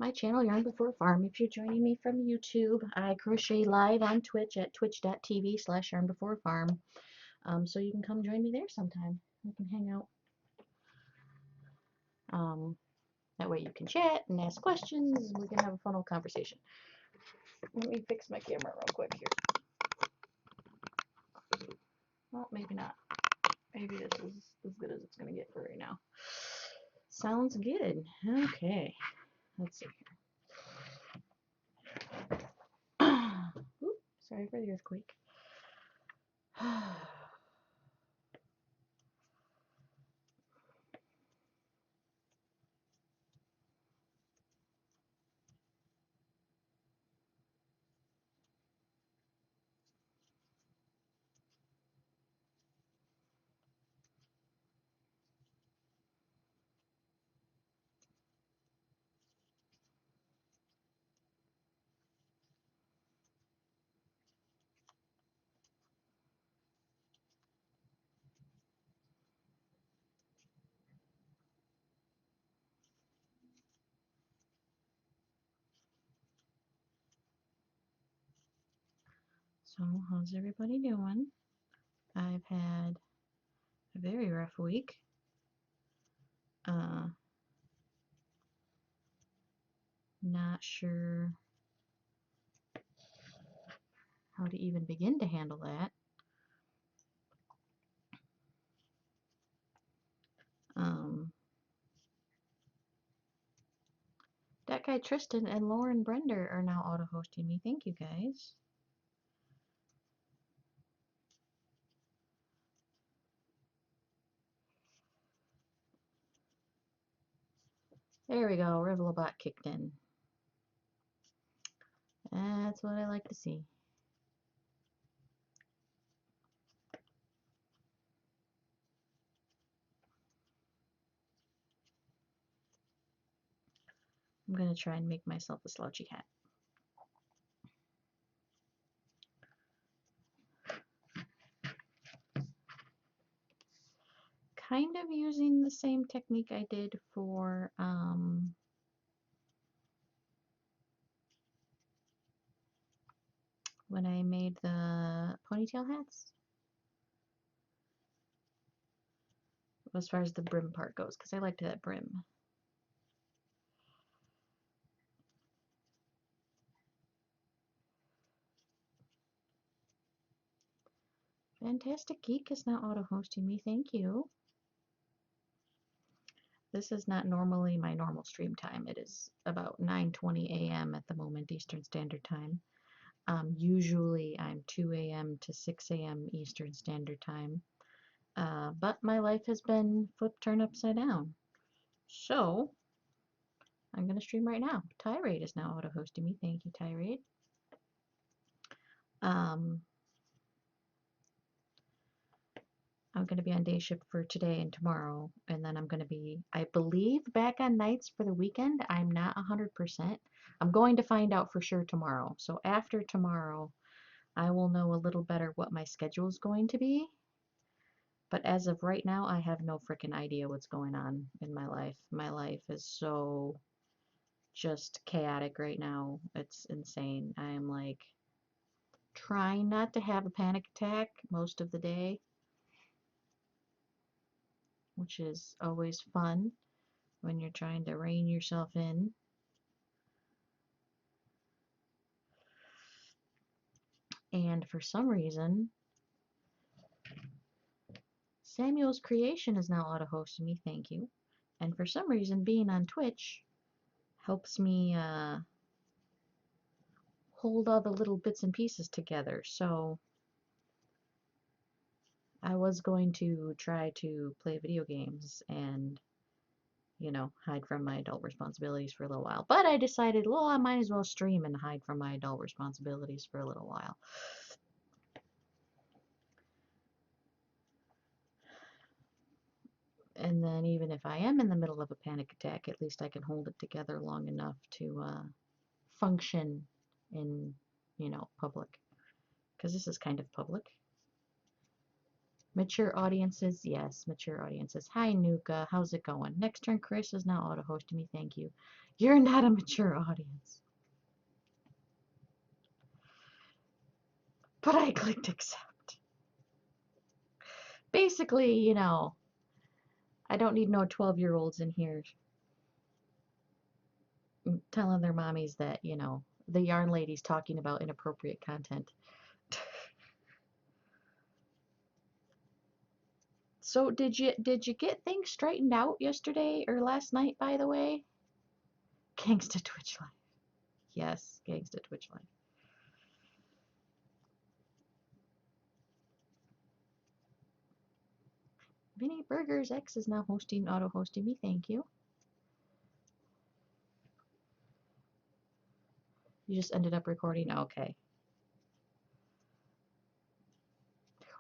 my channel, Yarn Before Farm. If you're joining me from YouTube, I crochet live on Twitch at twitch.tv/yarnbeforefarm. So you can come join me there sometime. We can hang out. That way you can chat and ask questions. We can have a fun old conversation. Let me fix my camera real quick here. Well, maybe not. Maybe this is as good as it's going to get for right now. Sounds good. Okay. Let's see here. Oops, sorry for the earthquake. So, how's everybody doing? I've had a very rough week. Not sure how to even begin to handle that. That guy Tristan and Lauren Brender are now auto-hosting me. Thank you, guys. There we go. Rivalabot kicked in. That's what I like to see. I'm going to try and make myself a slouchy hat. Kind of using the same technique I did for when I made the ponytail hats. As far as the brim part goes, because I liked that brim. Fantastic Geek is now auto-hosting me. Thank you. This is not normally my normal stream time. It is about 9:20 a.m. at the moment, Eastern Standard Time. Usually I'm 2 a.m. to 6 a.m. Eastern Standard Time. But my life has been flipped turned upside down. So I'm going to stream right now. Tirade is now auto-hosting me. Thank you, Tirade. I'm going to be on day shift for today and tomorrow, and then I'm going to be, I believe, back on nights for the weekend. I'm not 100%. I'm going to find out for sure tomorrow. So after tomorrow, I will know a little better what my schedule is going to be. But as of right now, I have no freaking idea what's going on in my life. My life is so just chaotic right now. It's insane. I am like trying not to have a panic attack most of the day, which is always fun when you're trying to rein yourself in. And for some reason, Samuel's Creation is now auto-hosting me, thank you. And for some reason, being on Twitch helps me hold all the little bits and pieces together. So I was going to try to play video games and, you know, hide from my adult responsibilities for a little while. But I decided, well, I might as well stream and hide from my adult responsibilities for a little while. And then even if I am in the middle of a panic attack, at least I can hold it together long enough to function in, you know, public. Because this is kind of public. Mature audiences, yes, mature audiences. Hi, Nuka. How's it going? Next turn, Chris is now auto-hosting me. Thank you. You're not a mature audience. But I clicked accept. Basically, you know, I don't need no 12-year-olds in here telling their mommies that, you know, the yarn lady's talking about inappropriate content. So did you get things straightened out yesterday or last night, by the way? Gangsta Twitch Live. Yes, Gangsta Twitch Live. Vinny Burgers X is now auto-hosting me. Thank you. You just ended up recording. Okay.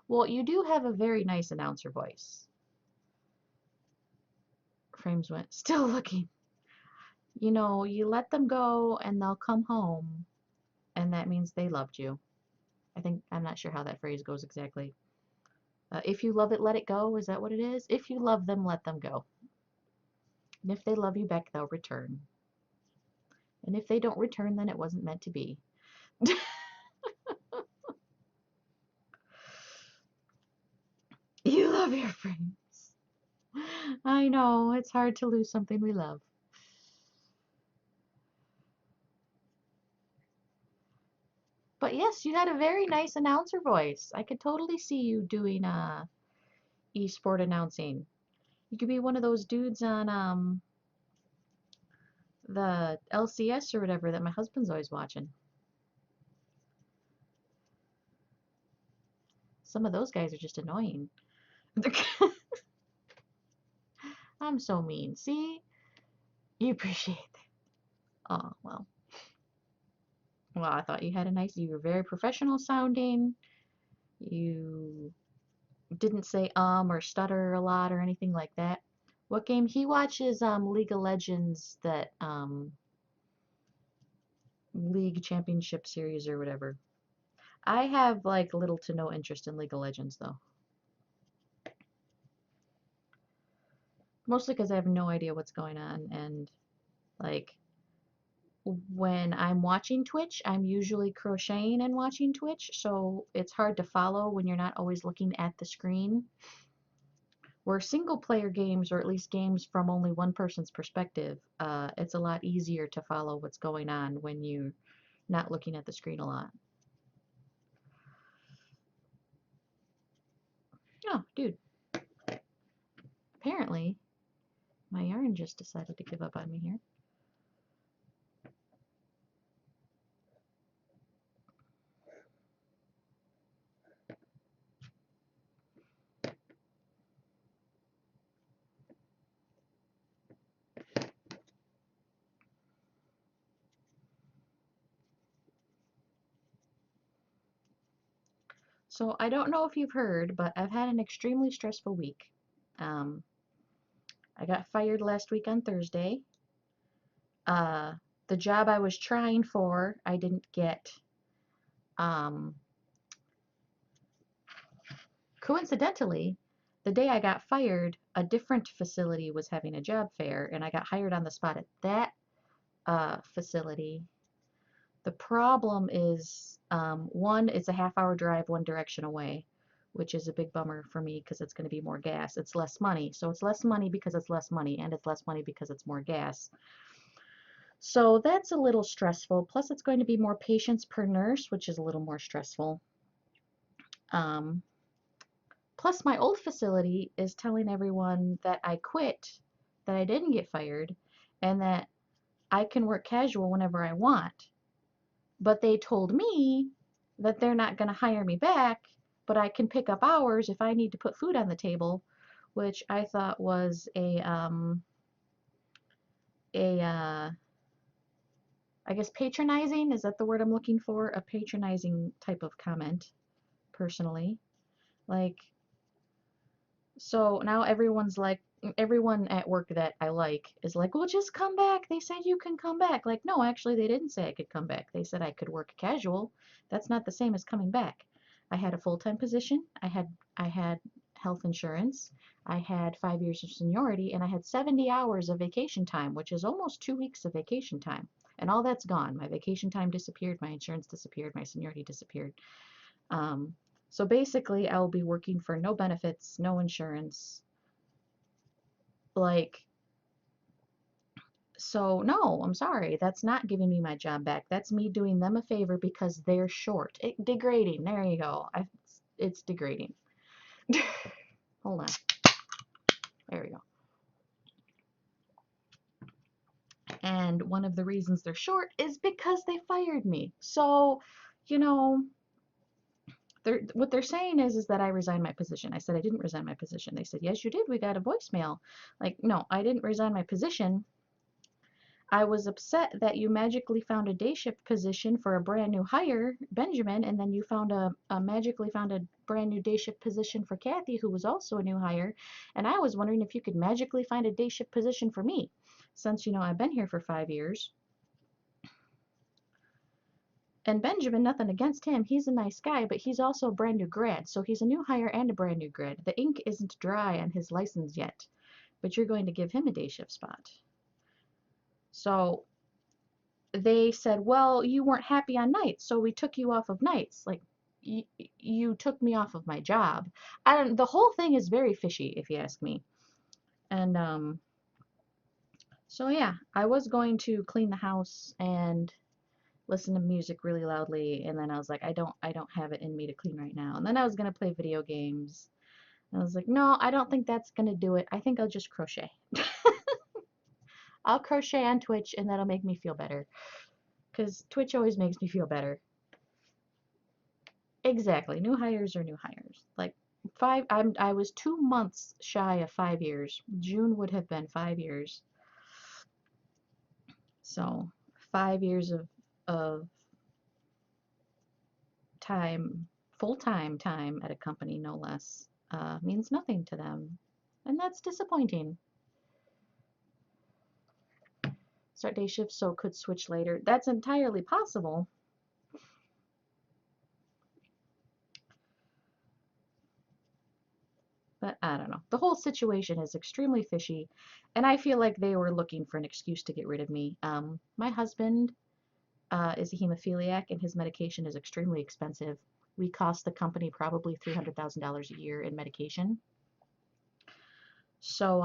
Well, you do have a very nice announcer voice. Frames went. Still looking. You know, you let them go and they'll come home, and that means they loved you. I'm not sure how that phrase goes exactly. If you love it, let it go. Is that what it is? If you love them, let them go. And if they love you back, they'll return. And if they don't return, then it wasn't meant to be. You love your friends. I know, it's hard to lose something we love. But yes, you had a very nice announcer voice. I could totally see you doing esport announcing. You could be one of those dudes on the LCS or whatever that my husband's always watching. Some of those guys are just annoying. I'm so mean. See? You appreciate that. Oh, well. Well, I thought you were very professional sounding. You didn't say or stutter a lot or anything like that. What game? He watches League of Legends, that League Championship Series or whatever. I have like little to no interest in League of Legends though. Mostly because I have no idea what's going on, and like when I'm watching Twitch, I'm usually crocheting and watching Twitch, so it's hard to follow when you're not always looking at the screen. Where single player games, or at least games from only one person's perspective, it's a lot easier to follow what's going on when you're not looking at the screen a lot. Oh, dude. Apparently, my yarn just decided to give up on me here. So I don't know if you've heard, but I've had an extremely stressful week. Um, I got fired last week on Thursday. The job I was trying for, I didn't get. Coincidentally, the day I got fired, a different facility was having a job fair, and I got hired on the spot at that facility. The problem is, one, it's a half-hour drive one direction away, which is a big bummer for me because it's going to be more gas. It's less money. So it's less money because it's less money, and it's less money because it's more gas. So that's a little stressful. Plus, it's going to be more patients per nurse, which is a little more stressful. Plus, my old facility is telling everyone that I quit, that I didn't get fired, and that I can work casual whenever I want. But they told me that they're not going to hire me back, but I can pick up hours if I need to put food on the table, which I thought was I guess patronizing. Is that the word I'm looking for? A patronizing type of comment, personally. Like, so now everyone at work that I like is like, well, just come back. They said you can come back. Like, no, actually, they didn't say I could come back. They said I could work casual. That's not the same as coming back. I had a full-time position. I had health insurance. I had 5 years of seniority, and I had 70 hours of vacation time, which is almost 2 weeks of vacation time. And all that's gone. My vacation time disappeared, my insurance disappeared, my seniority disappeared. Um, so basically, I will be working for no benefits, no insurance. Like, so no, I'm sorry. That's not giving me my job back. That's me doing them a favor because they're short. Degrading. There you go. It's degrading. Hold on. There we go. And one of the reasons they're short is because they fired me. So, you know, what they're saying is that I resigned my position. I said I didn't resign my position. They said, yes, you did. We got a voicemail. Like, no, I didn't resign my position. I was upset that you magically found a day shift position for a brand new hire, Benjamin, and then you found magically found a brand new day shift position for Kathy, who was also a new hire. And I was wondering if you could magically find a day shift position for me, since, you know, I've been here for 5 years. And Benjamin, nothing against him, he's a nice guy, but he's also a brand new grad, so he's a new hire and a brand new grad. The ink isn't dry on his license yet, but you're going to give him a day shift spot. So they said, well, you weren't happy on nights, so we took you off of nights. Like, you took me off of my job. The whole thing is very fishy, if you ask me. And so yeah, I was going to clean the house and listen to music really loudly, and then I was like, I don't have it in me to clean right now. And then I was gonna play video games. And I was like, no, I don't think that's gonna do it. I think I'll just crochet. I'll crochet on Twitch, and that'll make me feel better. Because Twitch always makes me feel better. Exactly. New hires are new hires. Like I was 2 months shy of 5 years. June would have been 5 years. So 5 years of time, full-time time at a company, no less, means nothing to them. And that's disappointing. Start day shift, so could switch later. That's entirely possible. But I don't know. The whole situation is extremely fishy, and I feel like they were looking for an excuse to get rid of me. My husband is a hemophiliac, and his medication is extremely expensive. We cost the company probably $300,000 a year in medication. So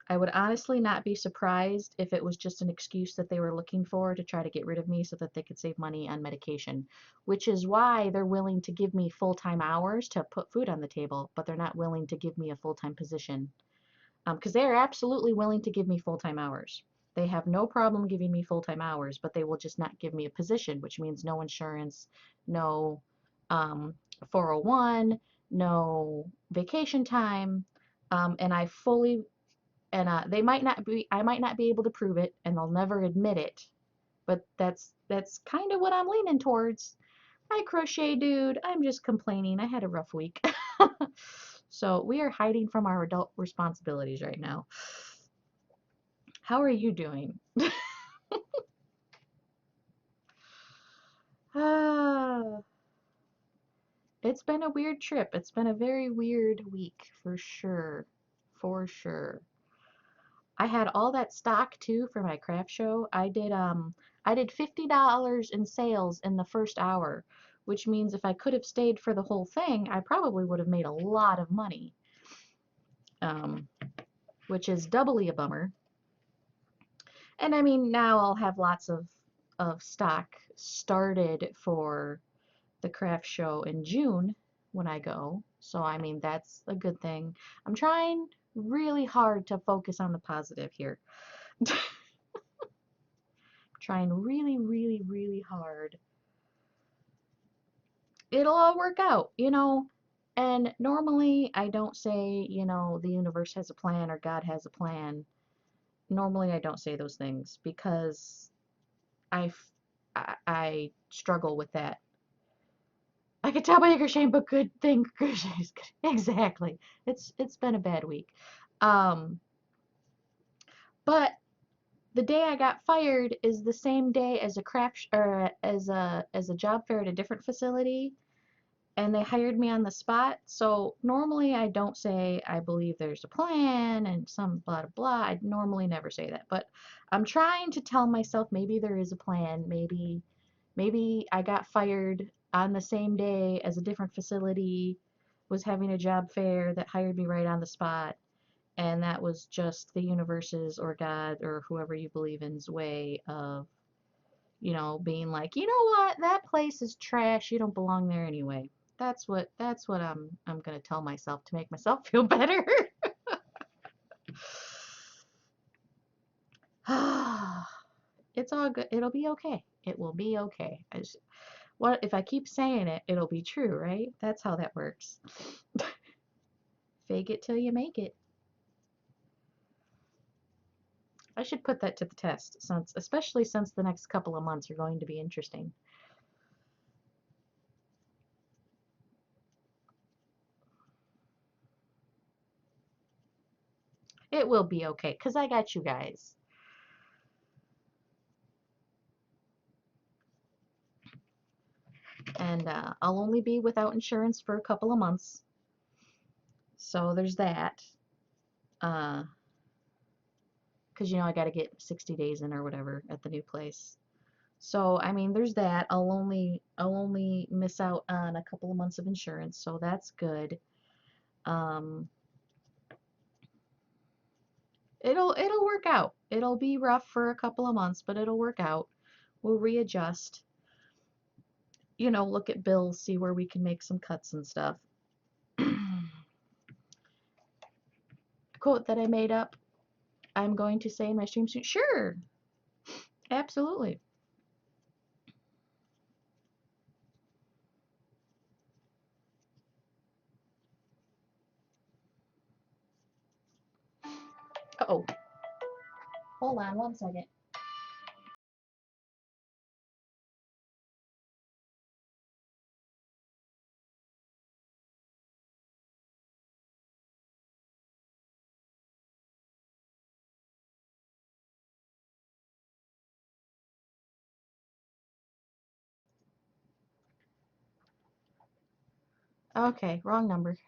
I would honestly not be surprised if it was just an excuse that they were looking for to try to get rid of me so that they could save money on medication, which is why they're willing to give me full-time hours to put food on the table, but they're not willing to give me a full-time position. Because they are absolutely willing to give me full-time hours. They have no problem giving me full-time hours, but they will just not give me a position, which means no insurance, no 401, no vacation time, and I fully they might not be, I might not be able to prove it, and they'll never admit it, but that's kind of what I'm leaning towards. Hi, crochet dude. I'm just complaining. I had a rough week. So we are hiding from our adult responsibilities right now. How are you doing? Ah, it's been a weird trip. It's been a very weird week for sure. For sure. I had all that stock too for my craft show. I did $50 in sales in the first hour, which means if I could have stayed for the whole thing, I probably would have made a lot of money. Which is doubly a bummer. And I mean, now I'll have lots of stock started for the craft show in June when I go. So I mean, that's a good thing. I'm trying really hard to focus on the positive here. Trying really, really, really hard. It'll all work out, you know. And normally I don't say, you know, the universe has a plan or God has a plan. Normally I don't say those things because I struggle with that. I could tell by your shame, but good thing is good. Exactly. It's been a bad week. Um, but the day I got fired is the same day as a craft or as a job fair at a different facility, and they hired me on the spot. So normally I don't say I believe there's a plan and some blah blah blah. I normally never say that, but I'm trying to tell myself maybe there is a plan. Maybe I got fired on the same day as a different facility was having a job fair that hired me right on the spot, and that was just the universe's or God or whoever you believe in's way of, being like, you know what, that place is trash. You don't belong there anyway. That's what I'm gonna tell myself to make myself feel better. It's all good. It'll be okay. It will be okay. What if I keep saying it, it'll be true, right? That's how that works. Fake it till you make it. I should put that to the test, especially since the next couple of months are going to be interesting. It will be okay, because I got you guys. And I'll only be without insurance for a couple of months. So there's that. Because, I got to get 60 days in or whatever at the new place. So, I mean, there's that. I'll only miss out on a couple of months of insurance, so that's good. Um, it'll work out. It'll be rough for a couple of months, but it'll work out. We'll readjust. Look at bills, see where we can make some cuts and stuff. Quote that I made up. I'm going to say in my stream soon. Sure, absolutely. Uh-oh. Hold on one second. Okay, wrong number.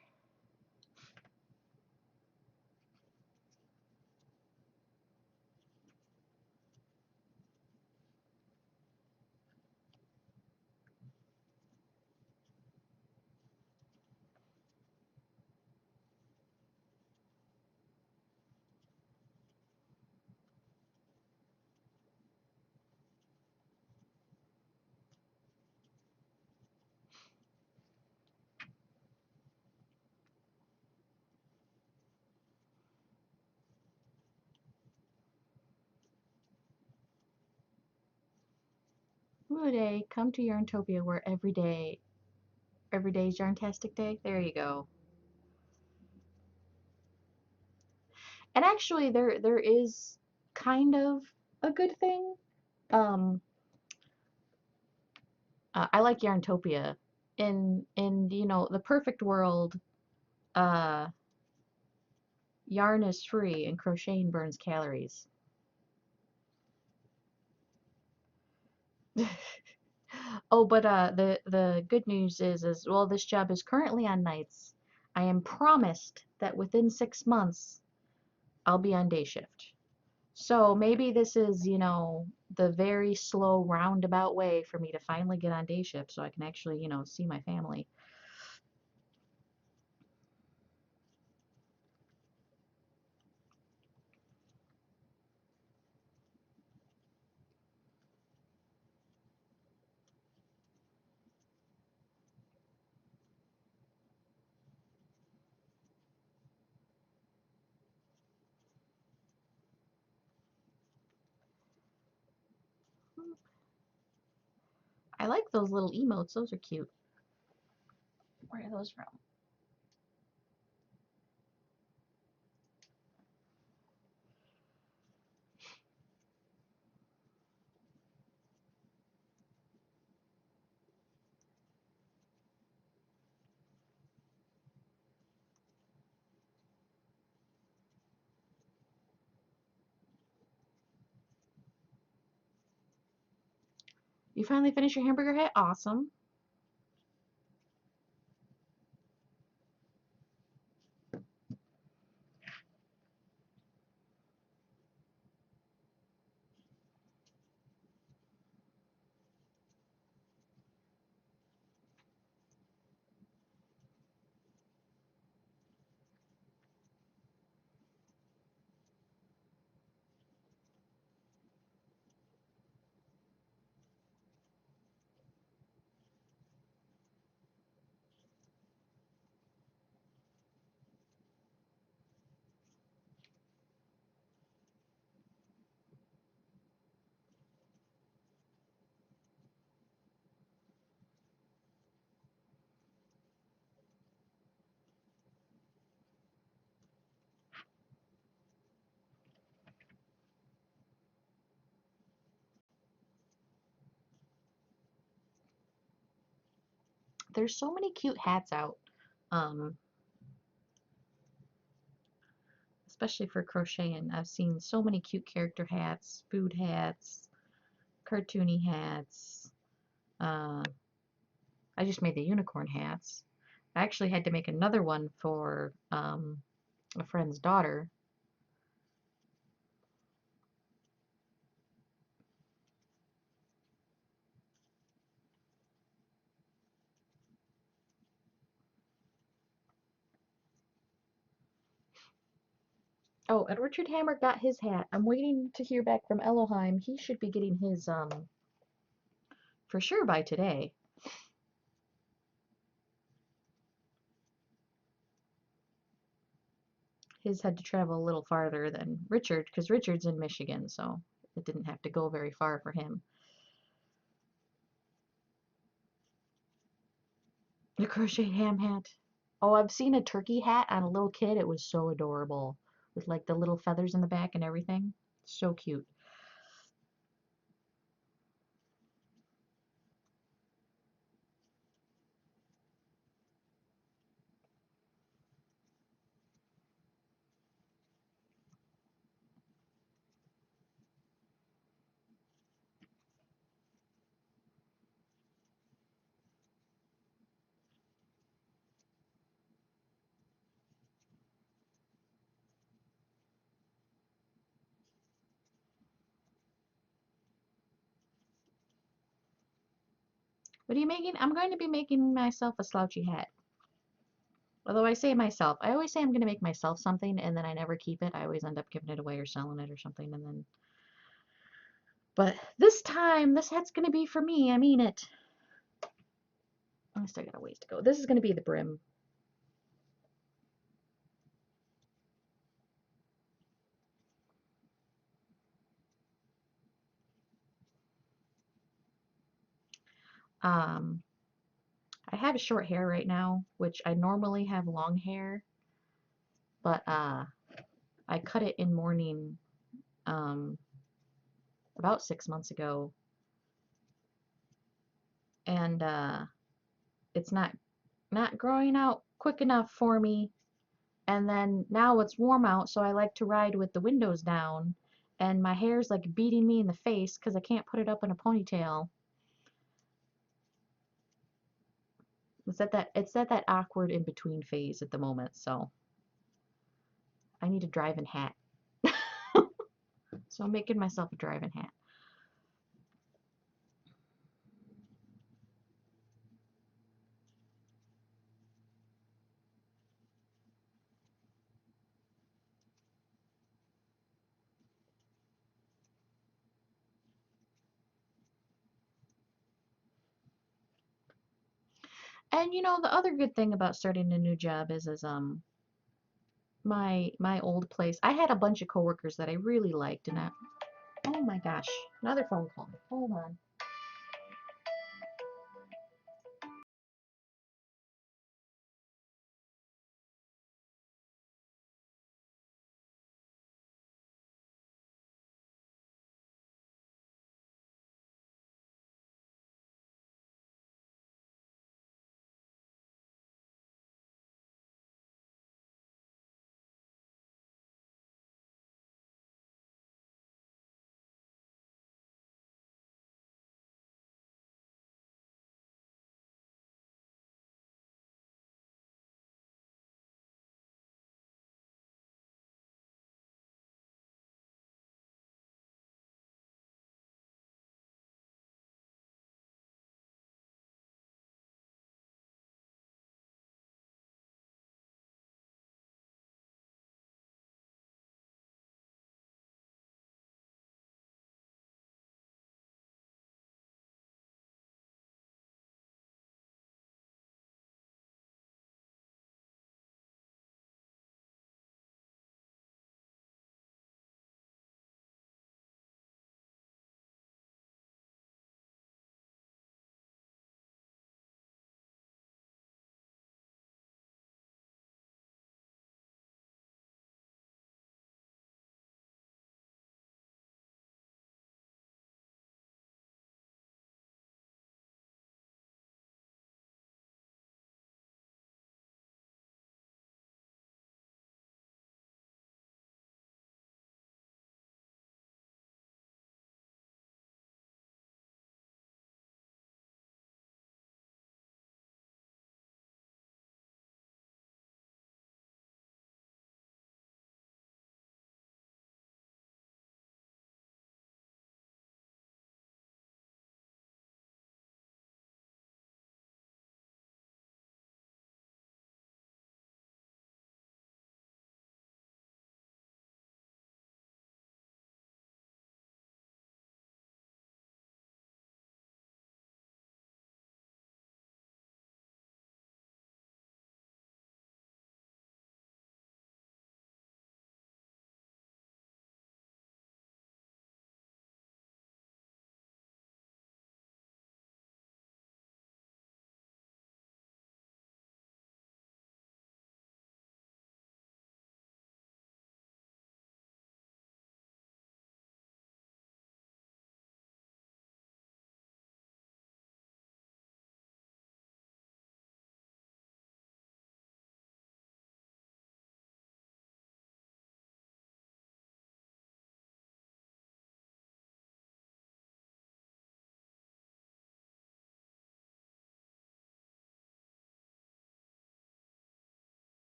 Ooh, day, come to Yarntopia where every day is Yarntastic Day. There you go. And actually, there is kind of a good thing. Um, I like Yarntopia. In the perfect world, uh, yarn is free and crocheting burns calories. Oh, but the good news is well, this job is currently on nights. I am promised that within 6 months I'll be on day shift. So maybe this is, the very slow roundabout way for me to finally get on day shift so I can actually, see my family. I like those little emotes. Those are cute. Where are those from? You finally finished your hamburger hat? Awesome. there's so many cute hats out. Um, Especially for crocheting. I've seen so many cute character hats, food hats, cartoony hats. Uh, I just made the unicorn hats. I actually had to make another one for a friend's daughter. Oh, and Richard Hammer got his hat. I'm waiting to hear back from Elohim. He should be getting his for sure by today. His had to travel a little farther than Richard because Richard's in Michigan, so it didn't have to go very far for him. The crocheted ham hat. Oh, I've seen a turkey hat on a little kid. It was so adorable with like the little feathers in the back and everything. So cute. What are you making? I'm going to be making myself a slouchy hat. Although I say myself, I always say I'm going to make myself something and then I never keep it. I always end up giving it away or selling it or something and then but this time this hat's going to be for me. I mean it. I still got a ways to go. This is going to be the brim. Um I have short hair right now, which I normally have long hair, but I cut it in mourning um about 6 months ago and it's not growing out quick enough for me. And then now it's warm out, so I like to ride with the windows down, and my hair's like beating me in the face because I can't put it up in a ponytail. It's at that awkward in between phase at the moment, so I need a driving hat. So I'm making myself a driving hat. And the other good thing about starting a new job is my old place. I had a bunch of coworkers that I really liked, and oh my gosh, another phone call. Hold on.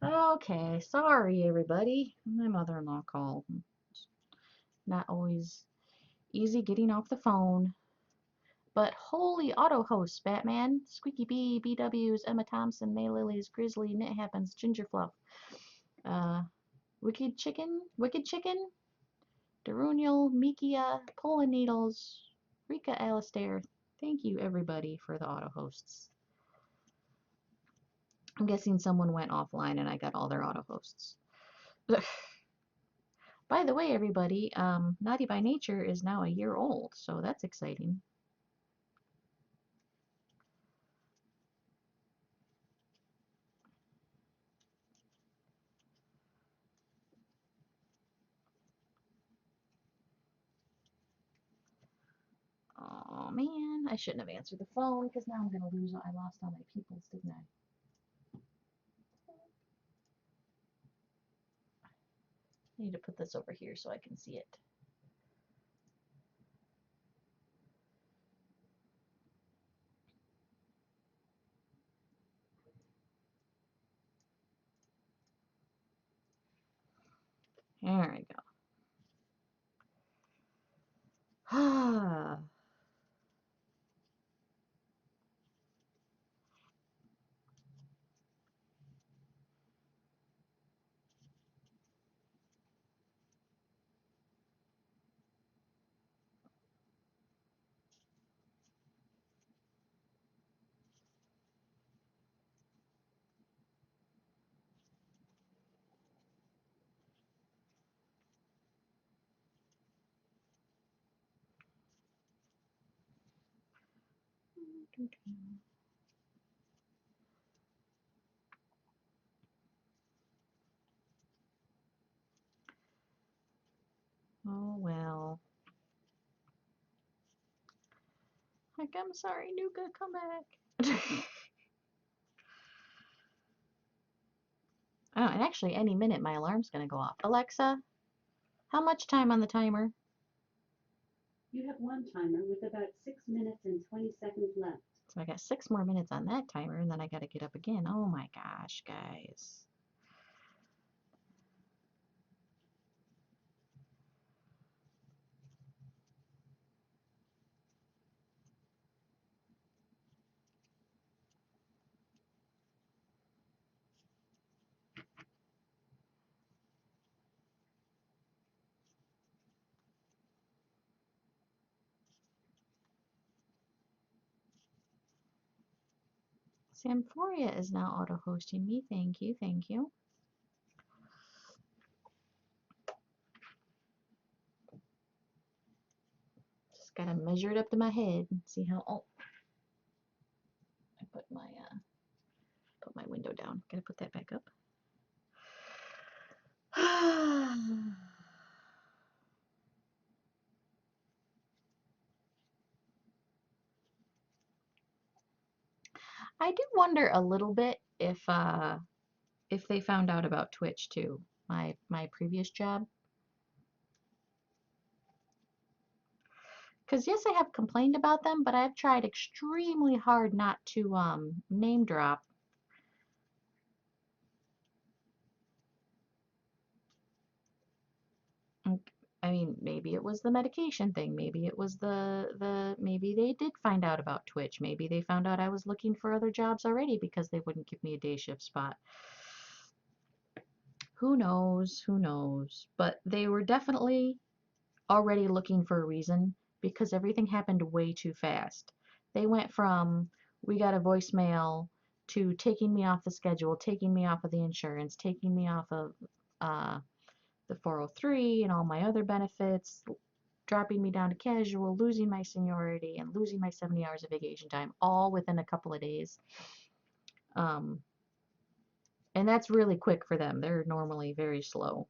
Okay, sorry everybody. My mother-in-law called. Not always easy getting off the phone. But holy auto hosts, Batman, Squeaky Bee, BWs, Emma Thompson, May Lilies, Grizzly, Knit Happens, Ginger Fluff, uh, Wicked Chicken, Darunial, Mikia, Poland Needles, Rika Alistair. Thank you everybody for the auto hosts. I'm guessing someone went offline and I got all their auto hosts. By the way, everybody, Naughty by Nature is now a year old, so that's exciting. Oh man, I shouldn't have answered the phone because now I'm gonna lose. I lost all my peoples, didn't I? I need to put this over here so I can see it. There we go. Ah. Oh well. Like, I'm sorry, Nuka, come back. Oh, and actually, any minute my alarm's gonna go off. Alexa, how much time on the timer? You have one timer with about 6 minutes and 20 seconds left. So I got 6 more minutes on that timer, and then I gotta get up again. Oh my gosh, guys. Samphoria is now auto-hosting me. Thank you, thank you. Just gotta measure it up to my head and see how. Oh, I put my window down. Gotta put that back up. I do wonder a little bit if they found out about Twitch too. My previous job. Because yes, I have complained about them, but I've tried extremely hard not to name drop. I mean, maybe it was the medication thing. Maybe it was maybe they did find out about Twitch. Maybe they found out I was looking for other jobs already because they wouldn't give me a day shift spot. Who knows? Who knows? But they were definitely already looking for a reason because everything happened way too fast. They went from we got a voicemail to taking me off the schedule, taking me off of the insurance, taking me off of uh, the 403 and all my other benefits, dropping me down to casual, losing my seniority, and losing my 70 hours of vacation time, all within a couple of days. Um, and that's really quick for them. They're normally very slow.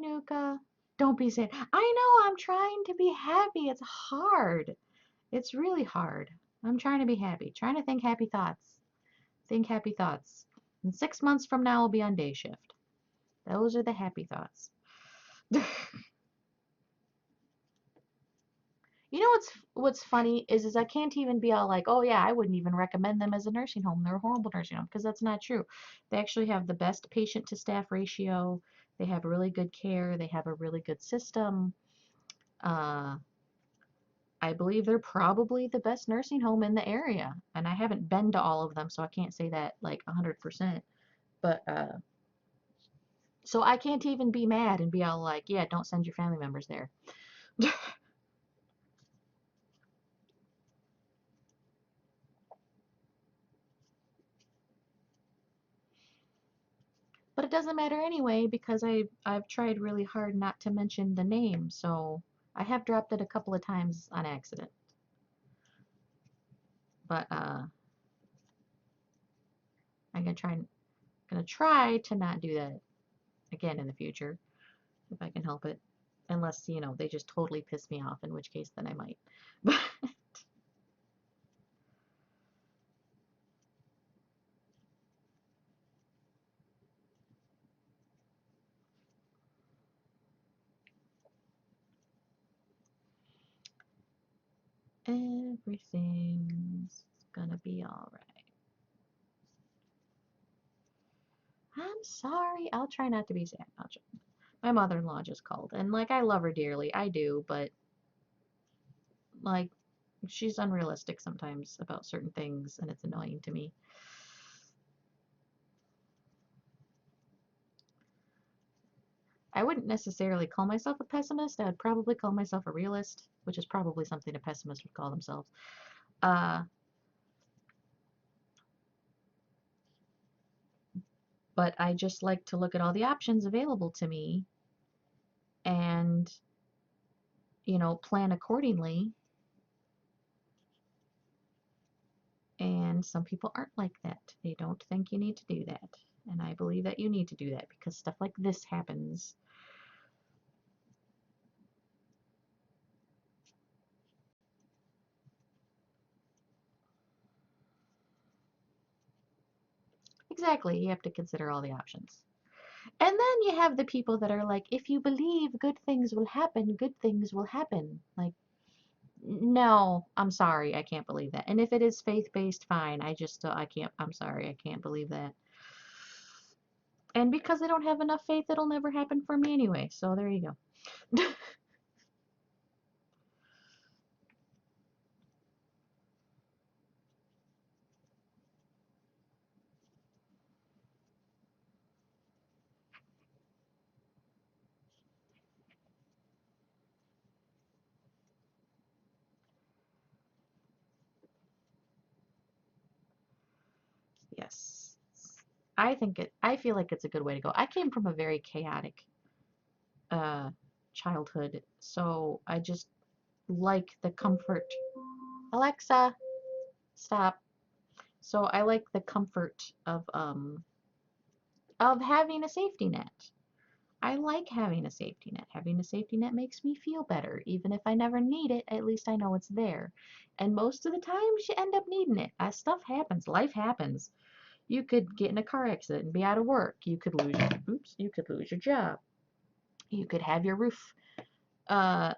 Nuka. Don't be sad. I know, I'm trying to be happy. It's hard. It's really hard. I'm trying to be happy. Trying to think happy thoughts. Think happy thoughts. And 6 months from now, I'll be on day shift. Those are the happy thoughts. You know what's funny is I can't even be all like, oh yeah, I wouldn't even recommend them as a nursing home. They're a horrible nursing home because that's not true. They actually have the best patient to staff ratio. They have really good care. They have a really good system. Uh, I believe they're probably the best nursing home in the area. And I haven't been to all of them, so I can't say that like 100%. But so I can't even be mad and be all like, yeah, don't send your family members there. But it doesn't matter anyway because I've tried really hard not to mention the name, so I have dropped it a couple of times on accident. But I'm gonna try to not do that again in the future if I can help it. Unless, you know, they just totally piss me off, in which case then I might. But everything's gonna be alright. I'm sorry. I'll try not to be sad. My mother-in-law just called, and like I love her dearly. I do, but like she's unrealistic sometimes about certain things, and it's annoying to me. I wouldn't necessarily call myself a pessimist. I would probably call myself a realist, which is probably something a pessimist would call themselves. Uh, but I just like to look at all the options available to me and, you know, plan accordingly. And some people aren't like that. They don't think you need to do that. And I believe that you need to do that because stuff like this happens. Exactly. You have to consider all the options. And then you have the people that are like, if you believe good things will happen, good things will happen. Like, no, I'm sorry, I can't believe that. And if it is faith-based, fine. I can't, I'm sorry, I can't believe that. And because I don't have enough faith, it'll never happen for me anyway. So there you go. Yes. I feel like it's a good way to go. I came from a very chaotic uh childhood, so I just like the comfort. Alexa, stop. So I like the comfort of having a safety net. I like having a safety net. Having a safety net makes me feel better. Even if I never need it, at least I know it's there. And most of the times you end up needing it. As stuff happens, life happens. You could get in a car accident and be out of work. You could lose your job. You could have your roof uh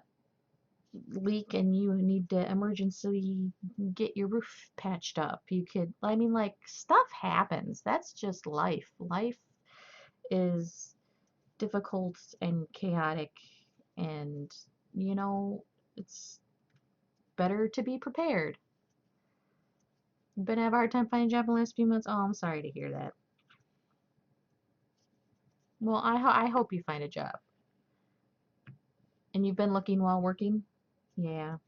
leak and you need to emergency get your roof patched up. You could, I mean, like, stuff happens. That's just life. Life is difficult and chaotic, and, you know, it's better to be prepared. Been having a hard time finding a job in the last few months. Oh, I'm sorry to hear that. Well, I hope you find a job. And you've been looking while working? Yeah.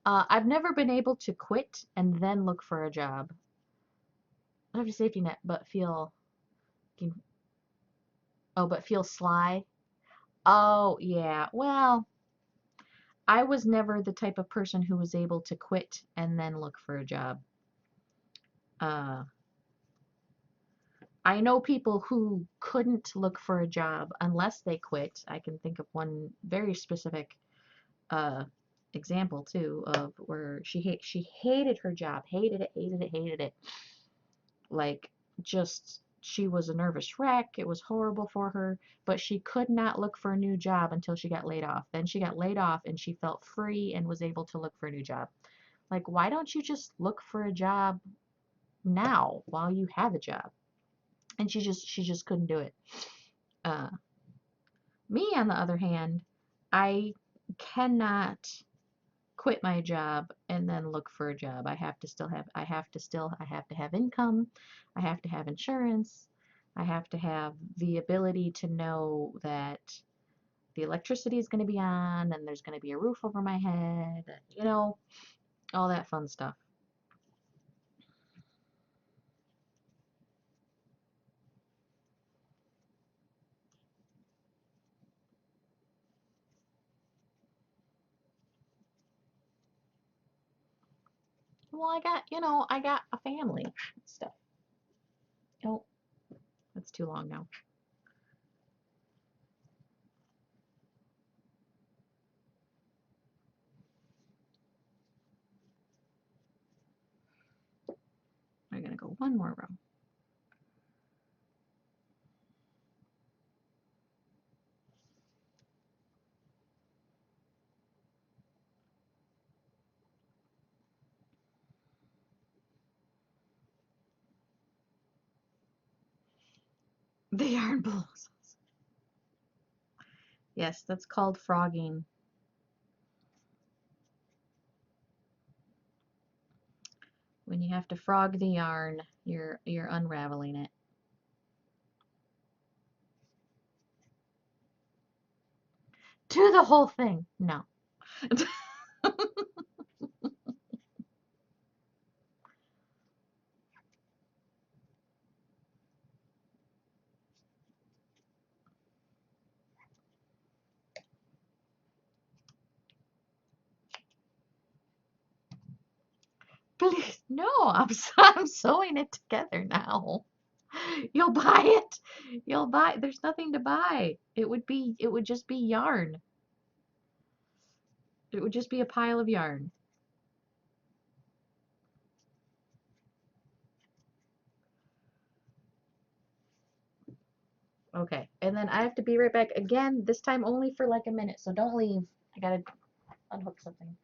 I've never been able to quit and then look for a job. I have a safety net, but feel sly. Oh, yeah. Well, I was never the type of person who was able to quit and then look for a job. Uh, I know people who couldn't look for a job unless they quit. I can think of one very specific uh, example too of where she hated her job, hated it, hated it, hated it. Like just she was a nervous wreck. It was horrible for her, but she could not look for a new job until she got laid off. Then she got laid off and she felt free and was able to look for a new job. Like, why don't you just look for a job now while you have a job? And she just couldn't do it. Uh, Me, on the other hand, I cannot quit my job and then look for a job. I have to have income. I have to have insurance. I have to have the ability to know that the electricity is going to be on and there's going to be a roof over my head, all that fun stuff. Well, I got a family and stuff. Oh, that's too long now. I'm going to go one more row. The yarn blows. Yes, that's called frogging. When you have to frog the yarn, you're unraveling it. Do the whole thing. No. Please, no, I'm sewing it together now. You'll buy it. There's nothing to buy. It would just be yarn. It would just be a pile of yarn. Okay, and then I have to be right back again, this time only for like a minute, so don't leave. I gotta unhook something.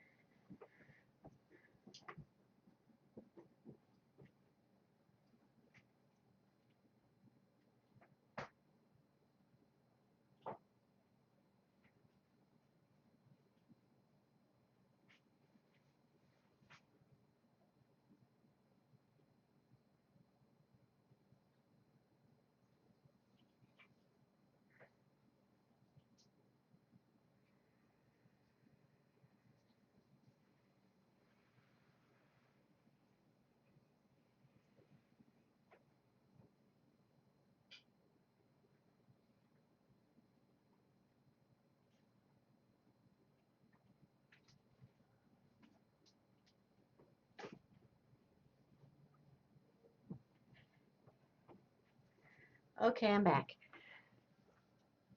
Okay, I'm back.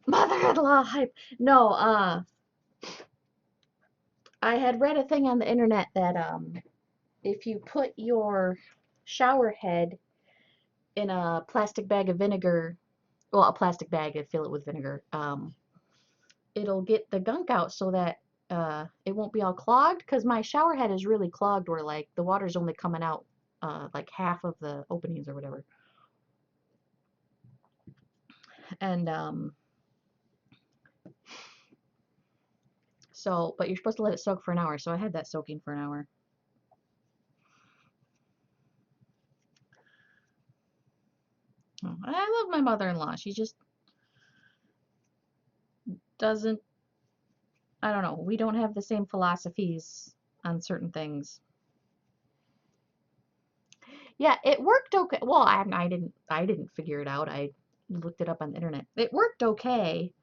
Mother-in-law hype. No, I had read a thing on the internet that if you put your shower head in a plastic bag of vinegar, well, a plastic bag and fill it with vinegar, it'll get the gunk out so that it won't be all clogged. Because my shower head is really clogged, where like the water's only coming out like half of the openings or whatever. And so, but you're supposed to let it soak for an hour. So I had that soaking for an hour. Oh, I love my mother-in-law. She just doesn't, I don't know. We don't have the same philosophies on certain things. Yeah, it worked okay. Well, I didn't figure it out. I looked it up on the internet. It worked okay.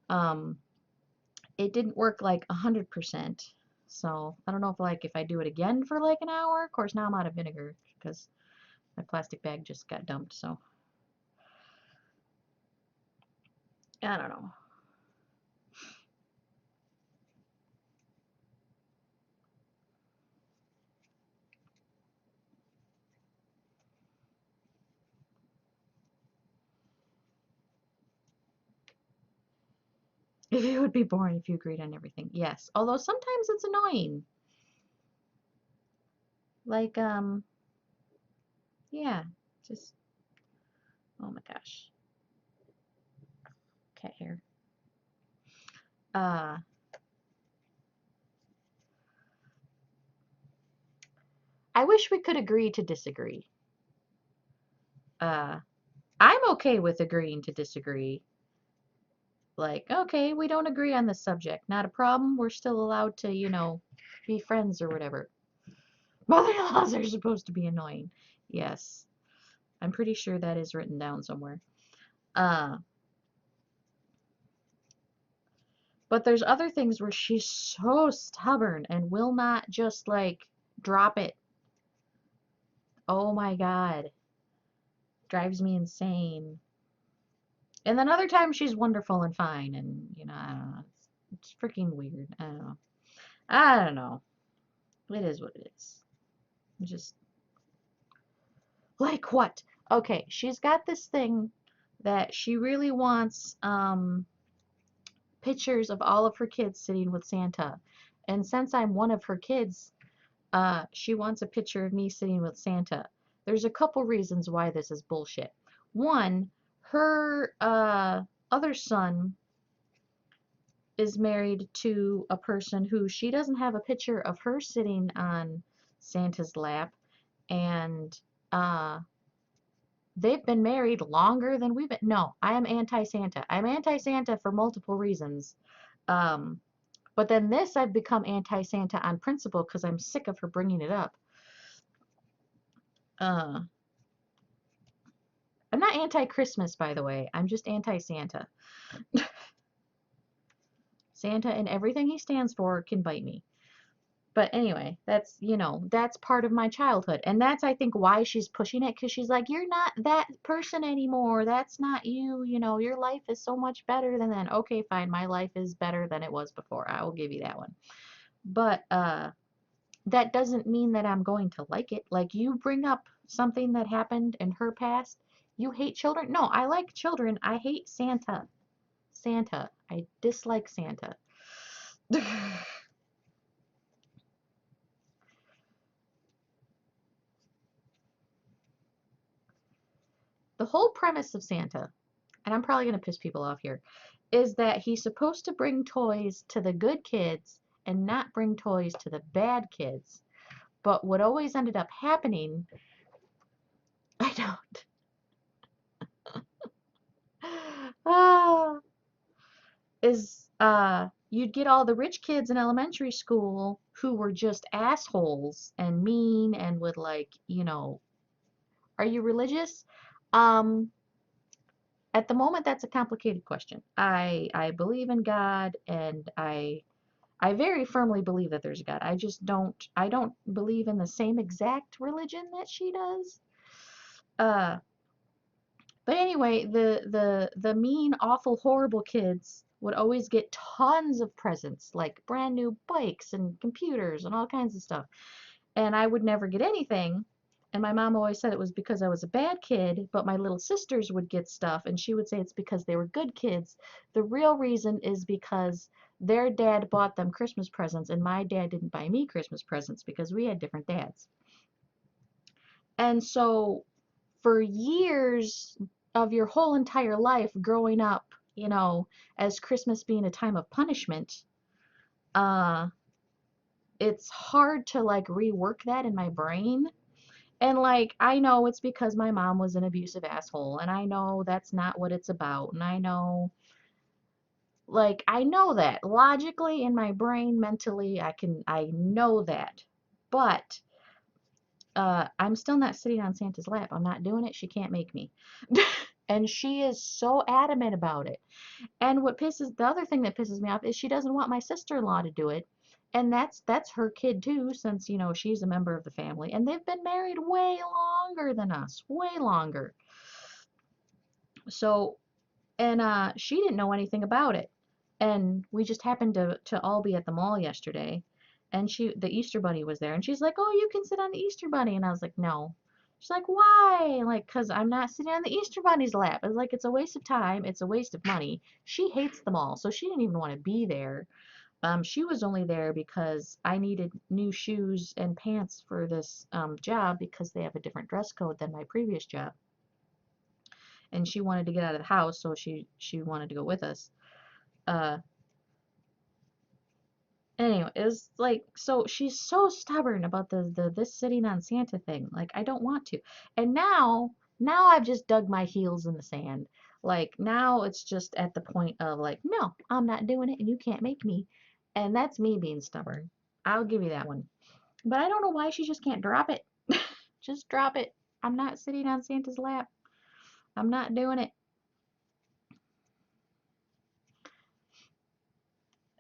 Um, it didn't work like 100%. So I don't know if I do it again for like an hour. Of course, now I'm out of vinegar because my plastic bag just got dumped. So I don't know. It would be boring if you agreed on everything. Yes. Although sometimes it's annoying. Like, yeah, just, oh my gosh. Cat hair. Uh, I wish we could agree to disagree. Uh, I'm okay with agreeing to disagree. Like, okay, we don't agree on this subject. Not a problem. We're still allowed to, be friends or whatever. Mother-in-laws are supposed to be annoying. Yes. I'm pretty sure that is written down somewhere. Uh, but there's other things where she's so stubborn and will not just like drop it. Oh my God. Drives me insane. And then other times she's wonderful and fine and I don't know. It's freaking weird. I don't know. I don't know. It is what it is. Just like what? Okay, she's got this thing that she really wants pictures of all of her kids sitting with Santa. And since I'm one of her kids, she wants a picture of me sitting with Santa. There's a couple reasons why this is bullshit. One, her other son is married to a person who she doesn't have a picture of her sitting on Santa's lap, and uh, they've been married longer than we've been. No, I am anti-Santa. I'm anti-Santa for multiple reasons. Um, but then this, I've become anti-Santa on principle because I'm sick of her bringing it up. Uh, I'm not anti-Christmas, by the way. I'm just anti-Santa. Santa and everything he stands for can bite me. But anyway, that's part of my childhood. And that's, I think, why she's pushing it, because she's like, you're not that person anymore. That's not you. Your life is so much better than that. Okay, fine. My life is better than it was before. I will give you that one. But that doesn't mean that I'm going to like it. Like, you bring up something that happened in her past. You hate children? No, I like children. I hate Santa. Santa. I dislike Santa. The whole premise of Santa, and I'm probably going to piss people off here, is that he's supposed to bring toys to the good kids and not bring toys to the bad kids. But what always ended up happening, I don't. Ah, is you'd get all the rich kids in elementary school who were just assholes and mean and would like, are you religious? Um, at the moment that's a complicated question. I believe in God, and I very firmly believe that there's a God. I don't believe in the same exact religion that she does. Uh But anyway, the mean, awful, horrible kids would always get tons of presents, like brand new bikes and computers and all kinds of stuff. And I would never get anything. And my mom always said it was because I was a bad kid, but my little sisters would get stuff, and she would say it's because they were good kids. The real reason is because their dad bought them Christmas presents, and my dad didn't buy me Christmas presents because we had different dads. And so for years of your whole entire life growing up, as Christmas being a time of punishment, uh, it's hard to like rework that in my brain. And like, I know it's because my mom was an abusive asshole, and I know that's not what it's about. And I know that logically in my brain, mentally, I know that. But I'm still not sitting on Santa's lap. I'm not doing it. She can't make me. And she is so adamant about it. And the other thing that pisses me off is she doesn't want my sister-in-law to do it. And that's her kid too, since, she's a member of the family. And they've been married way longer than us, way longer. So, And she didn't know anything about it. And we just happened to all be at the mall yesterday, and the Easter Bunny was there, and she's like, "Oh, you can sit on the Easter Bunny," and I was like, "No." She's like, "Why?" Like, "'Cause I'm not sitting on the Easter Bunny's lap." I was like, "It's a waste of time. It's a waste of money." She hates the mall, so she didn't even want to be there. She was only there because I needed new shoes and pants for this job because they have a different dress code than my previous job, and she wanted to get out of the house, so she wanted to go with us. Uh, Anyway, it's like, so she's so stubborn about the this sitting on Santa thing. Like, I don't want to. And now I've just dug my heels in the sand. Like, now it's just at the point of like, no, I'm not doing it and you can't make me. And that's me being stubborn. I'll give you that one. But I don't know why she just can't drop it. Just drop it. I'm not sitting on Santa's lap. I'm not doing it.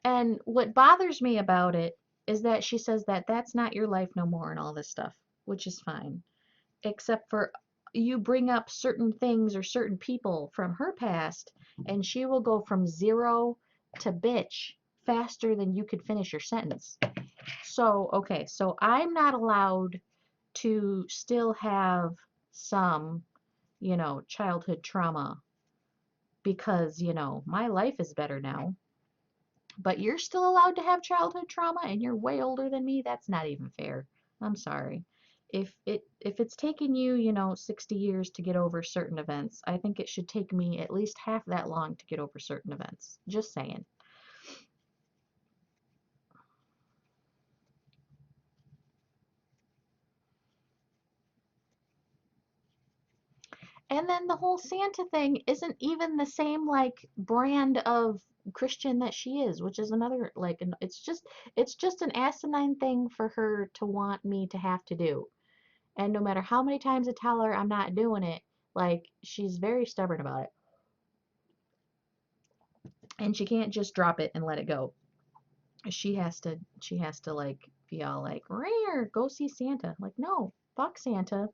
And what bothers me about it is that she says that that's not your life no more and all this stuff, which is fine. Except for you bring up certain things or certain people from her past, and she will go from zero to bitch faster than you could finish your sentence. So, okay, so I'm not allowed to still have some, childhood trauma because, my life is better now. But you're still allowed to have childhood trauma and you're way older than me. That's not even fair. I'm sorry. If it's taken you, 60 years to get over certain events, I think it should take me at least half that long to get over certain events. Just saying. And then the whole Santa thing isn't even the same like brand of Christian that she is, which is another like it's just an asinine thing for her to want me to have to do. And no matter how many times I tell her I'm not doing it, like she's very stubborn about it. And she can't just drop it and let it go. She has to like be all like, "Rare, go see Santa." Like, no, fuck Santa.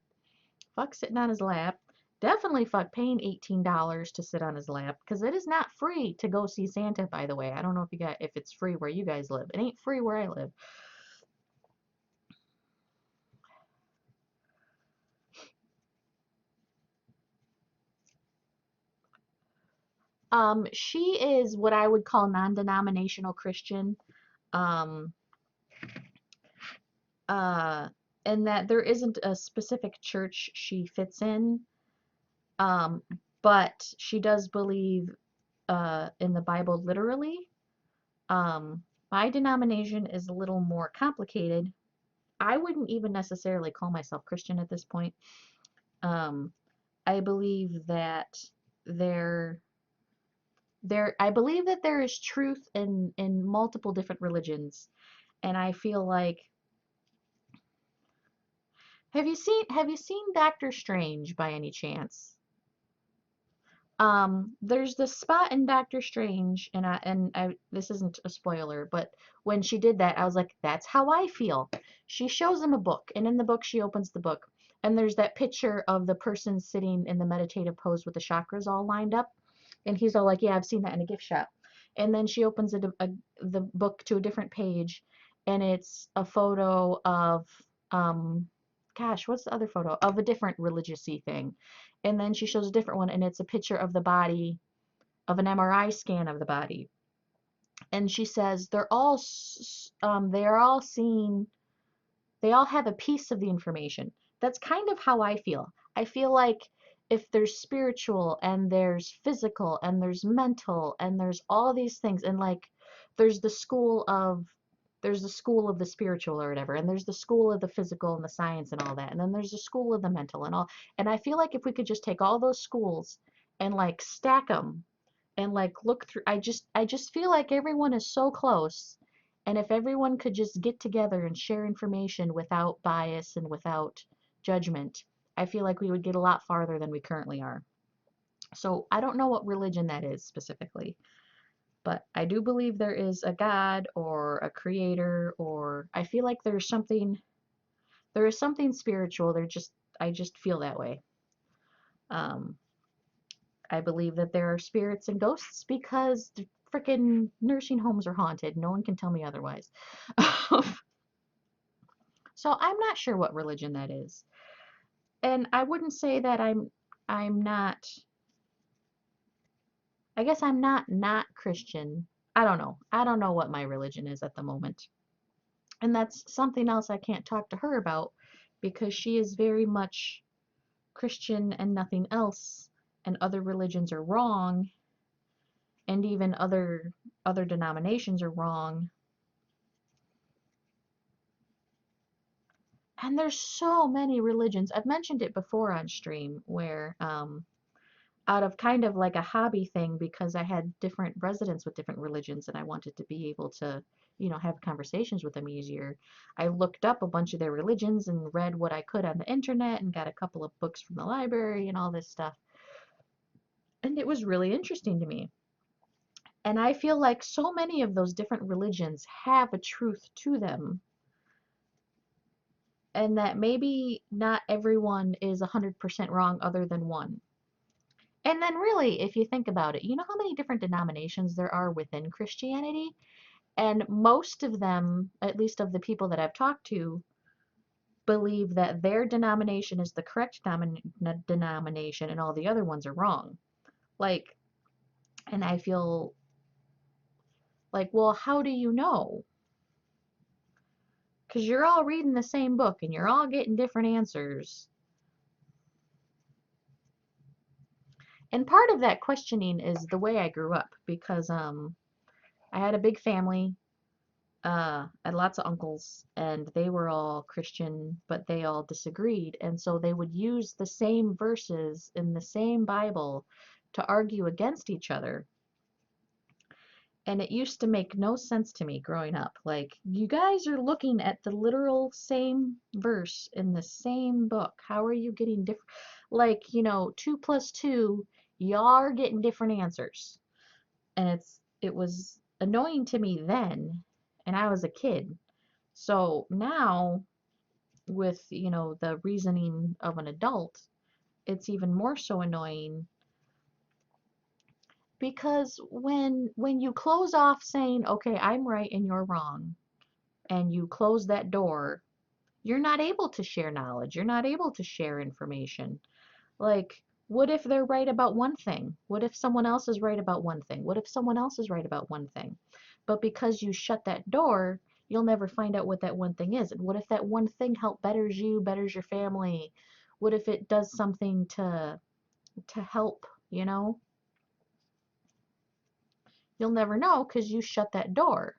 Fuck sitting on his lap. Definitely fuck paying $18 to sit on his lap because it is not free to go see Santa, by the way. I don't know if it's free where you guys live. It ain't free where I live. She is what I would call non-denominational Christian. Um, uh, and that there isn't a specific church she fits in, um, but she does believe in the Bible literally. My denomination is a little more complicated. I wouldn't even necessarily call myself Christian at this point. Um, I believe that there I believe that there is truth in multiple different religions, and I feel like have you seen Doctor Strange by any chance? There's this spot in Doctor Strange, and I this isn't a spoiler, but when she did that, I was like, that's how I feel. She shows him a book, and in the book, she opens the book, and there's that picture of the person sitting in the meditative pose with the chakras all lined up, and he's all like, yeah, I've seen that in a gift shop. And then she opens the book to a different page, and it's a photo of, um, gosh, what's the other photo? Of a different religious-y thing. And then she shows a different one, and it's a picture of the body, of an MRI scan of the body. And she says they are all seeing, they all have a piece of the information. That's kind of how I feel. I feel like if there's spiritual and there's physical and there's mental and there's all these things, and like there's the school of there's the school of the spiritual or whatever, and there's the school of the physical and the science and all that, and then there's the school of the mental and all. And I feel like if we could just take all those schools and like stack them and like look through, I just feel like everyone is so close, and if everyone could just get together and share information without bias and without judgment, I feel like we would get a lot farther than we currently are. So I don't know what religion that is specifically, but I do believe there is a God or a creator, or I feel like there is something spiritual. I just feel that way. Um, I believe that there are spirits and ghosts because the freaking nursing homes are haunted. No one can tell me otherwise. So I'm not sure what religion that is. And I wouldn't say that I'm not, I guess I'm not Christian. I don't know. I don't know what my religion is at the moment. And that's something else I can't talk to her about because she is very much Christian and nothing else, and other religions are wrong, and even other denominations are wrong. And there's so many religions. I've mentioned it before on stream where out of kind of like a hobby thing because I had different residents with different religions and I wanted to be able to, have conversations with them easier. I looked up a bunch of their religions and read what I could on the internet and got a couple of books from the library and all this stuff. And it was really interesting to me. And I feel like so many of those different religions have a truth to them, and that maybe not everyone is 100% wrong other than one. And then, really, if you think about it, you know how many different denominations there are within Christianity? And most of them, at least of the people that I've talked to, believe that their denomination is the correct denomination and all the other ones are wrong. Like, and I feel like, well, how do you know? Because you're all reading the same book and you're all getting different answers. And part of that questioning is the way I grew up because I had a big family. I had lots of uncles and they were all Christian, but they all disagreed. And so they would use the same verses in the same Bible to argue against each other. And it used to make no sense to me growing up. Like, you guys are looking at the literal same verse in the same book. How are you getting different? Like, 2 plus 2, y'all are getting different answers. And it was annoying to me then, and I was a kid. So now, with, the reasoning of an adult, it's even more so annoying because when you close off saying, okay, I'm right and you're wrong, and you close that door, you're not able to share knowledge. You're not able to share information. Like, what if they're right about one thing? What if someone else is right about one thing? What if someone else is right about one thing? But because you shut that door, you'll never find out what that one thing is. And what if that one thing help betters you, betters your family? What if it does something to help, you know? You'll never know because you shut that door.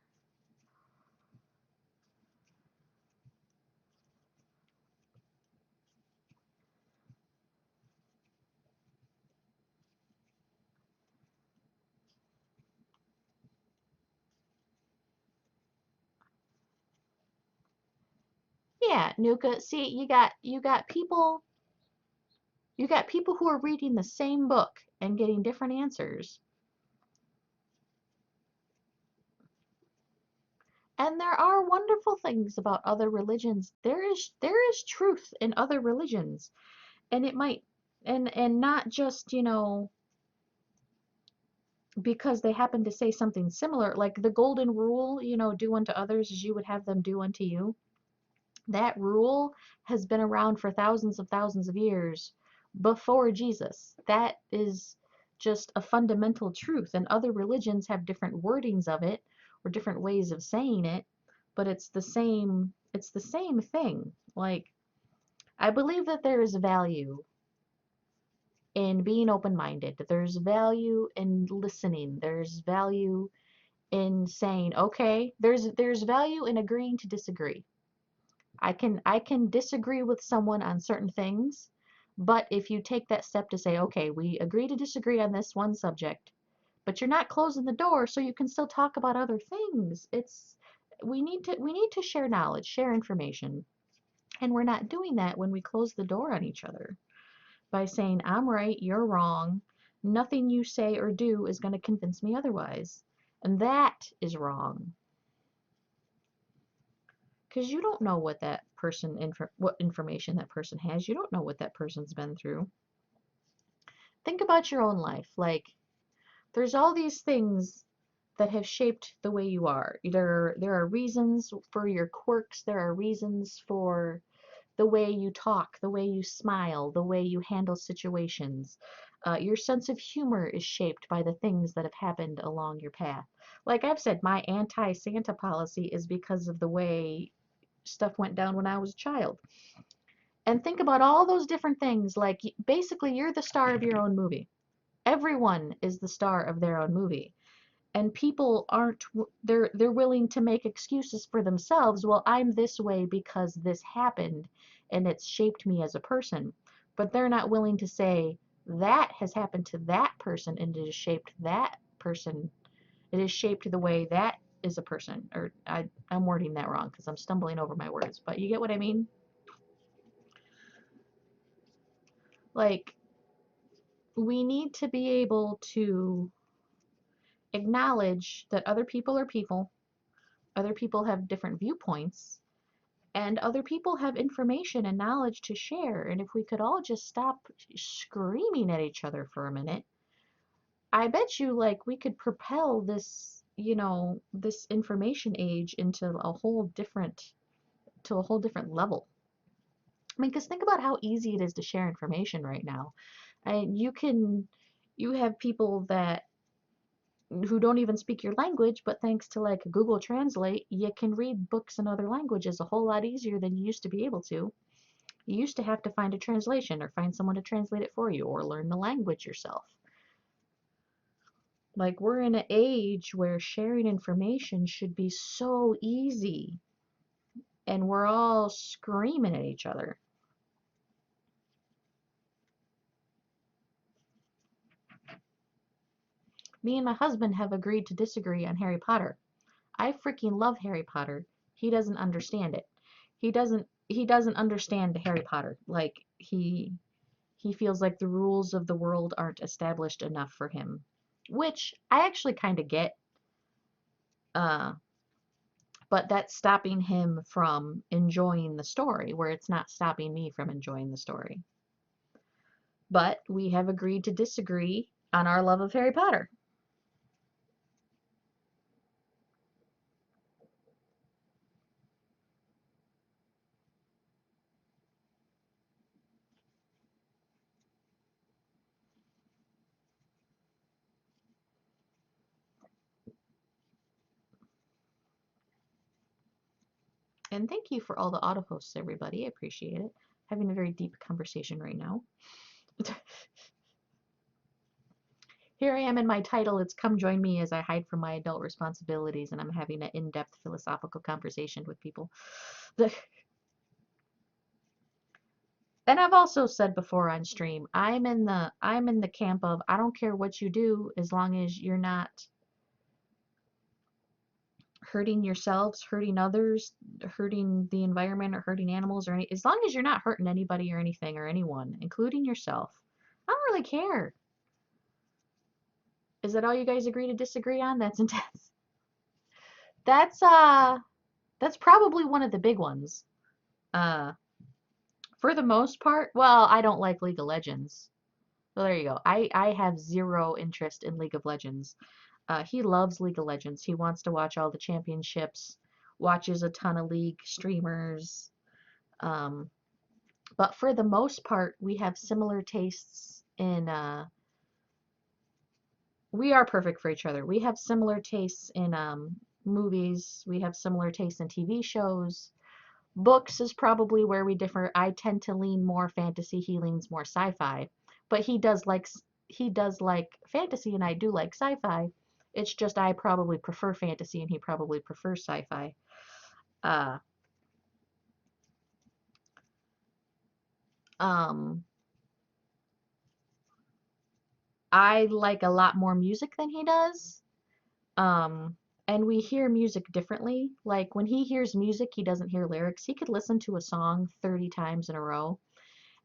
Yeah, Nuka, see, you got people who are reading the same book and getting different answers. And there are wonderful things about other religions. There is truth in other religions. And it might and not just, because they happen to say something similar, like the golden rule, do unto others as you would have them do unto you. That rule has been around for thousands of years before Jesus. That is just a fundamental truth, and other religions have different wordings of it or different ways of saying it, but it's the same thing. Like, I believe that there is value in being open-minded. There's value in listening. There's value in saying, okay, there's value in agreeing to disagree. I can disagree with someone on certain things, but if you take that step to say, okay, we agree to disagree on this one subject, but you're not closing the door so you can still talk about other things. We need to share knowledge, share information, and we're not doing that when we close the door on each other by saying, I'm right, you're wrong. Nothing you say or do is going to convince me otherwise. And that is wrong. Because you don't know what information that person has. You don't know what that person's been through. think about your own life. Like, there's all these things that have shaped the way you are. There are reasons for your quirks, there are reasons for the way you talk, the way you smile, the way you handle situations. Your sense of humor is shaped by the things that have happened along your path. Like I've said, my anti Santa policy is because of the way stuff went down when I was a child. And think about all those different things. Like, basically, you're the star of your own movie. Everyone is the star of their own movie. And people aren't, they're willing to make excuses for themselves. Well, I'm this way because this happened and it's shaped me as a person. But they're not willing to say that has happened to that person and it has shaped that person. It is shaped the way that is a person. Or I'm wording that wrong because I'm stumbling over my words, but you get what I mean? Like, we need to be able to acknowledge that other people are people, other people have different viewpoints, and other people have information and knowledge to share. And if we could all just stop screaming at each other for a minute, I bet you, like, we could propel this, this information age into a whole different level. I mean, because think about how easy it is to share information right now. And you have people that who don't even speak your language, but thanks to like Google Translate, you can read books in other languages a whole lot easier than you used to be able to. You used to have to find a translation or find someone to translate it for you or learn the language yourself. Like, we're in an age where sharing information should be so easy, and we're all screaming at each other. Me and my husband have agreed to disagree on Harry Potter. I freaking love Harry Potter. He doesn't understand it. He doesn't understand Harry Potter. Like, he feels like the rules of the world aren't established enough for him, which I actually kind of get. Uh, but that's stopping him from enjoying the story, where it's not stopping me from enjoying the story. But we have agreed to disagree on our love of Harry Potter. And thank you for all the auto hosts, everybody. I appreciate it. Having a very deep conversation right now. Here I am in my title. It's Come Join Me as I Hide from My Adult Responsibilities, and I'm having an in-depth philosophical conversation with people. And I've also said before on stream, I'm in the camp of I don't care what you do as long as you're not hurting yourselves, hurting others, hurting the environment, or hurting animals, or as long as you're not hurting anybody or anything or anyone, including yourself. I don't really care. Is that all you guys agree to disagree on? That's intense. That's that's probably one of the big ones. Uh for the most part, well, I don't like League of Legends. So there you go. I have zero interest in League of Legends. He loves League of Legends. He wants to watch all the championships, watches a ton of League streamers. Um, but for the most part, we have similar tastes in. We are perfect for each other. We have similar tastes in movies. We have similar tastes in TV shows. Books is probably where we differ. I tend to lean more fantasy. He leans more sci-fi. But he does like fantasy, and I do like sci-fi. It's just I probably prefer fantasy, and he probably prefers sci-fi. Uh, um, I like a lot more music than he does. Um, and we hear music differently. Like, when he hears music, he doesn't hear lyrics. He could listen to a song 30 times in a row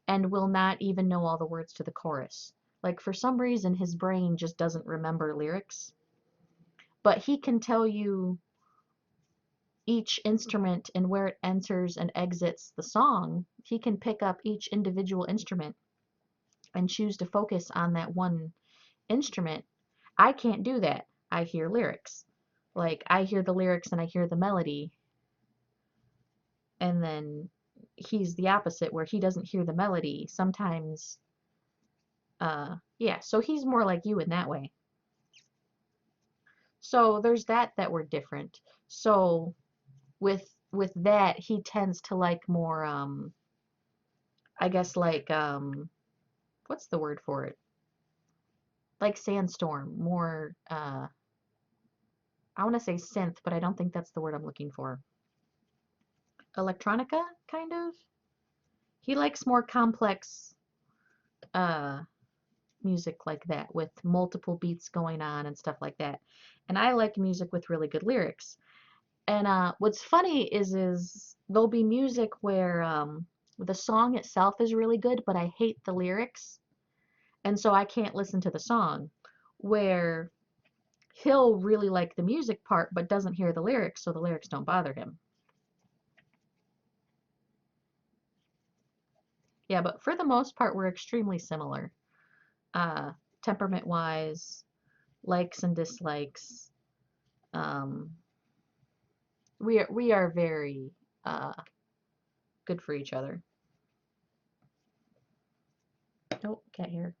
and will not even know all the words to the chorus. Like, for some reason, his brain just doesn't remember lyrics, but he can tell you each instrument and where it enters and exits the song. He can pick up each individual instrument and choose to focus on that one instrument. I can't do that. I hear lyrics. Like I hear the lyrics and I hear the melody, and then he's the opposite where he doesn't hear the melody. Sometimes yeah, so he's more like you in that way. So there's that we're different. So with that, he tends to like more I guess like what's the word for it? Like Sandstorm, more I want to say synth, but I don't think that's the word I'm looking for. Electronica, kind of. He likes more complex uh music like that with multiple beats going on and stuff like that. And I like music with really good lyrics. And what's funny is there'll be music where the song itself is really good, but I hate the lyrics, and so I can't listen to the song. Where he'll really like the music part, but doesn't hear the lyrics, so the lyrics don't bother him. Yeah, but for the most part, we're extremely similar, uh, temperament-wise, likes and dislikes. Um, we are very uh, good for each other. Oh, cat here.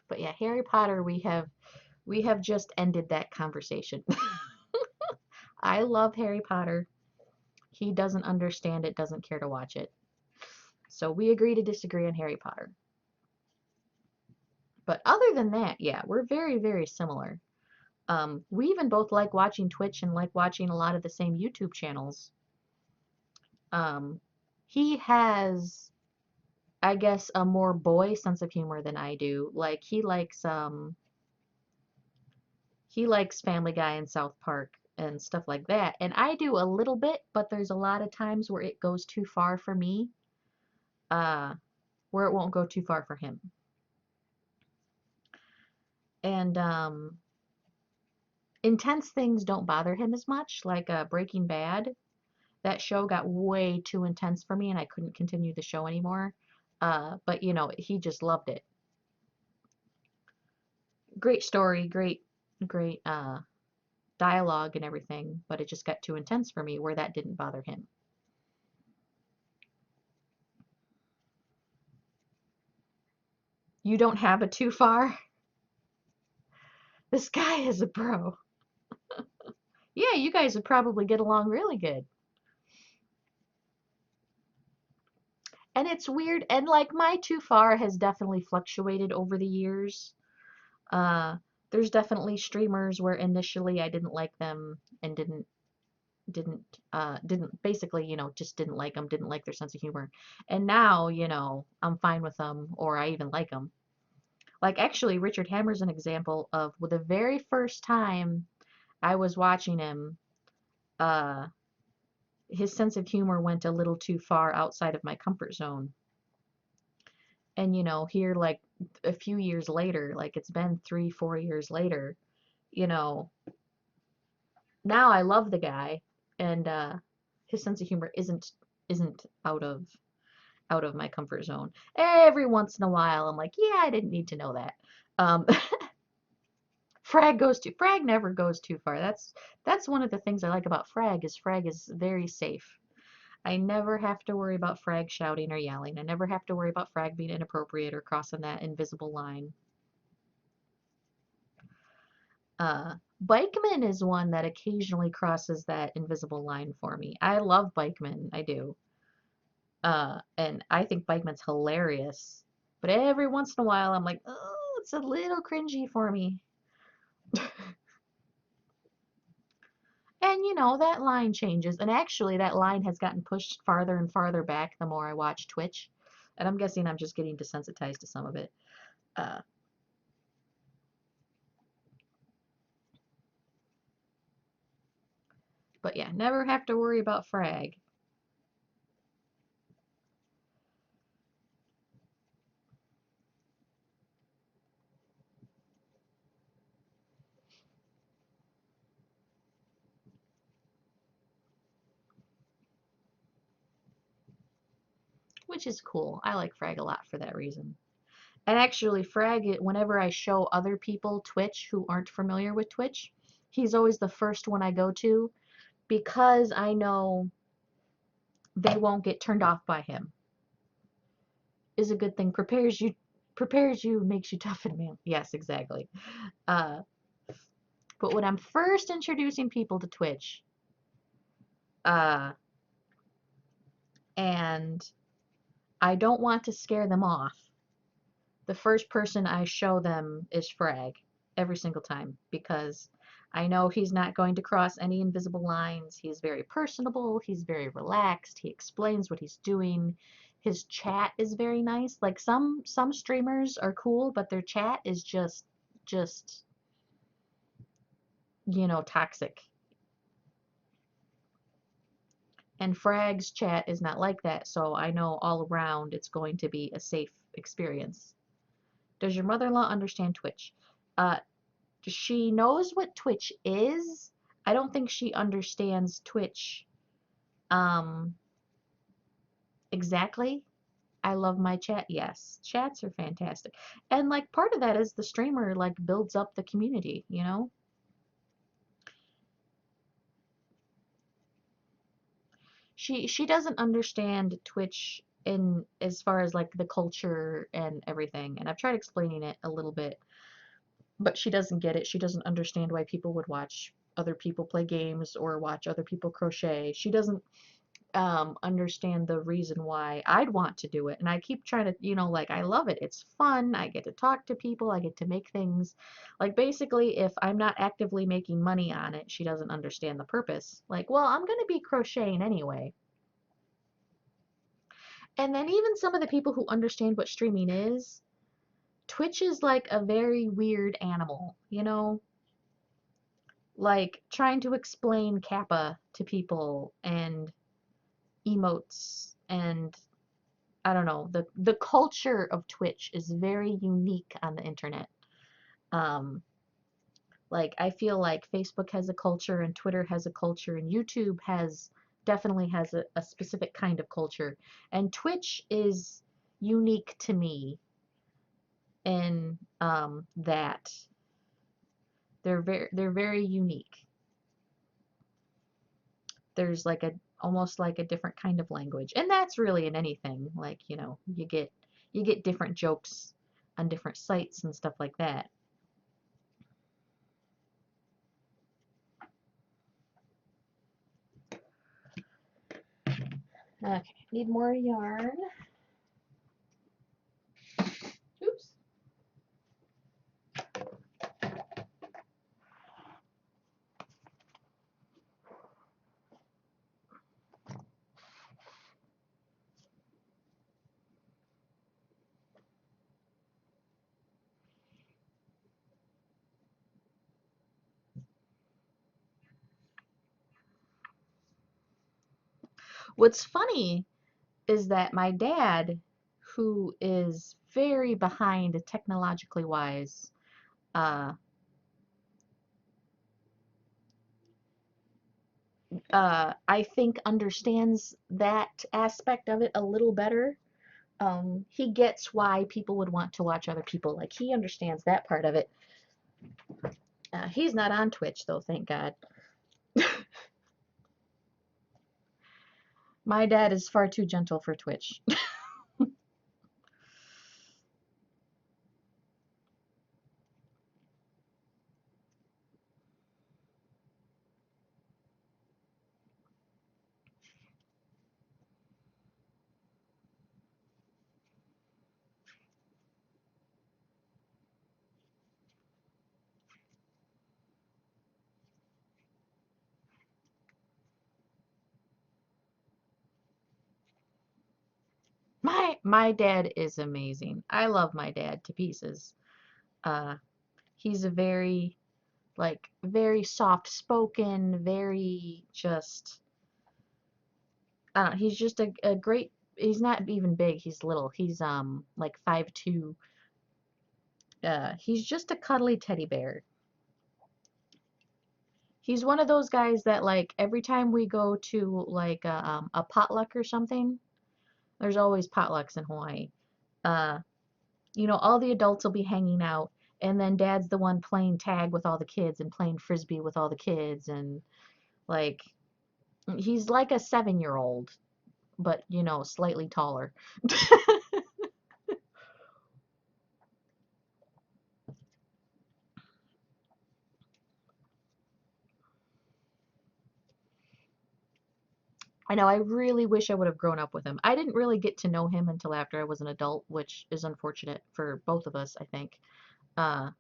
But yeah, Harry Potter, we have just ended that conversation. I love Harry Potter. He doesn't understand it, doesn't care to watch it. So we agree to disagree on Harry Potter. But other than that, yeah, we're very, very similar. We even both like watching Twitch and like watching a lot of the same YouTube channels. Um, he has, I guess, a more boy sense of humor than I do. Like he likes Family Guy and South Park and stuff like that. And I do a little bit, but there's a lot of times where it goes too far for me, uh, where it won't go too far for him. And intense things don't bother him as much, like Breaking Bad. That show got way too intense for me, and I couldn't continue the show anymore. But he just loved it. Great story, great dialogue and everything, but it just got too intense for me, where that didn't bother him. You don't have it too far? This guy is a bro. Yeah, you guys would probably get along really good. And it's weird, and like my too far has definitely fluctuated over the years. Uh, there's definitely streamers where initially I didn't like them and didn't basically, just didn't like them, didn't like their sense of humor. And now, I'm fine with them, or I even like them. Like actually, Richard Hammer's an example of with the very first time I was watching him, uh, his sense of humor went a little too far outside of my comfort zone. And here like a few years later, like it's been 3, 4 years later, you know, now I love the guy, and his sense of humor isn't out of my comfort zone. Every once in a while, I'm like, yeah, I didn't need to know that. Um, Frag never goes too far. That's one of the things I like about Frag is very safe. I never have to worry about Frag shouting or yelling. I never have to worry about Frag being inappropriate or crossing that invisible line. Bikeman is one that occasionally crosses that invisible line for me. I love Bikeman, I do. And I think Bikeman's hilarious. But every once in a while, I'm like, oh, it's a little cringy for me. And that line changes. And actually, that line has gotten pushed farther and farther back the more I watch Twitch. And I'm guessing I'm just getting desensitized to some of it. Uh, But yeah, never have to worry about frag. Which is cool. I like frag a lot for that reason. And actually, frag, whenever I show other people Twitch who aren't familiar with Twitch, he's always the first one I go to because I know they won't get turned off by him. Is a good thing. Prepares you, makes you tough and man. Yes, exactly. Uh, but when I'm first introducing people to Twitch, uh, and I don't want to scare them off, the first person I show them is Frag every single time because I know he's not going to cross any invisible lines. He's very personable, he's very relaxed, he explains what he's doing. His chat is very nice. Like some streamers are cool, but their chat is just toxic. And Frag's chat is not like that, so I know all around it's going to be a safe experience. Does your mother-in-law understand Twitch? Uh, she knows what Twitch is. I don't think she understands Twitch um exactly. I love my chat. Yes, chats are fantastic. And like part of that is the streamer like builds up the community. She doesn't understand Twitch in as far as like the culture and everything. And I've tried explaining it a little bit, but she doesn't get it. She doesn't understand why people would watch other people play games or watch other people crochet. She doesn't understand the reason why I'd want to do it. And I keep trying to, like I love it. It's fun. I get to talk to people. I get to make things. Like basically, if I'm not actively making money on it, she doesn't understand the purpose. Like, well, I'm going to be crocheting anyway. And then even some of the people who understand what streaming is, Twitch is like a very weird animal. Like trying to explain Kappa to people and emotes and I don't know, the culture of Twitch is very unique on the internet. Um, like I feel like Facebook has a culture and Twitter has a culture and YouTube definitely has a specific kind of culture. And Twitch is unique to me in that they're very unique. There's like a almost like a different kind of language. And that's really in anything. Like, you get different jokes on different sites and stuff like that. Okay, need more yarn. Oops. What's funny is that my dad, who is very behind technologically wise, uh, I think understands that aspect of it a little better. He gets why people would want to watch other people. Like he understands that part of it. He's not on Twitch though, thank God. My dad is far too gentle for Twitch. My dad is amazing. I love my dad to pieces. Uh, he's a very like very soft spoken, very just, I don't know, he's just a great, he's not even big, he's little. He's like 5'2". He's just a cuddly teddy bear. He's one of those guys that like every time we go to like a potluck or something, there's always potlucks in Hawaii. Uh, all the adults will be hanging out, and then dad's the one playing tag with all the kids and playing frisbee with all the kids, and like he's like a 7-year-old, but slightly taller. I know, I really wish I would have grown up with him. I didn't really get to know him until after I was an adult, which is unfortunate for both of us, I think. Uh,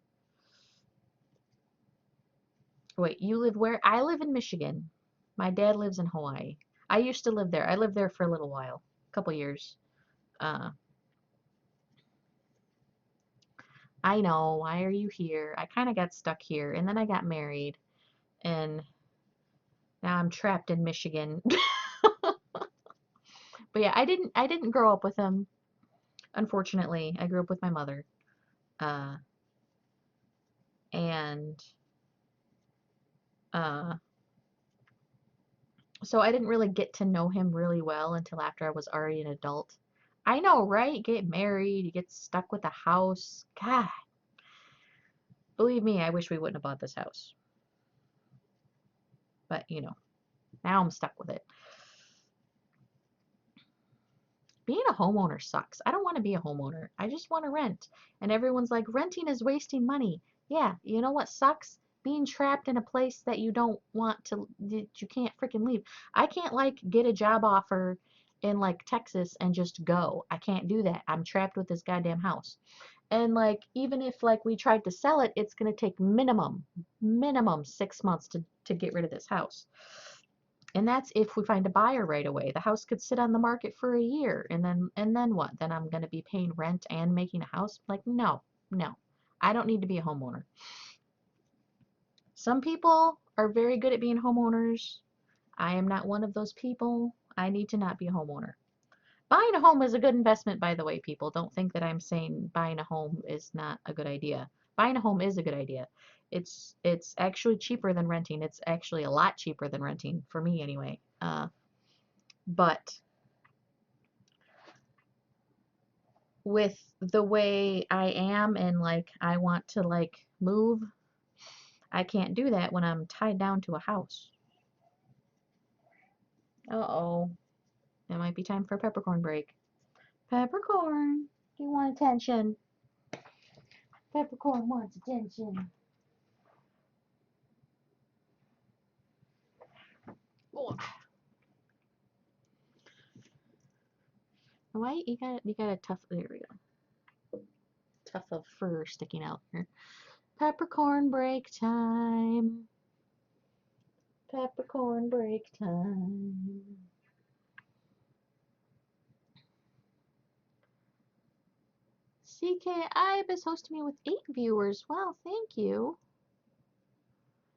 Wait, you live where? I live in Michigan. My dad lives in Hawaii. I used to live there. I lived there for a little while, a couple years. Uh, I know, why are you here? I kind of got stuck here, and then I got married, and now I'm trapped in Michigan. But yeah, I didn't grow up with him, unfortunately. I grew up with my mother. Uh, and uh, so I didn't really get to know him really well until after I was already an adult. I know, right? Get married, you get stuck with a house. God, believe me, I wish we wouldn't have bought this house. But, now I'm stuck with it. Being a homeowner sucks. I don't want to be a homeowner. I just want to rent. And everyone's like, renting is wasting money. Yeah, you know what sucks? Being trapped in a place that you don't want to, that you can't freaking leave. I can't like get a job offer in like Texas and just go. I can't do that. I'm trapped with this goddamn house. And like even if like we tried to sell it, it's going to take minimum 6 months to get rid of this house. And that's if we find a buyer right away. The house could sit on the market for a year, and then what? Then I'm going to be paying rent and making a house? Like, no, no. I don't need to be a homeowner. Some people are very good at being homeowners. I am not one of those people. I need to not be a homeowner. Buying a home is a good investment, by the way, people. Don't think that I'm saying buying a home is not a good idea. Buying a home is a good idea. It's actually cheaper than renting. It's actually a lot cheaper than renting, for me anyway. But with the way I am and like I want to like move, I can't do that when I'm tied down to a house. Uh-oh. It might be time for a peppercorn break. Peppercorn, do you want attention? Peppercorn wants attention. Oh. Why you got a tough, there we go. Tuft of fur sticking out here. Peppercorn break time. Peppercorn break time. CK Ibe is hosting me with 8 viewers. Wow, thank you.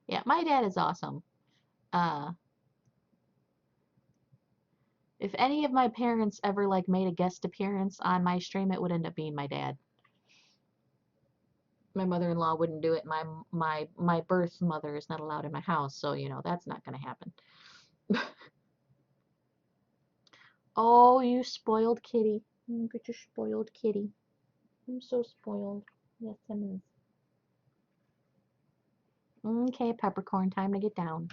Yeah, my dad is awesome. If any of my parents ever like made a guest appearance on my stream, it would end up being my dad. My mother-in-law wouldn't do it. My birth mother is not allowed in my house, so that's not gonna happen. Oh, you spoiled kitty. Look at your spoiled kitty. I'm so spoiled. Yes, I is. Okay, peppercorn, time to get down.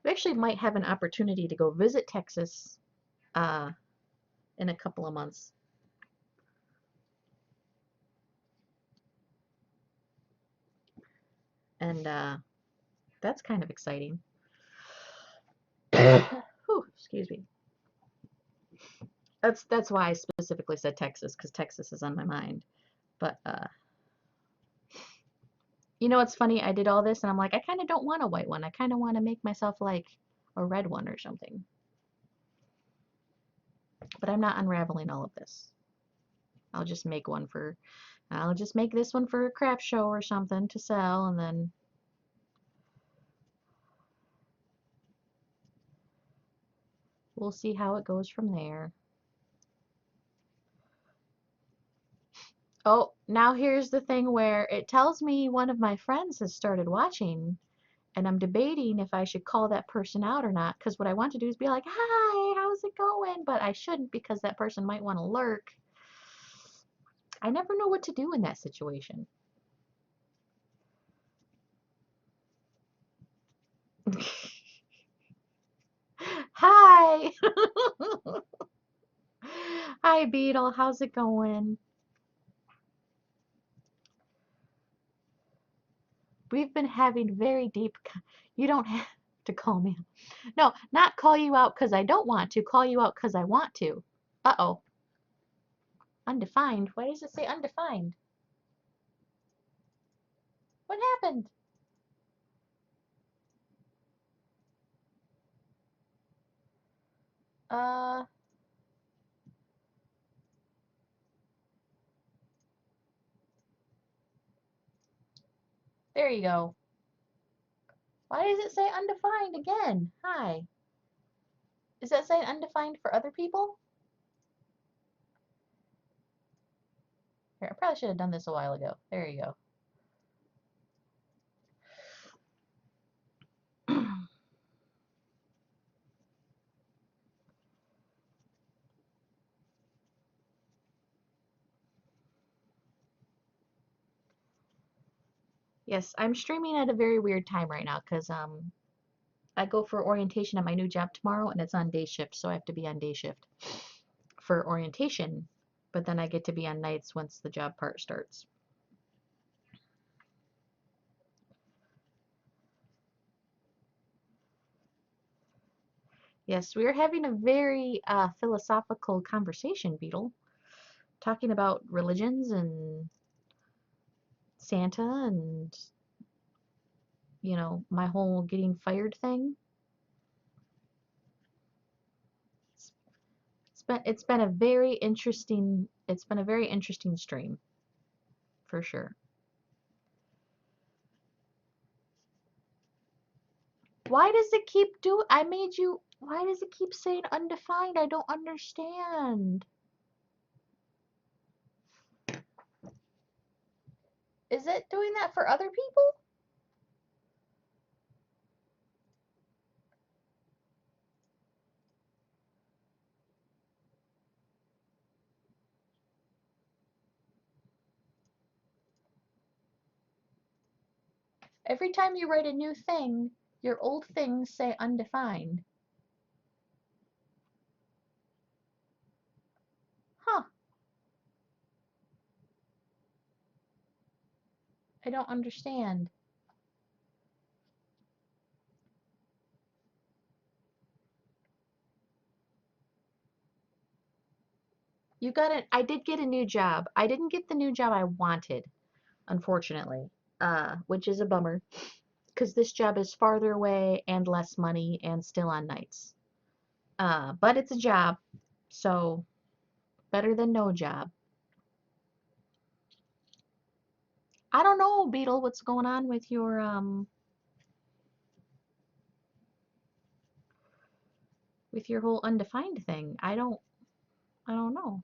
We actually might have an opportunity to go visit Texas in a couple of months. And that's kind of exciting. Whew, excuse me. That's why I specifically said Texas, because Texas is on my mind. But it's funny, I did all this and I'm like, I kind of don't want a white one. I kind of want to make myself like a red one or something. But I'm not unraveling all of this. I'll just make one for, I'll just make this one for a craft show or something to sell, and then we'll see how it goes from there. Oh, now here's the thing where it tells me one of my friends has started watching, and I'm debating if I should call that person out or not, because what I want to do is be like, "Hi, how's it going?" But I shouldn't because that person might want to lurk. I never know what to do in that situation. Hi! Hi, Beetle. How's it going? We've been having very deep. You don't have to call me. No, not call you out because I don't want to. Call you out because I want to. Uh-oh. Undefined. Why does it say undefined? What happened? Uh, there you go. Why does it say undefined again? Hi. Is that saying undefined for other people? Here, I probably should have done this a while ago. There you go. Yes, I'm streaming at a very weird time right now because I go for orientation at my new job tomorrow and it's on day shift, so I have to be on day shift for orientation, but then I get to be on nights once the job part starts. Yes, we are having a very philosophical conversation, Beetle, talking about religions and Santa and, you know, my whole getting fired thing. It's been a very interesting stream for sure. Why does it keep why does it keep saying undefined? I don't understand. Is it doing that for other people? Every time you write a new thing, your old things say undefined. Huh, I don't understand. I did get a new job. I didn't get the new job I wanted, unfortunately, which is a bummer because this job is farther away and less money and still on nights. But it's a job, so better than no job. I don't know, Beetle, what's going on with your whole undefined thing. I don't know.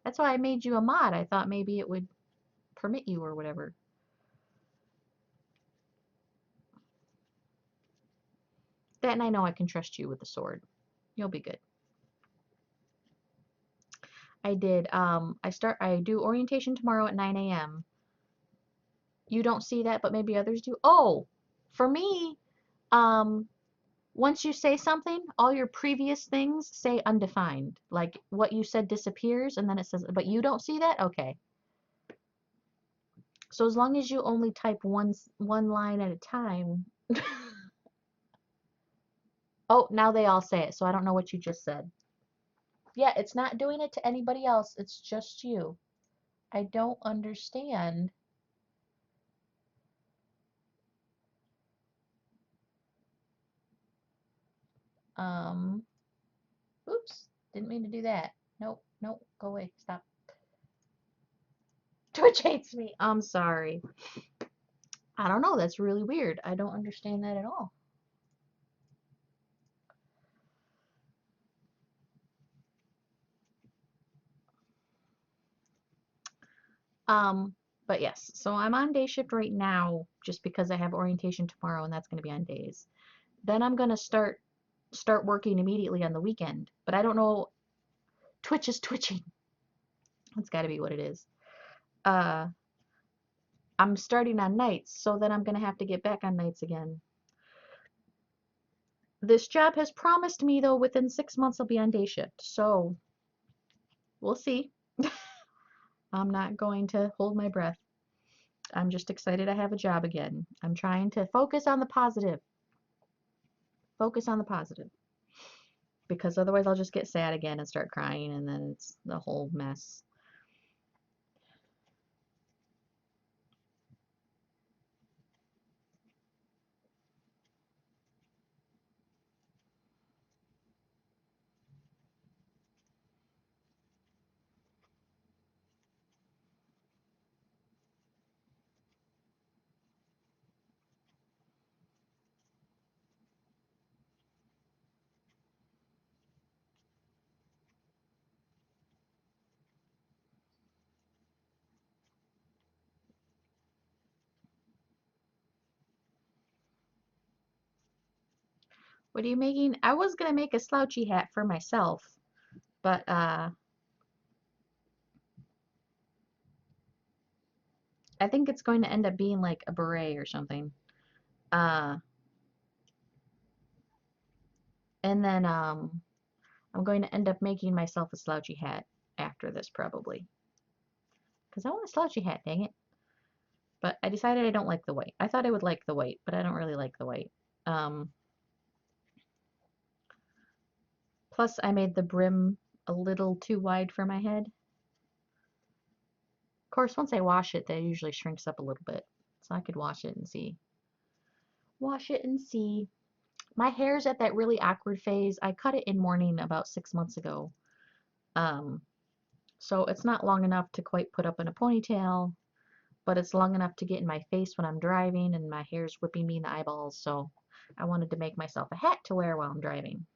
That's why I made you a mod. I thought maybe it would permit you or whatever. That and I know I can trust you with the sword. You'll be good. I did I do orientation tomorrow at 9 a.m. You don't see that, but maybe others do. Oh, for me, um once you say something, all your previous things say undefined. Like what you said disappears and then it says, but you don't see that? Okay. So as long as you only type one line at a time. Oh, now they all say it, so I don't know what you just said. Yeah, it's not doing it to anybody else. It's just you. I don't understand. Oops, didn't mean to do that. Nope, nope, go away, stop. Twitch hates me. I'm sorry. I don't know. That's really weird. I don't understand that at all. Um, but yes, so I'm on day shift right now just because I have orientation tomorrow and that's going to be on days. Then I'm going to start working immediately on the weekend. But I don't know. Twitch is twitching. That's got to be what it is. Uh, I'm starting on nights, so then I'm going to have to get back on nights again. This job has promised me, though, within 6 months I'll be on day shift. So we'll see. I'm not going to hold my breath. I'm just excited I have a job again. I'm trying to focus on the positive. Focus on the positive. Because otherwise I'll just get sad again and start crying, and then it's the whole mess. What are you making? I was gonna make a slouchy hat for myself, but I think it's going to end up being like a beret or something. Uh, and then I'm going to end up making myself a slouchy hat after this probably. Because I want a slouchy hat, dang it. But I decided I don't like the white. I thought I would like the white, but I don't really like the white. Um, Plus I made the brim a little too wide for my head. Of course, once I wash it, that usually shrinks up a little bit. So I could wash it and see. Wash it and see. My hair's at that really awkward phase. I cut it in mourning about 6 months ago. Um, so it's not long enough to quite put up in a ponytail, but it's long enough to get in my face when I'm driving and my hair's whipping me in the eyeballs. So I wanted to make myself a hat to wear while I'm driving.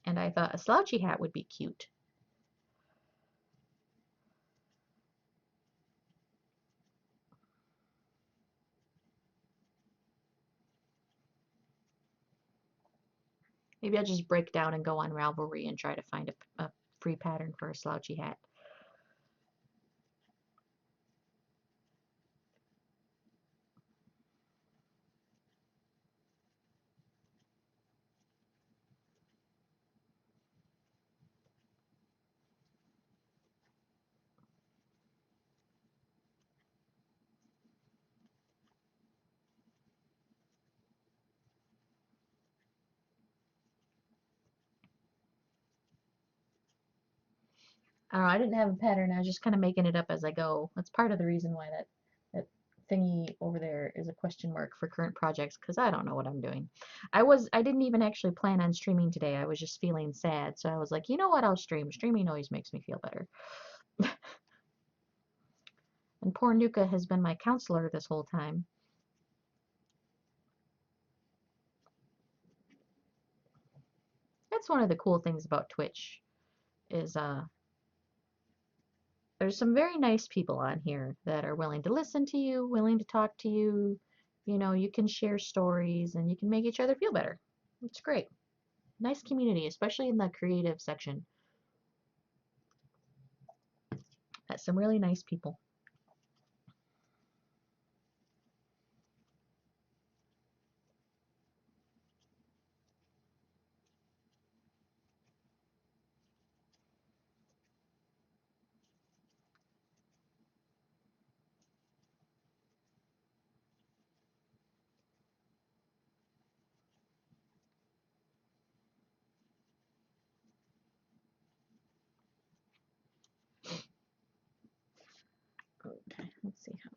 And I thought a slouchy hat would be cute. Maybe I'll just break down and go on Ravelry and try to find a free pattern for a slouchy hat. I don't know, I didn't have a pattern. I was just kind of making it up as I go. That's part of the reason why that thingy over there is a question mark for current projects, because I don't know what I'm doing. I didn't even actually plan on streaming today. I was just feeling sad, so I was like, you know what, I'll stream. Streaming always makes me feel better. And poor Nuka has been my counselor this whole time. That's one of the cool things about Twitch is there's some very nice people on here that are willing to listen to you, willing to talk to you. You know, you can share stories and you can make each other feel better. It's great. Nice community, especially in the creative section. That's some really nice people. Okay, let's see how.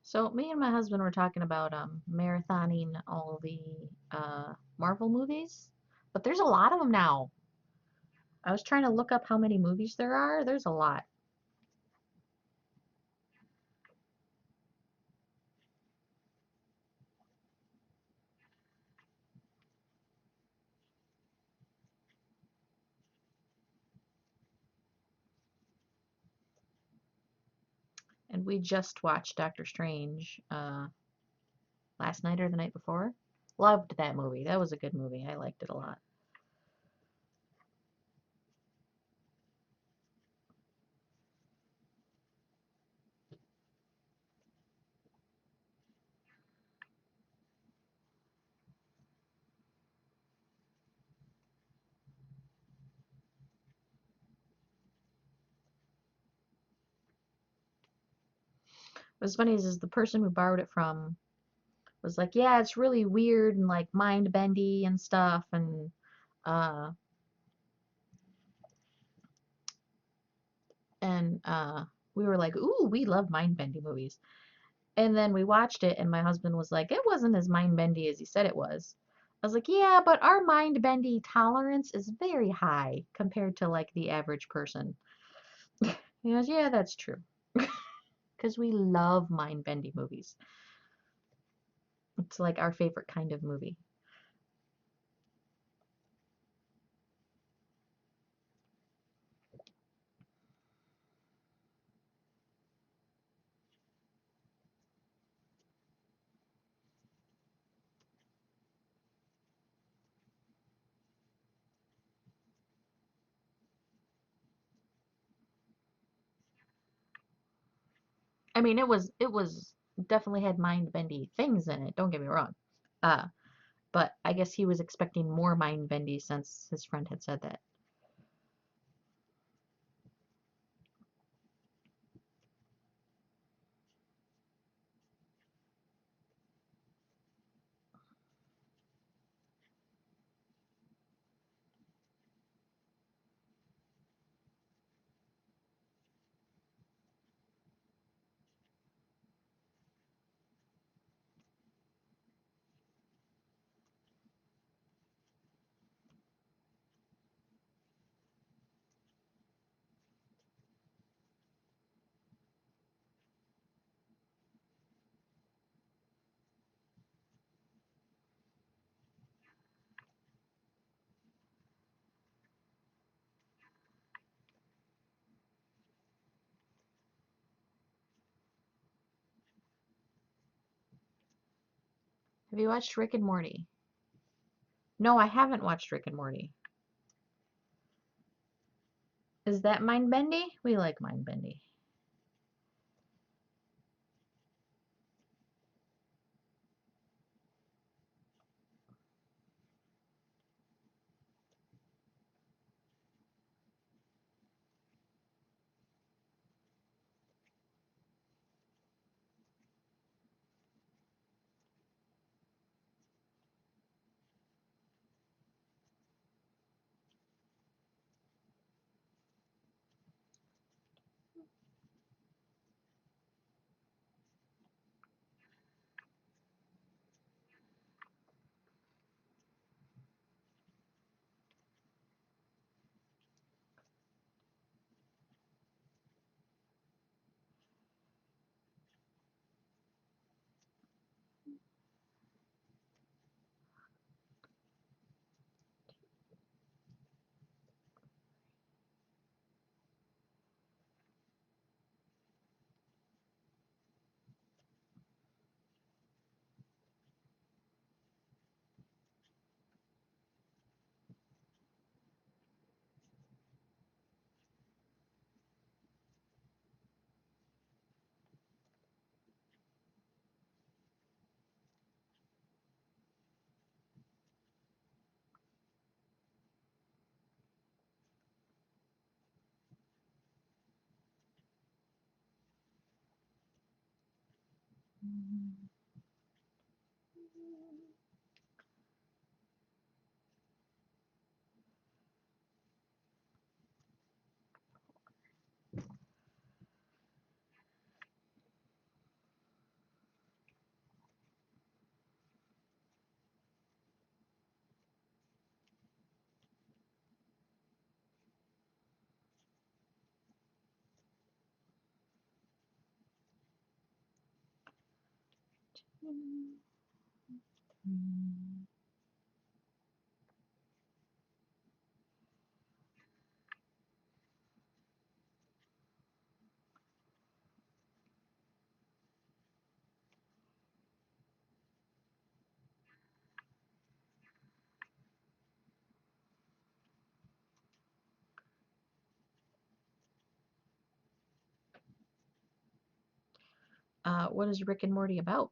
So me and my husband were talking about marathoning all the Marvel movies, but there's a lot of them now. I was trying to look up how many movies there are. There's a lot. And we just watched Doctor Strange last night or the night before. Loved that movie. That was a good movie. I liked it a lot. What's funny is the person we borrowed it from was like, yeah, it's really weird and like mind bendy and stuff, uh and we were like, ooh, we love mind bendy movies. And then we watched it, and my husband was like, it wasn't as mind bendy as he said it was. I was like, yeah, but our mind bendy tolerance is very high compared to like the average person. He goes, yeah, that's true. Because we love mind bendy movies. It's like our favorite kind of movie. I mean, it was definitely had mind bendy things in it. Don't get me wrong. Uh, but I guess he was expecting more mind bendy since his friend had said that. Have you watched Rick and Morty? No, I haven't watched Rick and Morty. Is that mind bendy? We like mind bendy. What is Rick and Morty about?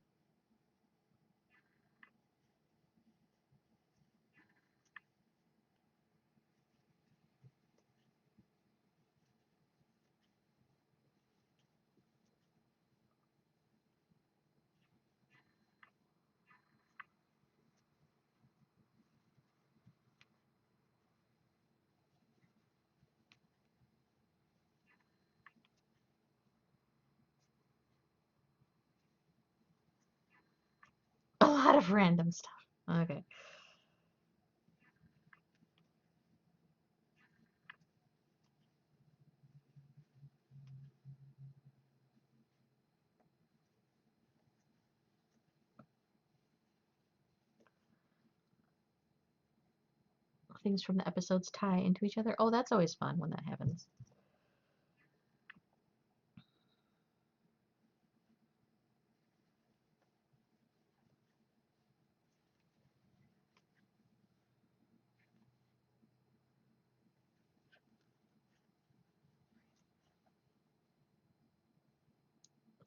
A lot of random stuff. Okay. Things from the episodes tie into each other. Oh, that's always fun when that happens.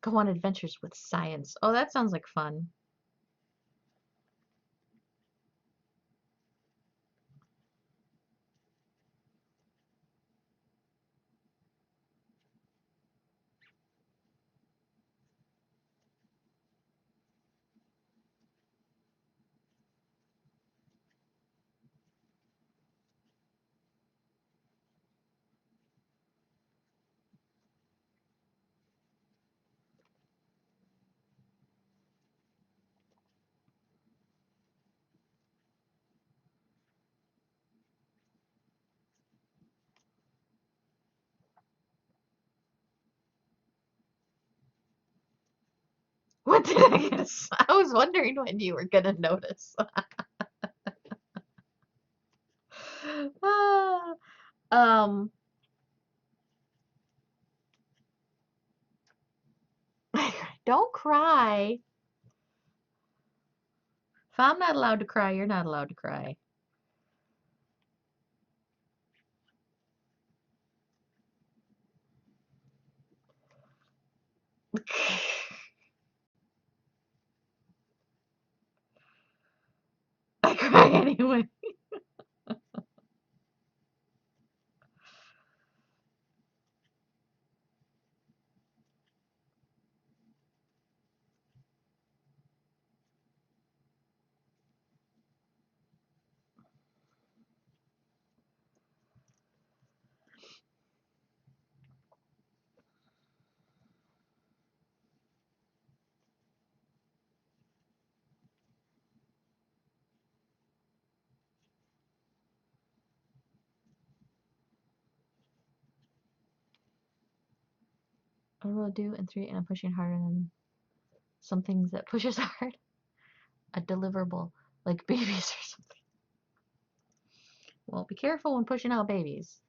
Go on adventures with science. Oh, that sounds like fun. What did I guess? I was wondering when you were gonna notice. Ah, um, don't cry. If I'm not allowed to cry, you're not allowed to cry. I cry anyway. I will do in 3 and I'm pushing harder than some things that pushes hard. A deliverable, like babies or something. Well, be careful when pushing out babies.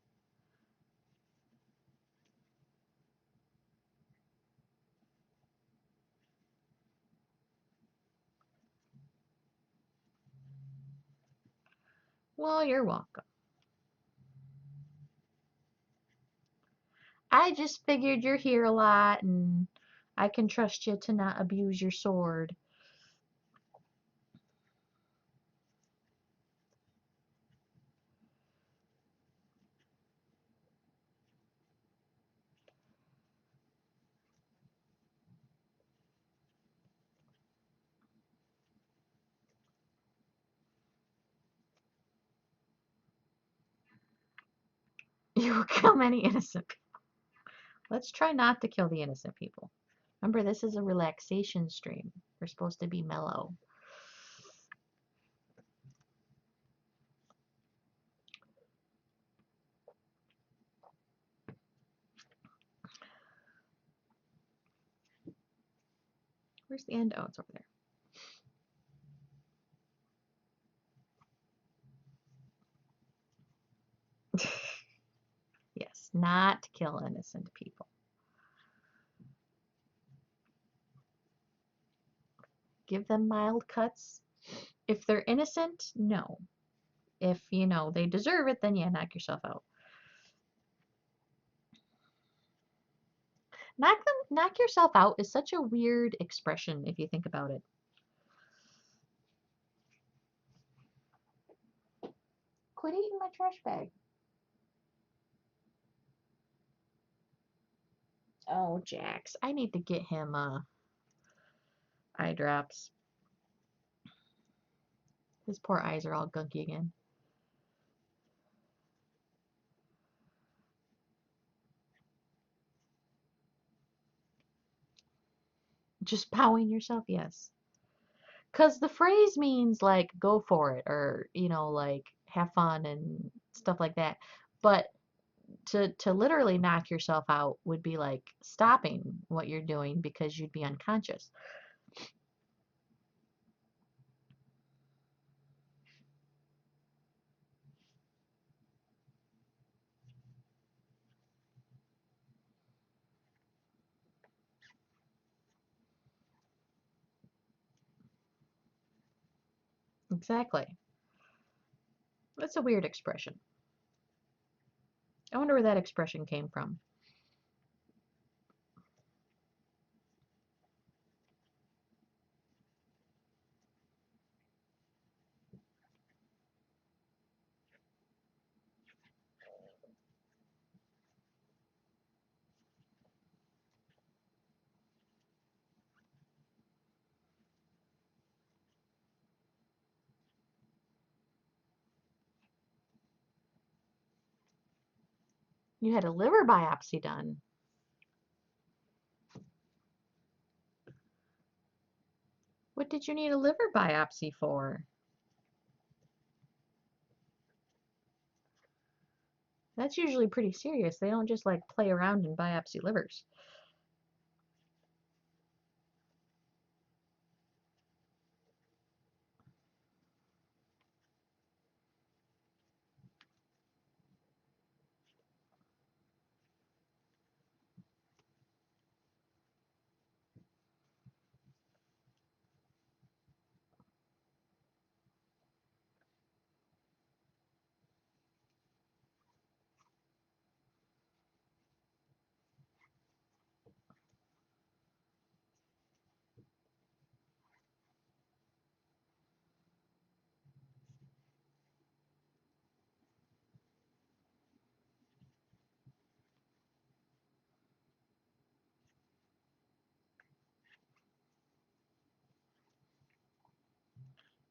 Well, you're welcome. I just figured you're here a lot and I can trust you to not abuse your sword. You will kill many innocent people. Let's try not to kill the innocent people. Remember, this is a relaxation stream. We're supposed to be mellow. Where's the end? Oh, it's over there. Yes, not kill innocent people. Give them mild cuts. If they're innocent, no. If, you know, they deserve it, then yeah, knock yourself out. Knock yourself out is such a weird expression if you think about it. Quit eating my trash bag. Oh, Jax. I need to get him eye drops. His poor eyes are all gunky again. Just powing yourself? Yes. Because the phrase means like go for it or, you know, like have fun and stuff like that. But to literally knock yourself out would be like stopping what you're doing because you'd be unconscious. Exactly. That's a weird expression. I wonder where that expression came from. You had a liver biopsy done. What did you need a liver biopsy for? That's usually pretty serious. They don't just like play around and biopsy livers.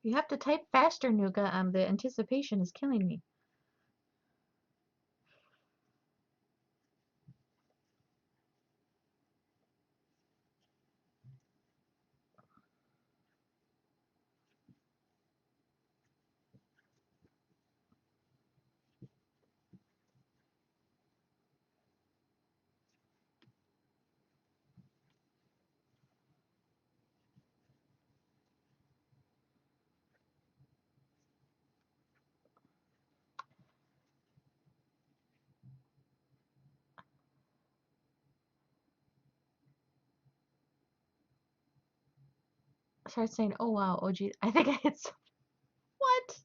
You have to type faster, Nuka. The anticipation is killing me. Start saying, oh wow, oh gee, I think I hit some. What?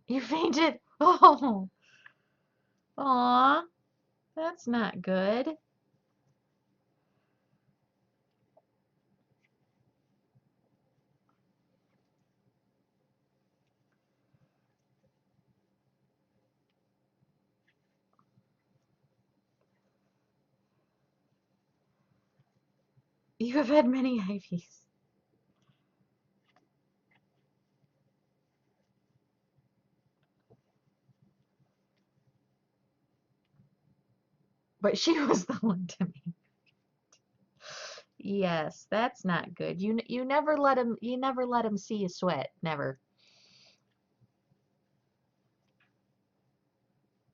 You fainted. Oh, aw, that's not good. You have had many IVs. But she was the one to me. Yes, that's not good. You never let him see you sweat. Never.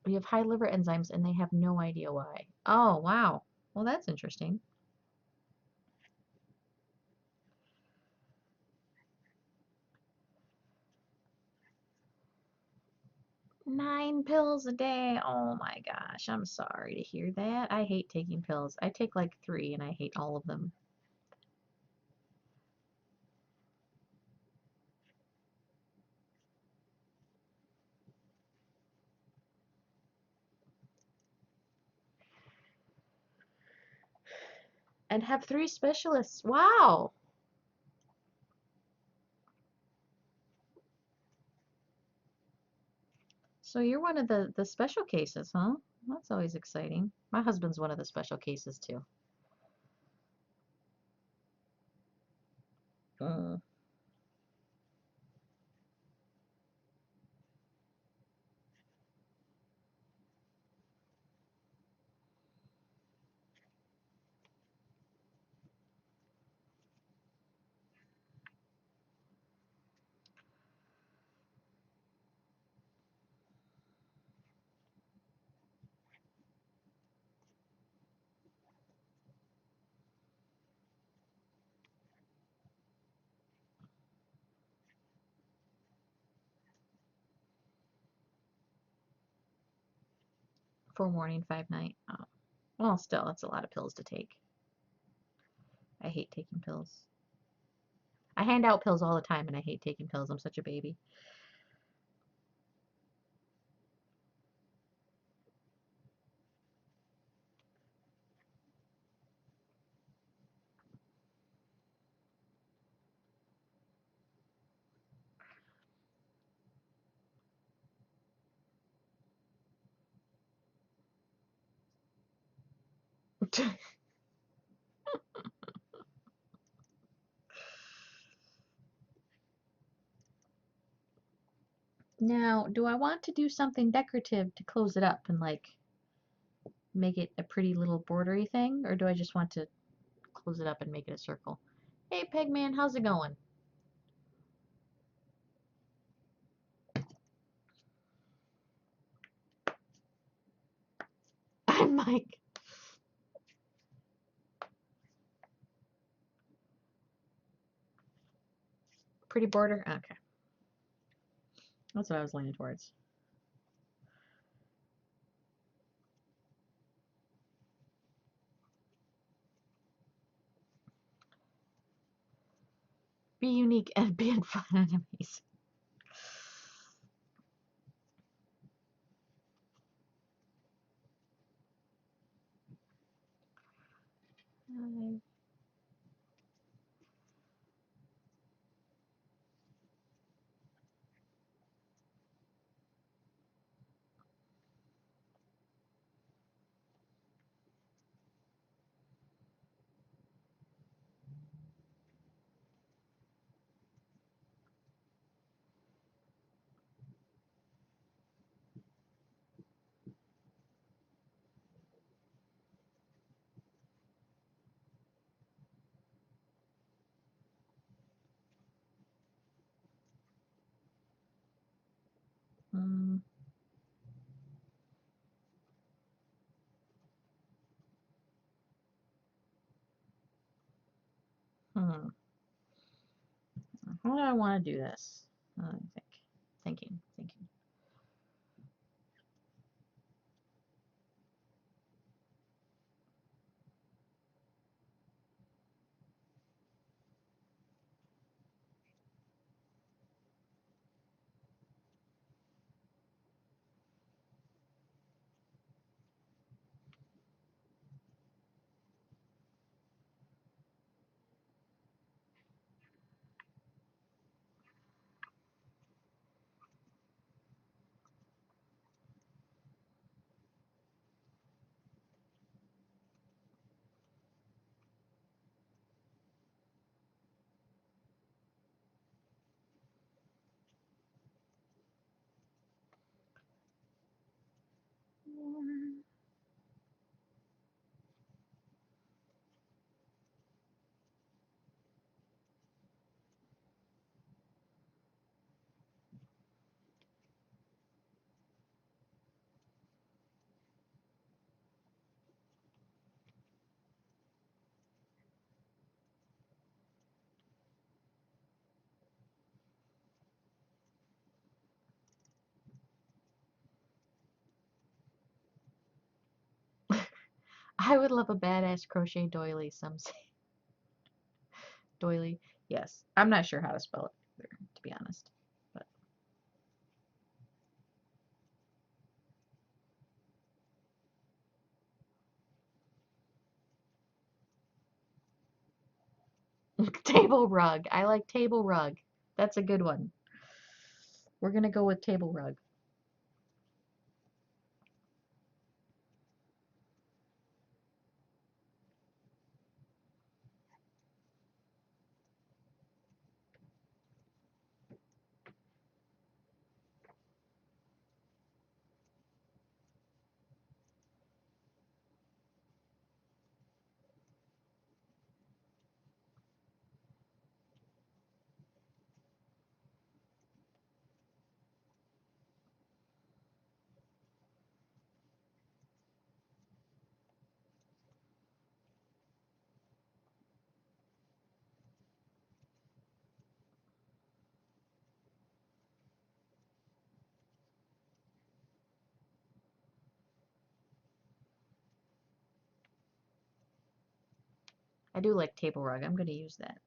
You have high liver enzymes and they have no idea why. Oh, wow. Well, that's interesting. 9 pills a day. Oh my gosh. I'm sorry to hear that. I hate taking pills. I take like 3 and I hate all of them. And have 3 specialists. Wow. So you're one of the special cases, huh? That's always exciting. My husband's one of the special cases too. Mm. Four morning, 5 night. Oh. Well, still, that's a lot of pills to take. I hate taking pills. I hand out pills all the time and I hate taking pills. I'm such a baby. Now, do I want to do something decorative to close it up and like make it a pretty little bordery thing? Or do I just want to close it up and make it a circle? Hey, Pegman, how's it going? I'm Mike. Pretty border? Okay. That's what I was leaning towards. Be unique and be in fun enemies. Five. Mm, hmm. How do I want to do this? I think. Thinking. I would love a badass crochet doily, some say. Doily. Yes. I'm not sure how to spell it either, to be honest. But table rug. I like table rug. That's a good one. We're gonna go with table rug. I do like table rug. I'm gonna use that.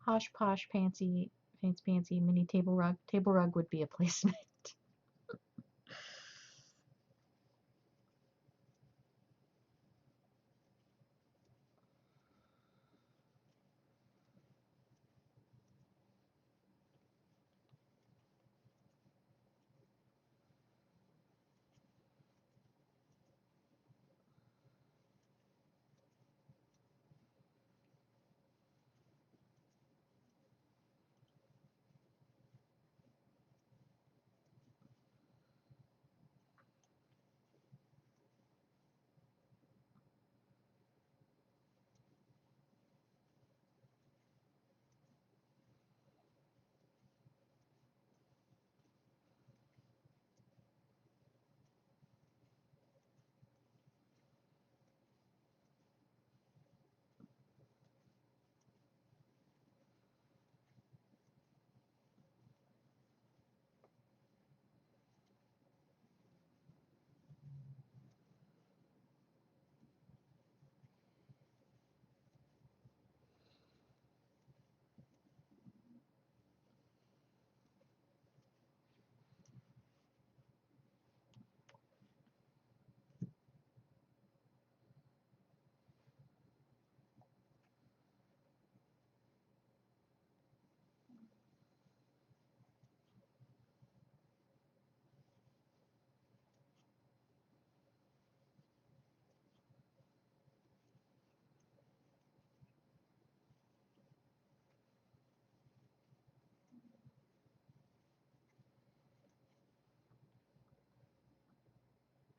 Hosh posh fancy mini table rug. Table rug would be a placement.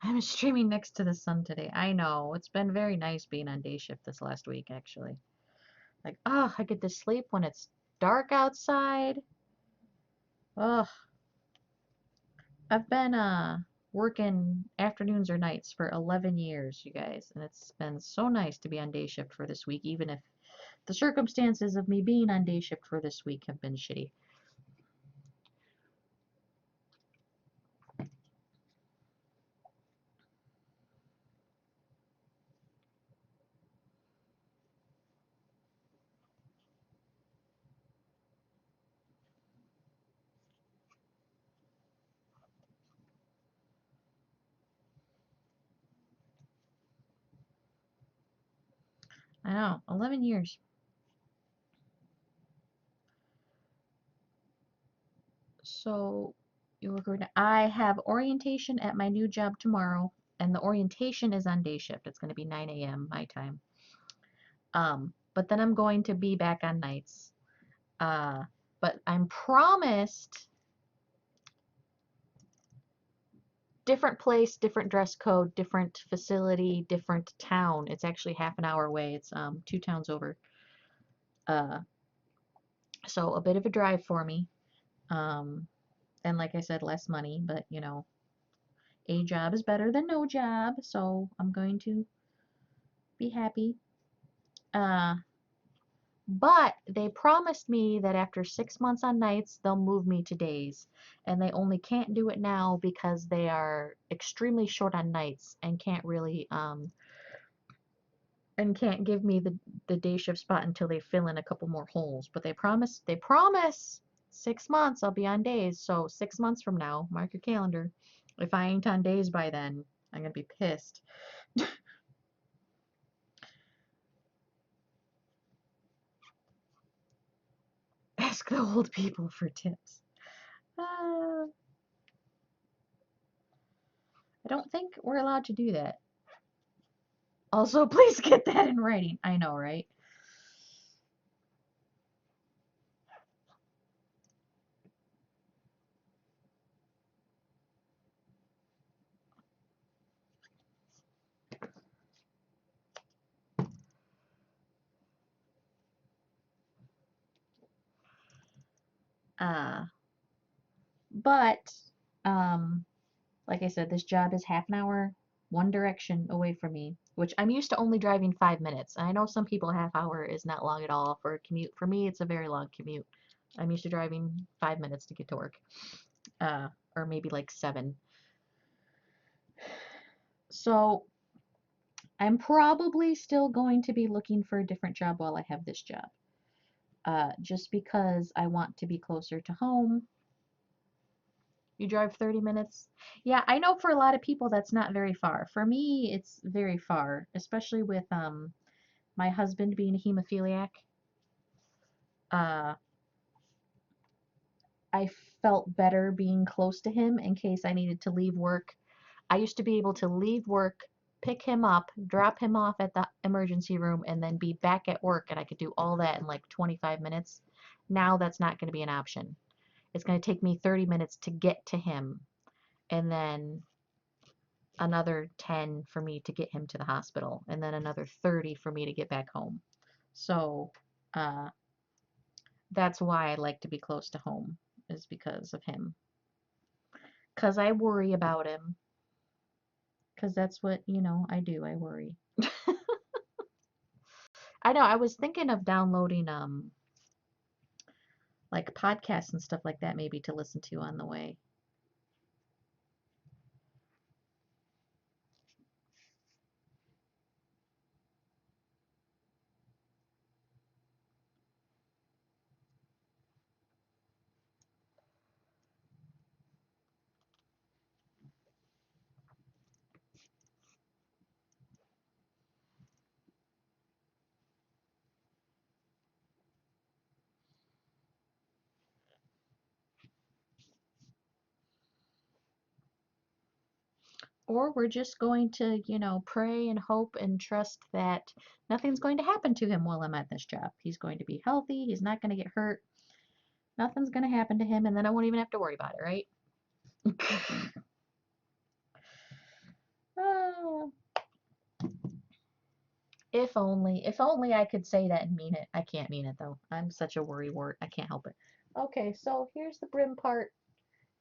I'm streaming next to the sun today. I know. It's been very nice being on day shift this last week, actually. Like, oh, I get to sleep when it's dark outside. Oh, I've been working afternoons or nights for 11 years, you guys, and it's been so nice to be on day shift for this week, even if the circumstances of me being on day shift for this week have been shitty. I know, 11 years. So, you were going to, I have orientation at my new job tomorrow. and the orientation is on day shift. It's going to be 9 a.m. my time. But then I'm going to be back on nights. Uh, but I'm promised different place, different dress code, different facility, different town. It's actually half an hour away. It's 2 towns over. Uh, so a bit of a drive for me. Um, and like I said, less money, but you know, a job is better than no job, so I'm going to be happy. Uh, but they promised me that after 6 months on nights, they'll move me to days. And they only can't do it now because they are extremely short on nights and can't really and can't give me the day shift spot until they fill in a couple more holes. But they promise 6 months I'll be on days. So 6 months from now, mark your calendar. If I ain't on days by then, I'm gonna be pissed. Ask the old people for tips. I don't think we're allowed to do that. Also, please get that in writing. I know, right? Uh, but, um, like I said, this job is half an hour, one direction away from me, which I'm used to only driving 5 minutes. I know some people half hour is not long at all for a commute. For me, it's a very long commute. I'm used to driving 5 minutes to get to work, uh, or maybe like 7. So I'm probably still going to be looking for a different job while I have this job. Just because I want to be closer to home. You drive 30 minutes? Yeah, I know for a lot of people that's not very far. For me, it's very far, especially with my husband being a hemophiliac. Uh, I felt better being close to him in case I needed to leave work. I used to be able to leave work, pick him up, drop him off at the emergency room, and then be back at work, and I could do all that in like 25 minutes. Now that's not going to be an option. It's going to take me 30 minutes to get to him, and then another 10 for me to get him to the hospital, and then another 30 for me to get back home. So uh, that's why I like to be close to home, is because of him. Because I worry about him. Because that's what, I do. I worry. I know, I was thinking of downloading like podcasts and stuff like that maybe to listen to on the way. Or we're just going to, pray and hope and trust that nothing's going to happen to him while I'm at this job. He's going to be healthy. He's not going to get hurt. Nothing's going to happen to him, and then I won't even have to worry about it, right? Oh, if only I could say that and mean it. I can't mean it though. I'm such a worry wart. I can't help it. Okay, so here's the brim part,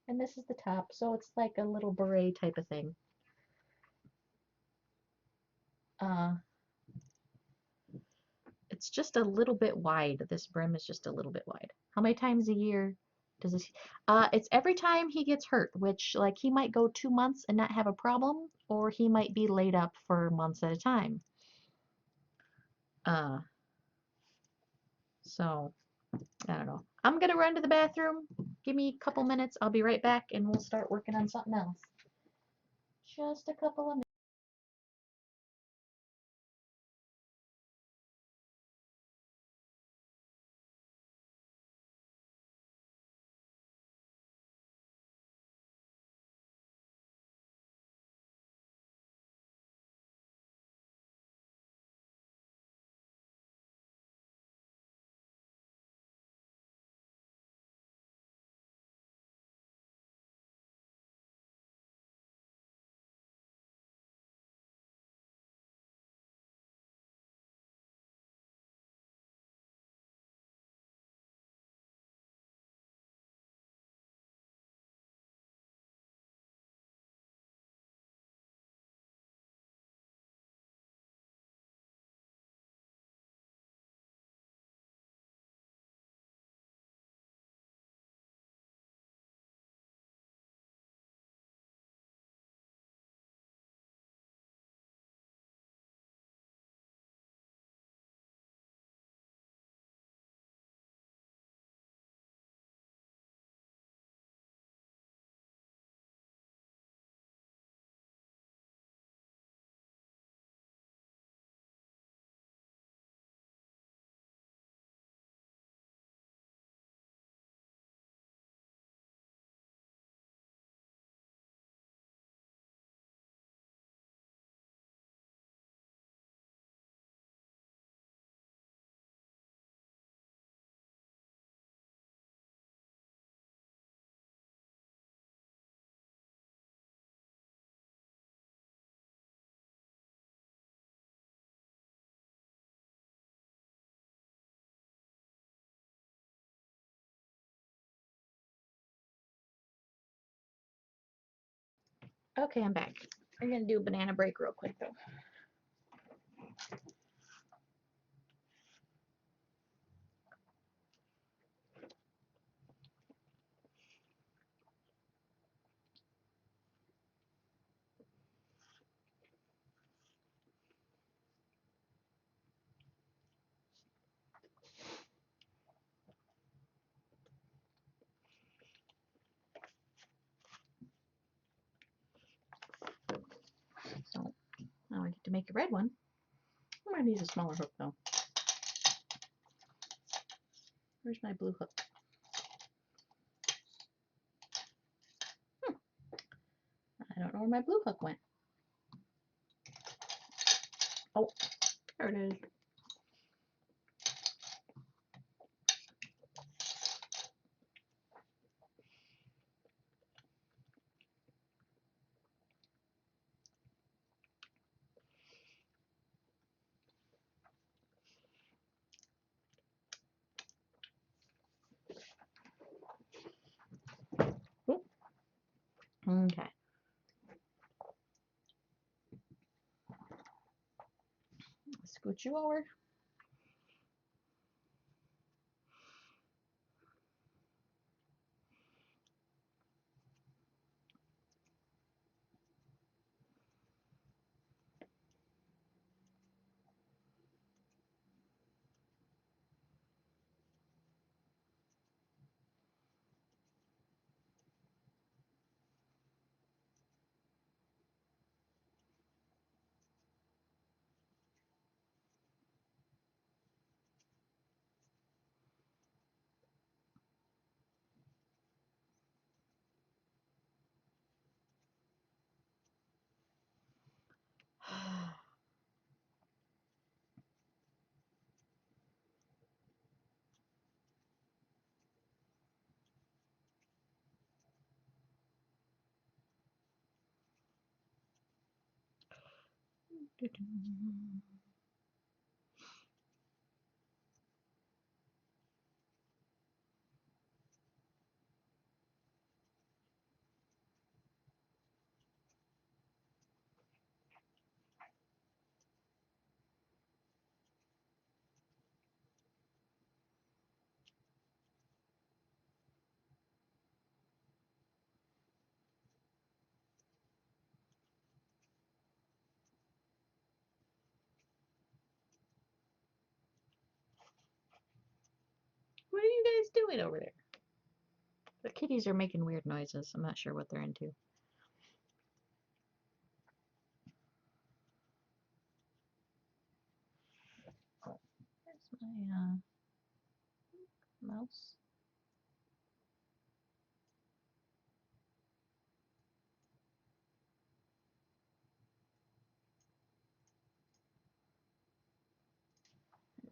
and this is the top. So it's like a little beret type of thing. Uh, it's just a little bit wide. This brim is just a little bit wide. How many times a year does this? It's every time he gets hurt, which like he might go 2 months and not have a problem, or he might be laid up for months at a time. Uh, so I don't know. I'm gonna run to the bathroom. Give me a couple minutes. I'll be right back and we'll start working on something else. Just a couple of minutes. Okay, I'm back. We're gonna do a banana break real quick though. So now I get to make a red one. I'm gonna use a smaller hook though. Where's my blue hook? I don't know where my blue hook went. Oh, there it is. Oop. Okay. Scoot you over. What are you guys doing over there? The kitties are making weird noises. I'm not sure what they're into. Where's my mouse?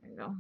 There we go.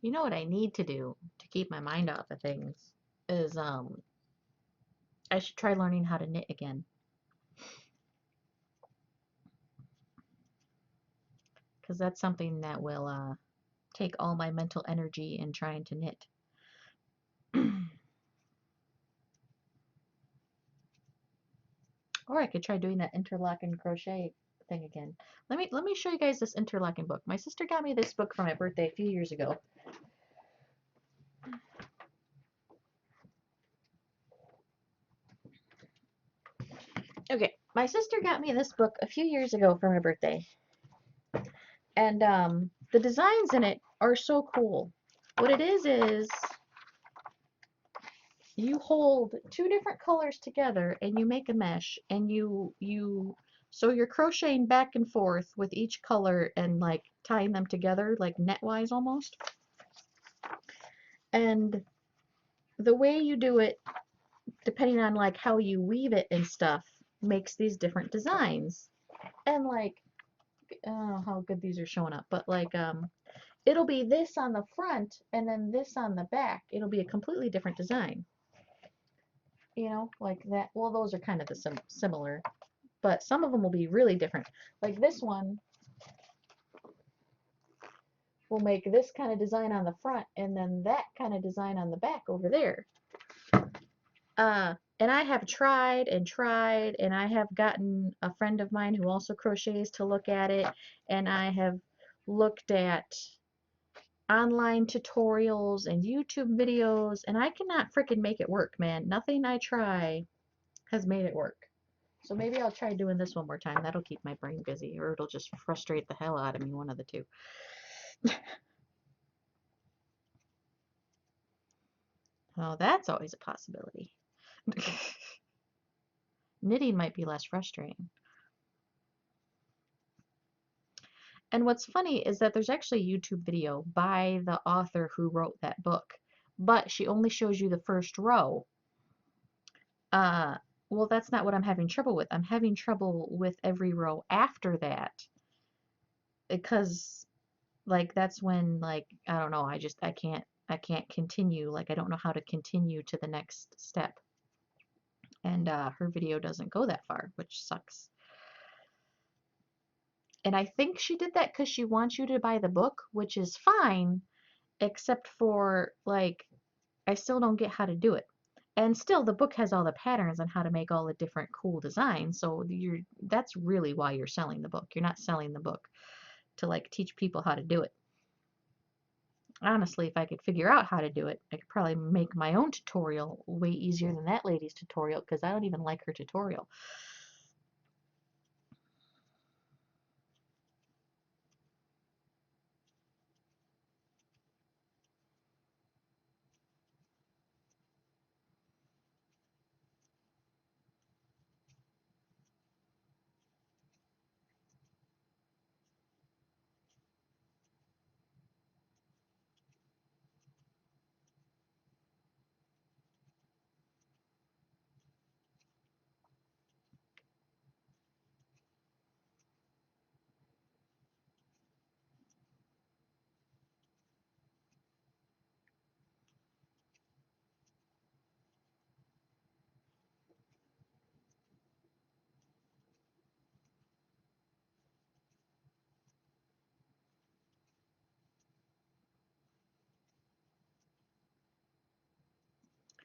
You know what I need to do to keep my mind off of things is I should try learning how to knit again. Because that's something that will take all my mental energy in trying to knit. Or I could try doing that interlock and crochet thing again. Let me show you guys this interlocking book. My sister got me this book for my birthday a few years ago. Okay, my sister got me this book a few years ago for my birthday. And the designs in it are so cool. What it is you hold two different colors together and you make a mesh, and so you're crocheting back and forth with each color and like tying them together like netwise almost. And the way you do it, depending on like how you weave it and stuff, makes these different designs. And like, I don't know how good these are showing up, but like it'll be this on the front and then this on the back. It'll be a completely different design. You know, like that. Well, those are kind of the similar, but some of them will be really different. Like this one will make this kind of design on the front and then that kind of design on the back over there. And I have tried and tried, and I have gotten a friend of mine who also crochets to look at it, and I have looked at online tutorials and YouTube videos, and I cannot freaking make it work, man. Nothing I try has made it work. So maybe I'll try doing this one more time. That'll keep my brain busy, or it'll just frustrate the hell out of me, one of the two. Oh, that's always a possibility. Knitting might be less frustrating. And what's funny is that there's actually a YouTube video by the author who wrote that book, but she only shows you the first row. Uh, well, that's not what I'm having trouble with. I'm having trouble with every row after that because like that's when like I don't know, I can't continue. Like I don't know how to continue to the next step. And her video doesn't go that far, which sucks. And I think she did that because she wants you to buy the book, which is fine, except for like I still don't get how to do it. And still the book has all the patterns on how to make all the different cool designs. So that's really why you're selling the book. You're not selling the book to like teach people how to do it. Honestly, if I could figure out how to do it, I could probably make my own tutorial way easier than that lady's tutorial because I don't even like her tutorial.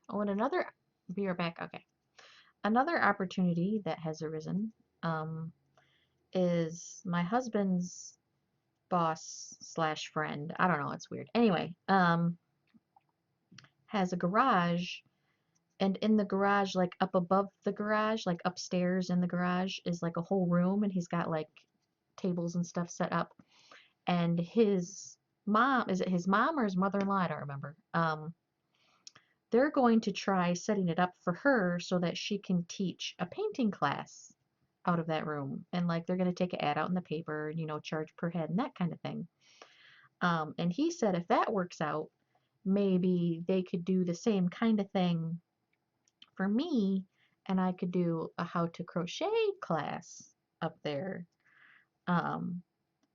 Oh, and be right back. Okay. Another opportunity that has arisen um, is my husband's boss slash friend. I don't know. It's weird. Anyway, has a garage, and in the garage, like up above the garage, like upstairs in the garage, is like a whole room, and he's got like tables and stuff set up. And his mom, is it his mom or his mother-in-law? I don't remember. They're going to try setting it up for her so that she can teach a painting class out of that room. And like they're going to take an ad out in the paper and, charge per head and that kind of thing. And he said if that works out, maybe they could do the same kind of thing for me, and I could do a how to crochet class up there. Um,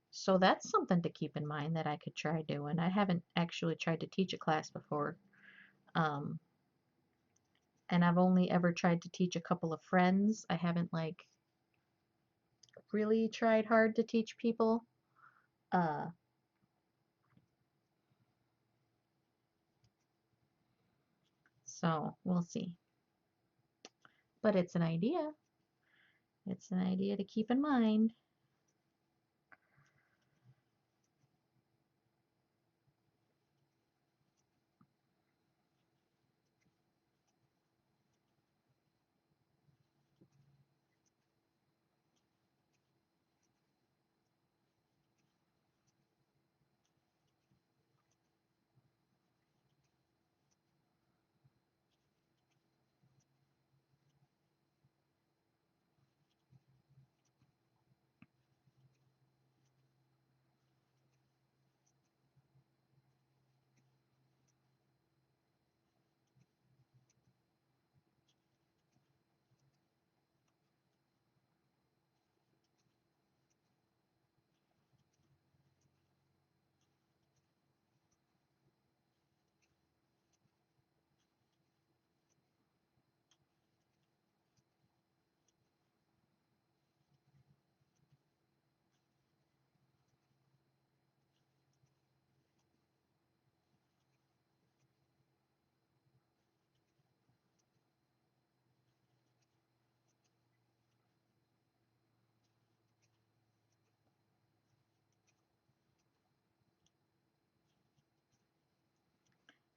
so that's something to keep in mind that I could try doing. I haven't actually tried to teach a class before. Um, and I've only ever tried to teach a couple of friends. I haven't like really tried hard to teach people. Uh, So we'll see. But it's an idea. It's an idea to keep in mind.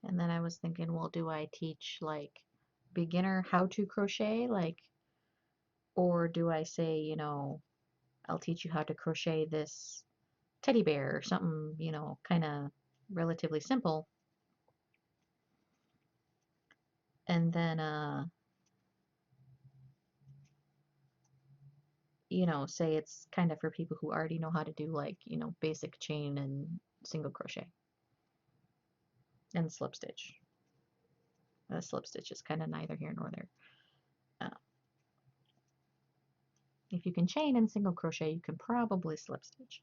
And then I was thinking, well, do I teach like beginner how to crochet, like, or do I say, I'll teach you how to crochet this teddy bear or something, kind of relatively simple. And then, say it's kind of for people who already know how to do like, basic chain and single crochet and slip stitch. The slip stitch is kind of neither here nor there. Uh, if you can chain and single crochet, you can probably slip stitch.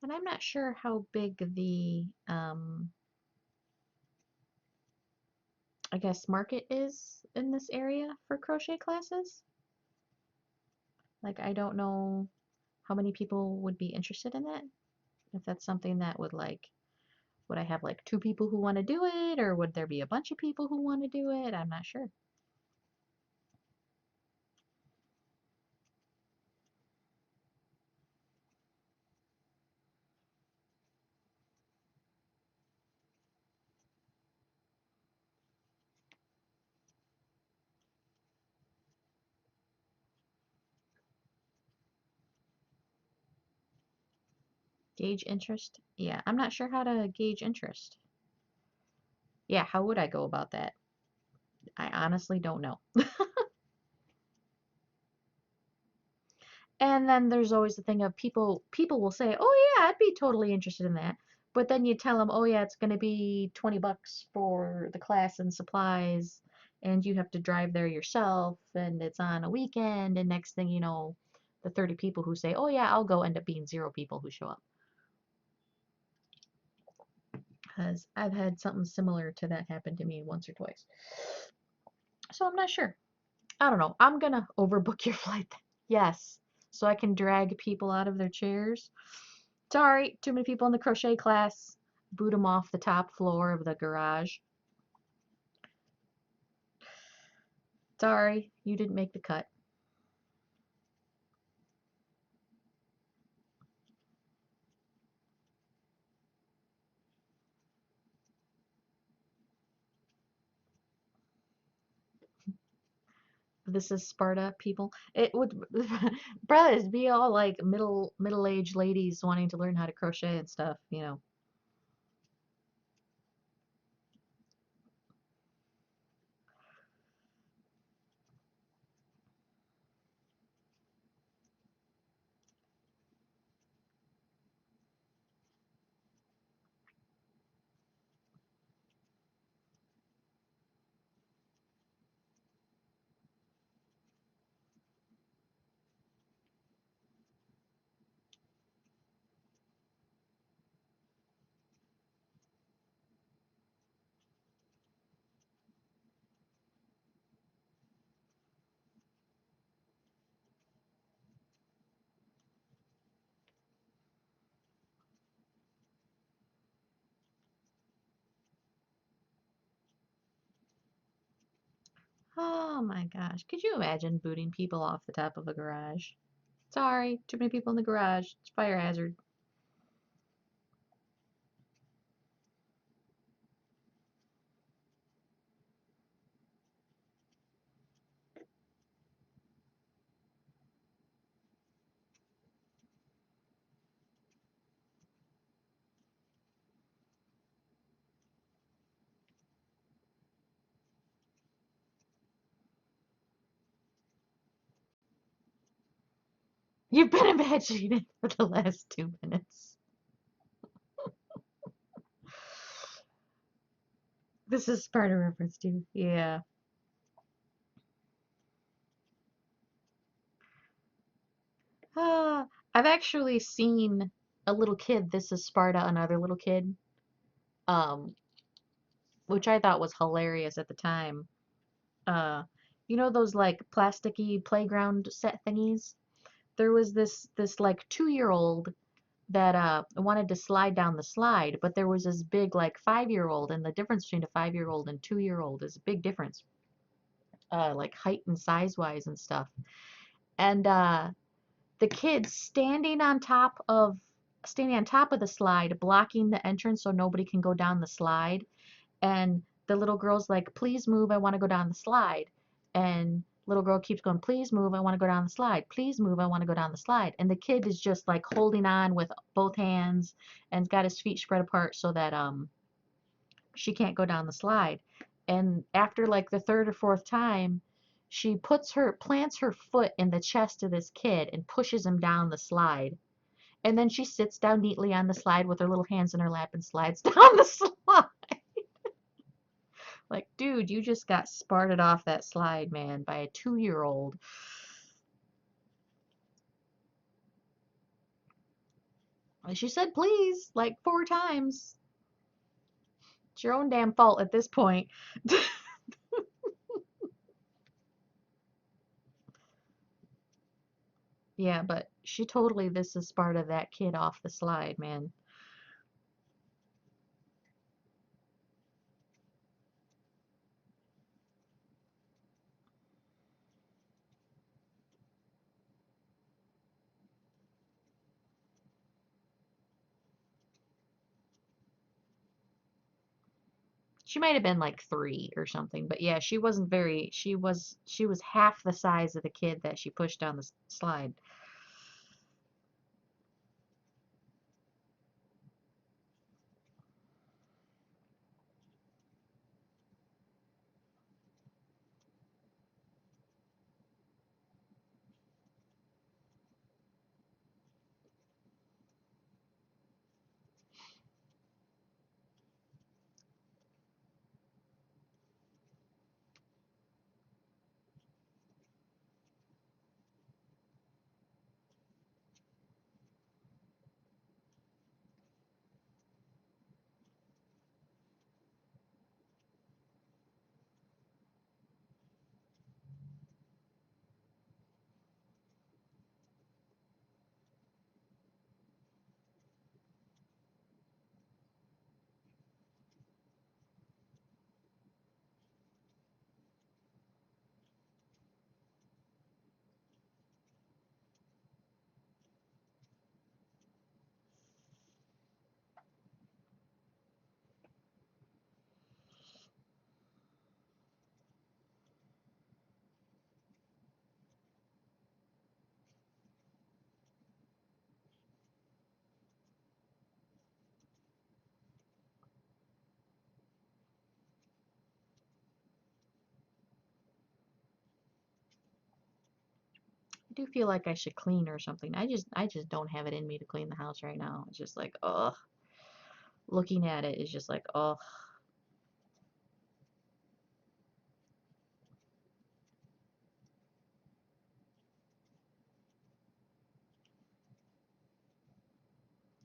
And I'm not sure how big the, I guess, market is in this area for crochet classes. Like, I don't know how many people would be interested in that. If that's something that would like, would I have like two people who want to do it, or would there be a bunch of people who want to do it? I'm not sure. Gauge interest? Yeah, I'm not sure how to gauge interest. Yeah, how would I go about that? I honestly don't know. And then there's always the thing of people will say, "Oh yeah, I'd be totally interested in that." But then you tell them, "Oh yeah, it's going to be 20 bucks for the class and supplies, and you have to drive there yourself, and it's on a weekend." And next thing you know, the 30 people who say, "Oh yeah, I'll go," end up being 0 people who show up. Because I've had something similar to that happen to me once or twice. So I'm not sure. I don't know. I'm gonna overbook your flight. Yes, so I can drag people out of their chairs. Sorry, too many people in the crochet class. Boot them off the top floor of the garage. Sorry, you didn't make the cut. This is Sparta, people. It would, brothers, be all like middle-aged ladies wanting to learn how to crochet and stuff, you know. Oh my gosh. Could you imagine booting people off the top of a garage? Sorry, too many people in the garage. It's fire hazard. You've been imagining it for the last 2 minutes. This is Sparta reference too. Yeah. I've actually seen a little kid. This is Sparta, another little kid. Um, which I thought was hilarious at the time. Uh, you know those like plasticky playground set thingies? There was this like 2-year-old that wanted to slide down the slide, but there was this big like 5-year-old, and the difference between a 5-year-old and 2-year-old is a big difference, like height and size wise and stuff. And the kid standing on top of the slide, blocking the entrance so nobody can go down the slide. And the little girl's like, please move, I want to go down the slide. And little girl keeps going, please move, I want to go down the slide. Please move, I want to go down the slide. And the kid is just like holding on with both hands and got his feet spread apart so that she can't go down the slide. And after like the third or fourth time, she plants her foot in the chest of this kid and pushes him down the slide. And then she sits down neatly on the slide with her little hands in her lap and slides down the slide. Like, dude, you just got sparted off that slide, man, by a 2-year-old. And she said, please, like 4 times. It's your own damn fault at this point. Yeah, but she totally, this is Sparta that kid off the slide, man. She might have been like 3 or something, but yeah, she wasn't very, she was half the size of the kid that she pushed down the slide. I do feel like I should clean or something. I just don't have it in me to clean the house right now. It's just like, ugh. Looking at it is just like, ugh.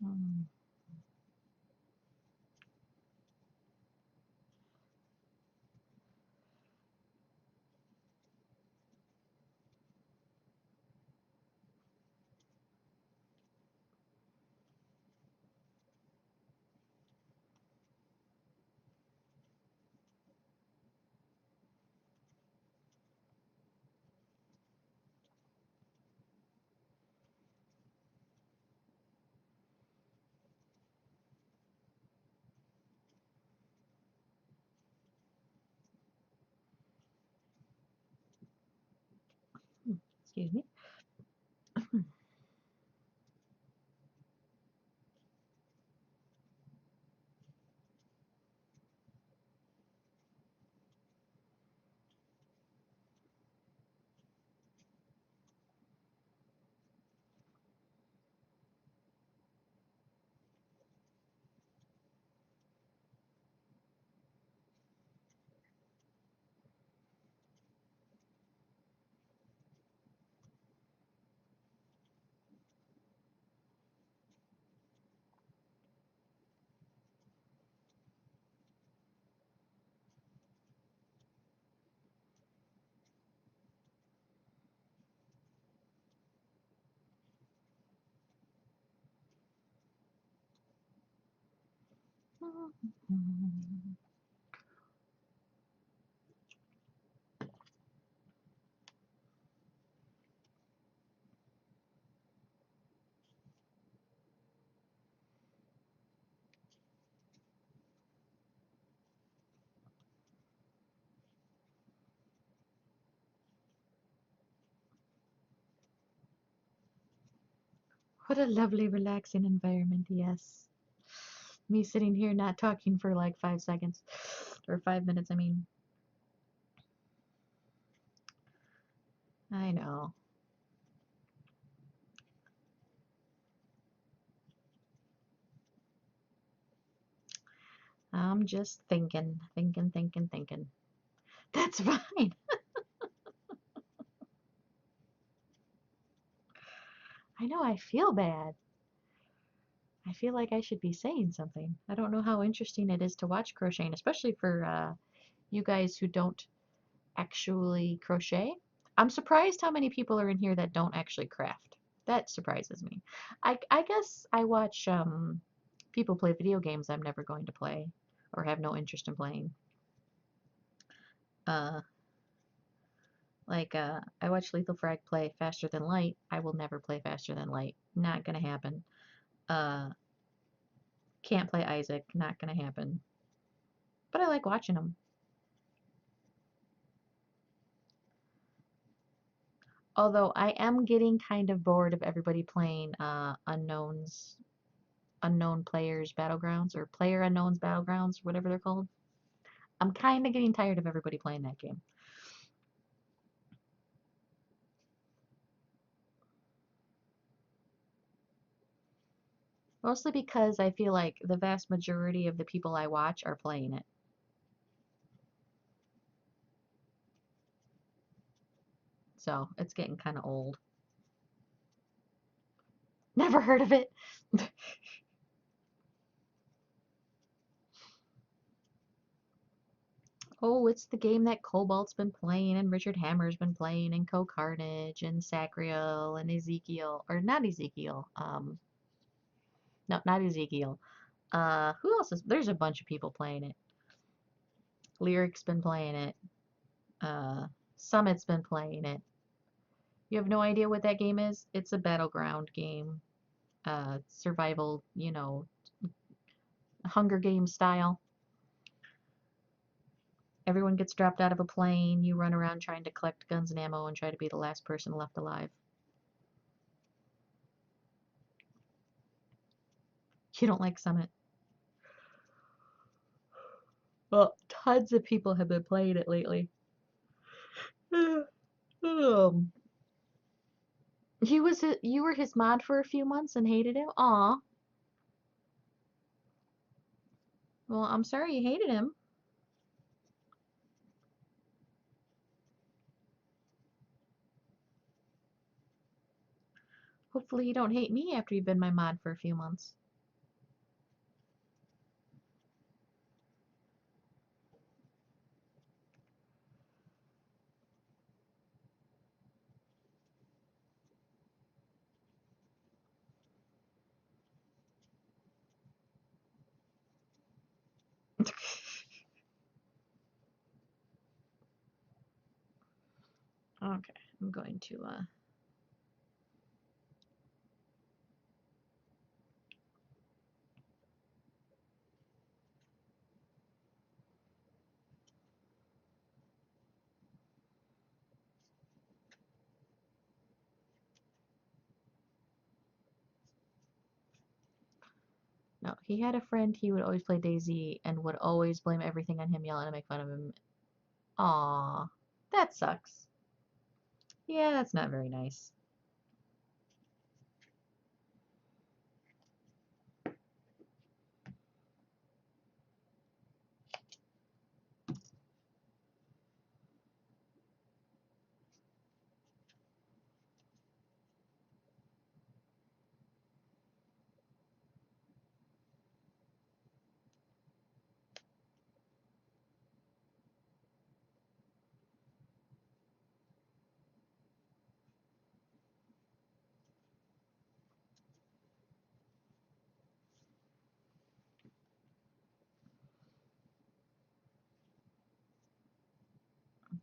Mm. Excuse me. What a lovely, relaxing environment, yes. Me sitting here not talking for like 5 seconds. Or 5 minutes, I mean. I know. I'm just thinking, thinking, thinking, thinking. That's fine. I know I feel bad. I feel like I should be saying something. I don't know how interesting it is to watch crocheting, especially for you guys who don't actually crochet. I'm surprised how many people are in here that don't actually craft. That surprises me. I guess I watch people play video games I'm never going to play or have no interest in playing. Uh, I watch Lethal Frag play Faster Than Light. I will never play Faster Than Light. Not gonna happen. Uh, can't play Isaac. Not gonna happen. But I like watching them. Although I am getting kind of bored of everybody playing unknown players battlegrounds or player unknowns battlegrounds, whatever they're called. I'm kind of getting tired of everybody playing that game. Mostly because I feel like the vast majority of the people I watch are playing it. So it's getting kind of old. Never heard of it. Oh, it's the game that Cobalt's been playing and Richard Hammer's been playing and Co Carnage and Sacriel and Ezekiel or not Ezekiel. No, not Ezekiel. Who else is there's a bunch of people playing it. Lyric's been playing it. Uh, Summit's been playing it. You have no idea what that game is? It's a battleground game. Survival, Hunger Games style. Everyone gets dropped out of a plane. You run around trying to collect guns and ammo and try to be the last person left alive. You don't like Summit? Well, tons of people have been playing it lately. um, You were his mod for a few months and hated him? Aw. Well, I'm sorry you hated him. Hopefully you don't hate me after you've been my mod for a few months. Okay, I'm going to no, he had a friend, he would always play DayZ and would always blame everything on him, yelling and make fun of him. Aw, that sucks. Yeah, that's not very nice.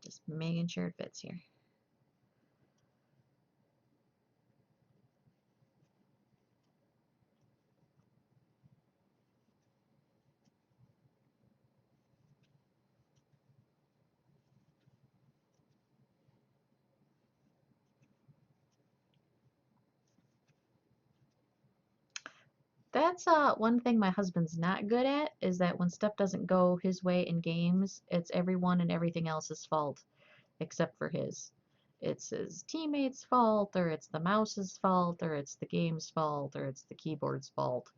Just making sure it fits here. That's one thing my husband's not good at is that when stuff doesn't go his way in games, it's everyone and everything else's fault except for his. It's his teammates' fault, or it's the mouse's fault, or it's the game's fault, or it's the keyboard's fault.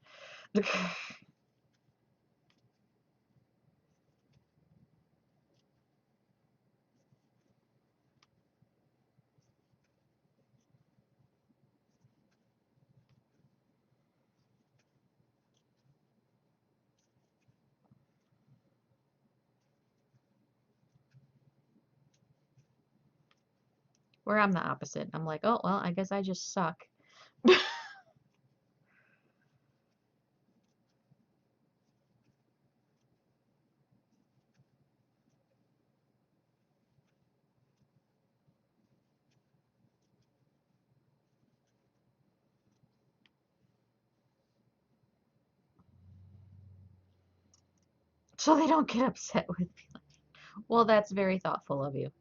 Where I'm the opposite. I'm like, oh, well, I guess I just suck. So they don't get upset with me. Well, that's very thoughtful of you.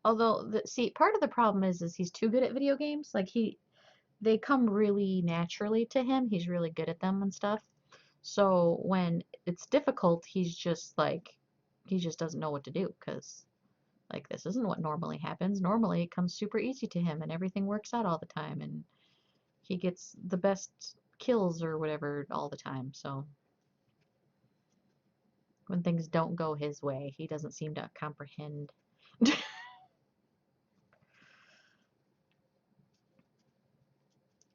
Although, see, part of the problem is he's too good at video games. Like they come really naturally to him. He's really good at them and stuff. So when it's difficult, he's just like, he just doesn't know what to do because, like, this isn't what normally happens. Normally, it comes super easy to him and everything works out all the time and he gets the best kills or whatever all the time. So when things don't go his way, he doesn't seem to comprehend.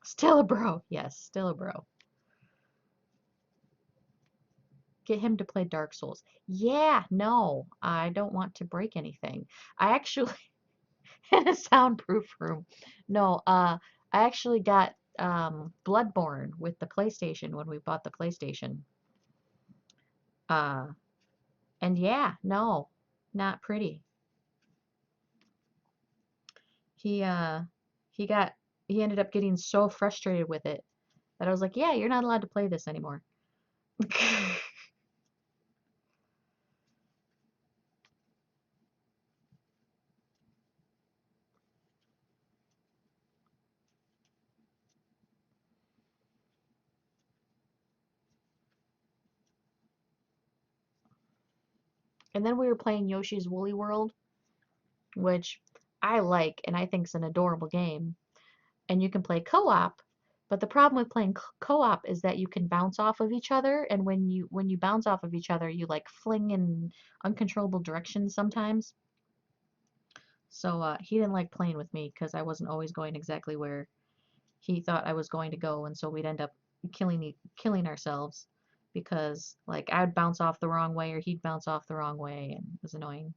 Still a bro. Yes, still a bro. get him to play Dark Souls. Yeah, no, I don't want to break anything. I actually in a soundproof room. No, I actually got Bloodborne with the PlayStation when we bought the PlayStation. Uh, and yeah, no, not pretty. He uh he got he ended up getting so frustrated with it that I was like, "Yeah, you're not allowed to play this anymore." And then we were playing Yoshi's Woolly World, which I like and I think is an adorable game. And you can play co-op, but the problem with playing co-op is that you can bounce off of each other, and when you bounce off of each other, you like fling in uncontrollable directions sometimes. So he didn't like playing with me because I wasn't always going exactly where he thought I was going to go, and so we'd end up killing ourselves because like I'd bounce off the wrong way or he'd bounce off the wrong way, and it was annoying.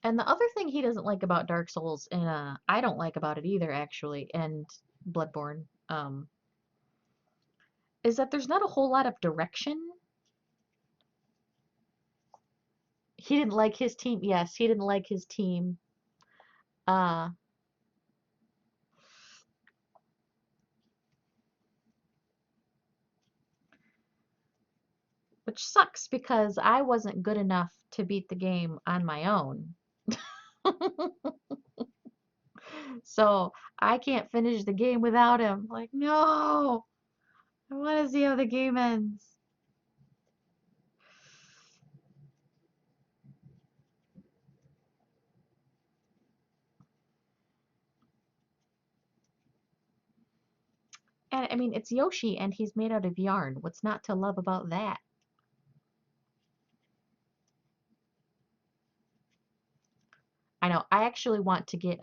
And the other thing he doesn't like about Dark Souls, and I don't like about it either actually, and Bloodborne, is that there's not a whole lot of direction. He didn't like his team. Yes, he didn't like his team. Uh, which sucks because I wasn't good enough to beat the game on my own. So I can't finish the game without him. Like, no, I want to see how the game ends. And I mean, it's Yoshi and he's made out of yarn. What's not to love about that? I know. I actually want to get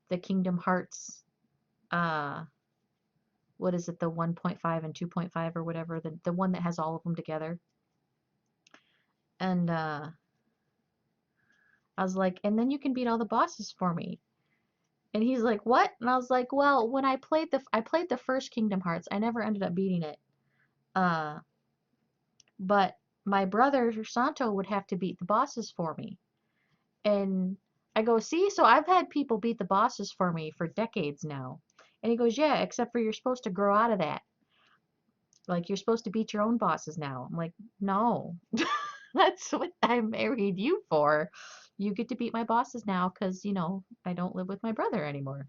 the Kingdom Hearts uh what is it, the 1.5 and 2.5 or whatever, the one that has all of them together. And I was like, and then you can beat all the bosses for me. And he's like, "What?" And I was like, "Well, when I played the first Kingdom Hearts, I never ended up beating it. Uh, but my brother Santo would have to beat the bosses for me." And I go, "See, so I've had people beat the bosses for me for decades now." And he goes, "Yeah, except for you're supposed to grow out of that. Like you're supposed to beat your own bosses now." I'm like, "No." That's what I married you for. You get to beat my bosses now because, I don't live with my brother anymore.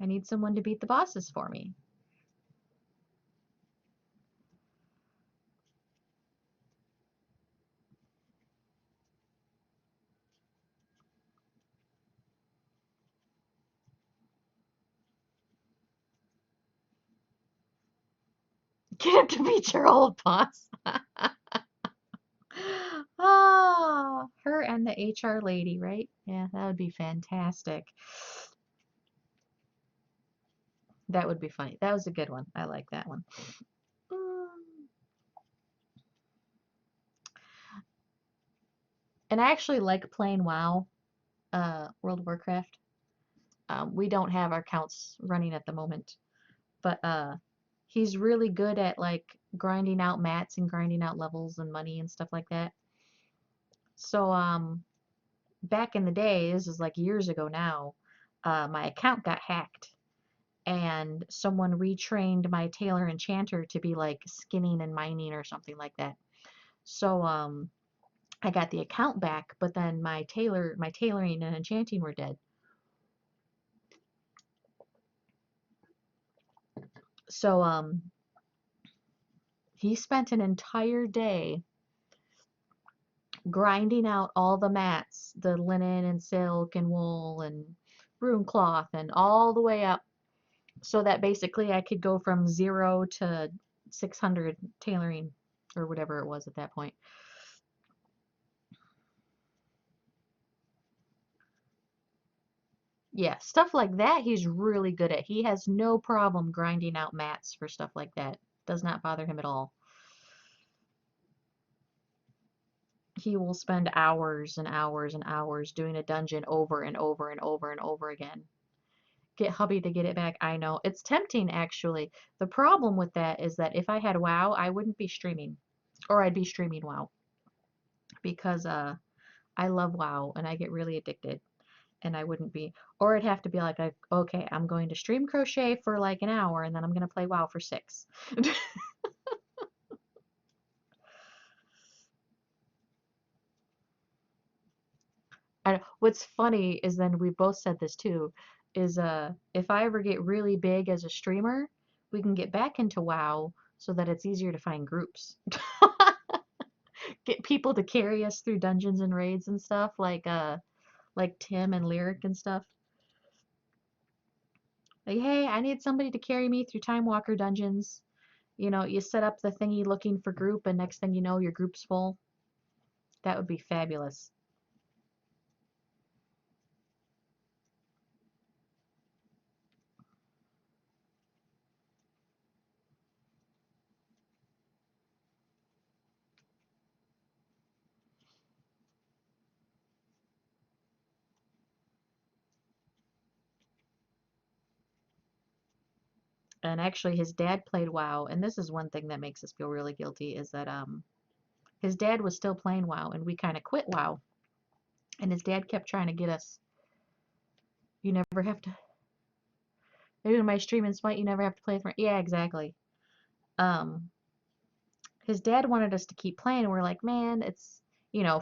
I need someone to beat the bosses for me. Get him to beat your old boss. Ah, her and the HR lady, right? Yeah, that would be fantastic. That would be funny. That was a good one. I like that one. Mm. And I actually like playing WoW, World of Warcraft. We don't have our counts running at the moment, but he's really good at like grinding out mats and grinding out levels and money and stuff like that. So back in the day, this is like years ago now, my account got hacked and someone retrained my tailor enchanter to be like skinning and mining or something like that. So I got the account back, but then my tailoring and enchanting were dead. So he spent an entire day grinding out all the mats, the linen and silk and wool and broom cloth and all the way up so that basically I could go from 0 to 600 tailoring or whatever it was at that point. Yeah, stuff like that he's really good at. He has no problem grinding out mats for stuff like that. Does not bother him at all. He will spend hours and hours and hours doing a dungeon over and over and over and over again. Get hubby to get it back. I know. It's tempting, actually. The problem with that is that if I had WoW, I wouldn't be streaming. Or I'd be streaming WoW. Because I love WoW and I get really addicted. And I wouldn't be. Or it'd have to be like, okay, I'm going to stream crochet for like an hour and then I'm going to play WoW for 6. And what's funny is then we both said this too, is if I ever get really big as a streamer, we can get back into WoW so that it's easier to find groups. Get people to carry us through dungeons and raids and stuff like Tim and Lyric and stuff. Like, hey, I need somebody to carry me through Time Walker dungeons. You know, you set up the thingy looking for group and next thing you know your group's full. That would be fabulous. And actually his dad played WoW, and this is one thing that makes us feel really guilty is that his dad was still playing WoW and we kind of quit WoW. And his dad kept trying to get us, you never have to, maybe in my stream and Smite, you never have to play with. Yeah, exactly. Um, his dad wanted us to keep playing, and we're like, man, it's,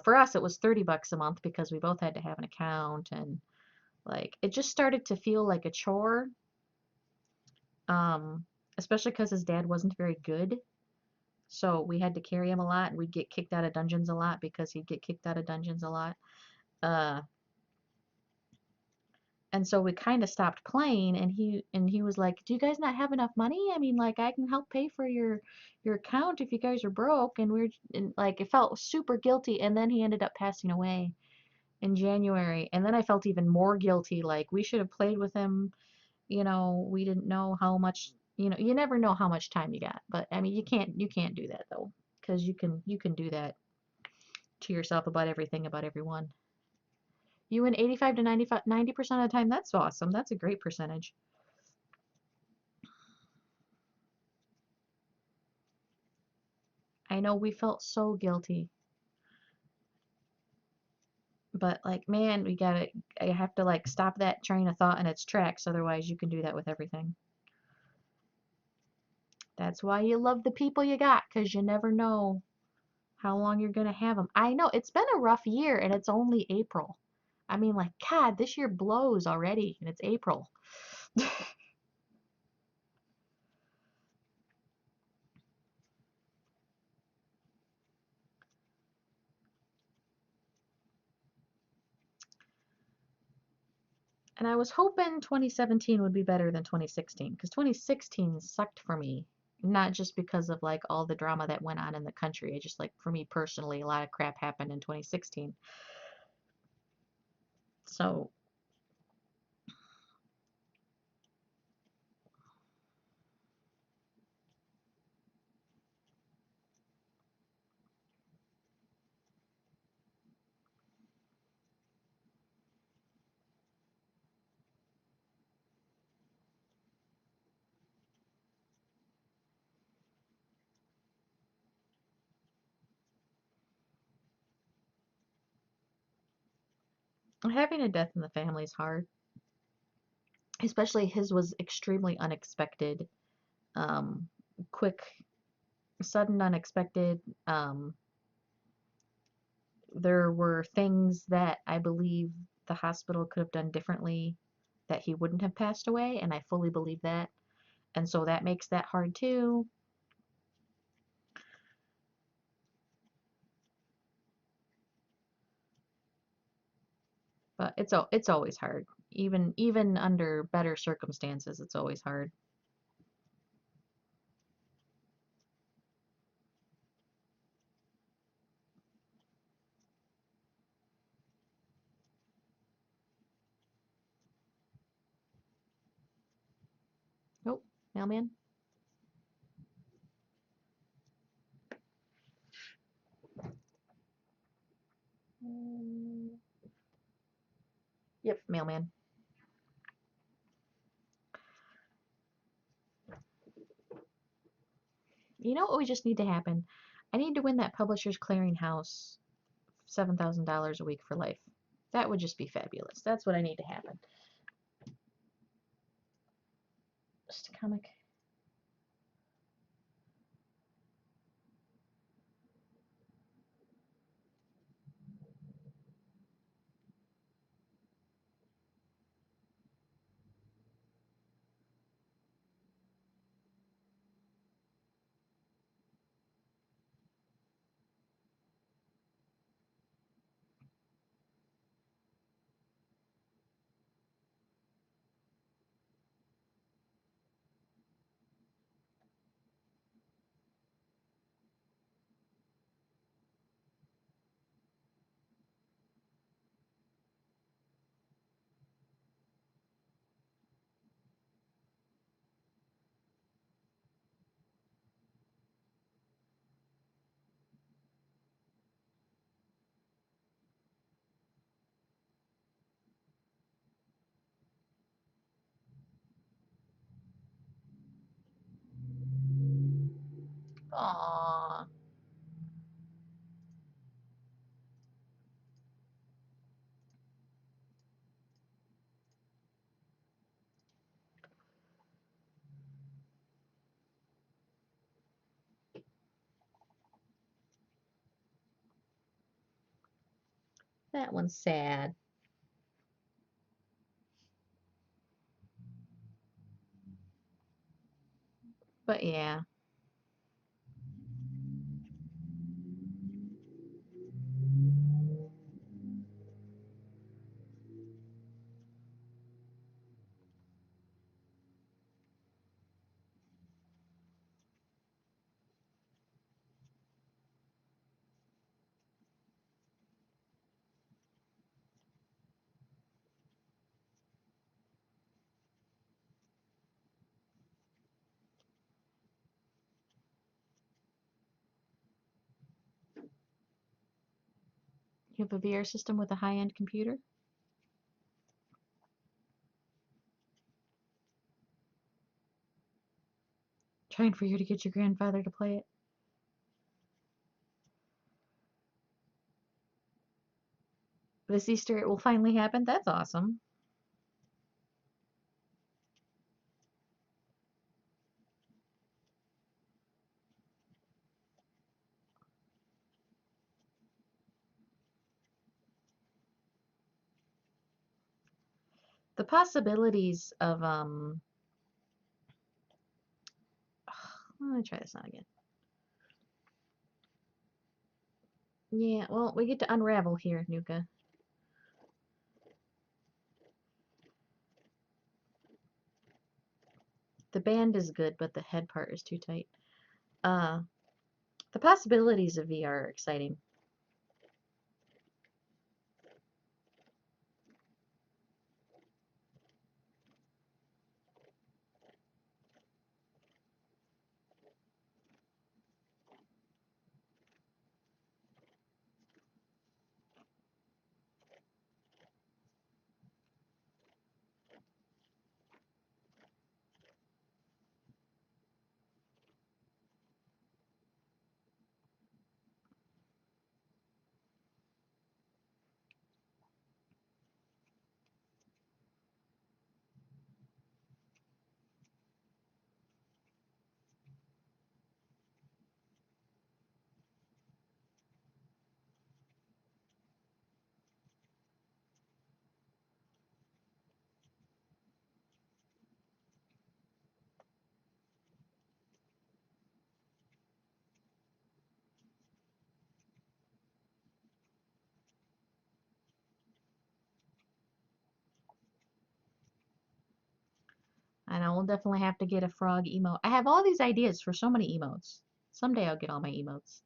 for us, it was $30 a month because we both had to have an account, and like, it just started to feel like a chore, um, especially because his dad wasn't very good. So we had to carry him a lot, and we'd get kicked out of dungeons a lot because he'd get kicked out of dungeons a lot. Uh, and so we kind of stopped playing and he was like, do you guys not have enough money? I mean, like, I can help pay for your account if you guys are broke. And like, it felt super guilty. And then he ended up passing away in January, and then I felt even more guilty, like we should have played with him. We didn't know how much, you never know how much time you got. But I mean, you can't do that though, because you can do that to yourself about everything, about everyone. You win 85 to 95 90% of the time. That's awesome. That's a great percentage. I know we felt so guilty, but like, man, I have to like stop that train of thought in its tracks. Otherwise, you can do that with everything. That's why you love the people you got, because you never know how long you're going to have them. I know it's been a rough year and it's only April. I mean, like, God, this year blows already and it's April. And I was hoping 2017 would be better than 2016 because 2016 sucked for me. Not just because of like all the drama that went on in the country. It just like for me personally, a lot of crap happened in 2016. So having a death in the family is hard. Especially his was extremely unexpected. Um, quick, sudden, unexpected. There were things that I believe the hospital could have done differently that he wouldn't have passed away, and I fully believe that. And so that makes that hard too. But it's always hard. Even under better circumstances, it's always hard. Oh, mailman. Yep, mailman. You know what we just need to happen? I need to win that Publishers Clearinghouse $7,000 a week for life. That would just be fabulous. That's what I need to happen. Just a comic. Aww. That one's sad. But yeah. You have a VR system with a high-end computer? Trying for you to get your grandfather to play it. This Easter it will finally happen? That's awesome. The possibilities of let me try this on again. Yeah, well, we get to unravel here, Nuka. The band is good, but the head part is too tight. Uh, the possibilities of VR are exciting. And I will definitely have to get a frog emote. I have all these ideas for so many emotes. Someday I'll get all my emotes.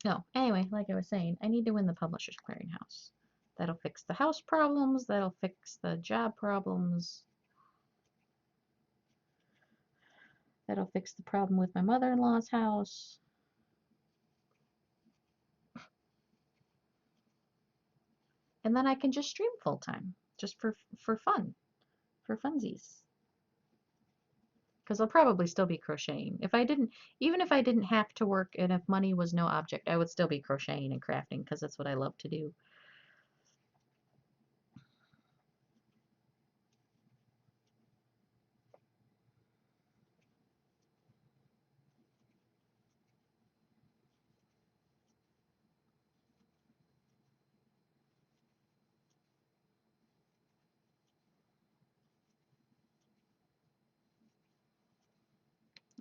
No, anyway, like I was saying, I need to win the Publishers Clearinghouse. That'll fix the house problems, that'll fix the job problems, that'll fix the problem with my mother-in-law's house. And then I can just stream full time, just for fun, for funsies. Because I'll probably still be crocheting. If I didn't, even if I didn't have to work and if money was no object, I would still be crocheting and crafting because that's what I love to do.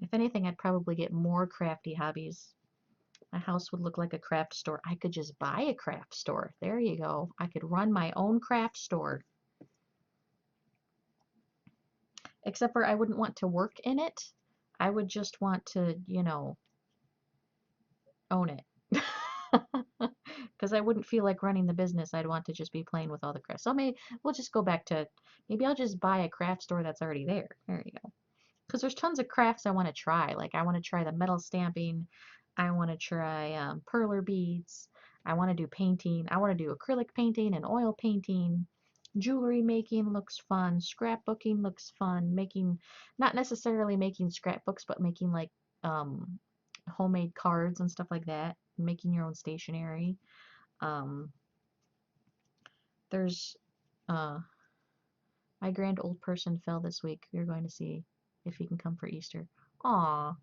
If anything, I'd probably get more crafty hobbies. My house would look like a craft store. I could just buy a craft store. There you go. I could run my own craft store. Except for I wouldn't want to work in it. I would just want to, own it. Because I wouldn't feel like running the business. I'd want to just be playing with all the crafts. So maybe we'll just go back to, maybe I'll just buy a craft store that's already there. There you go. Because there's tons of crafts I want to try. Like I want to try the metal stamping. I want to try perler beads. I want to do painting. I want to do acrylic painting and oil painting. Jewelry making looks fun. Scrapbooking looks fun. Making, not necessarily making scrapbooks, but making like um, homemade cards and stuff like that. Making your own stationery. Um, there's my grand old person fell this week. You're going to see if he can come for Easter. Aw.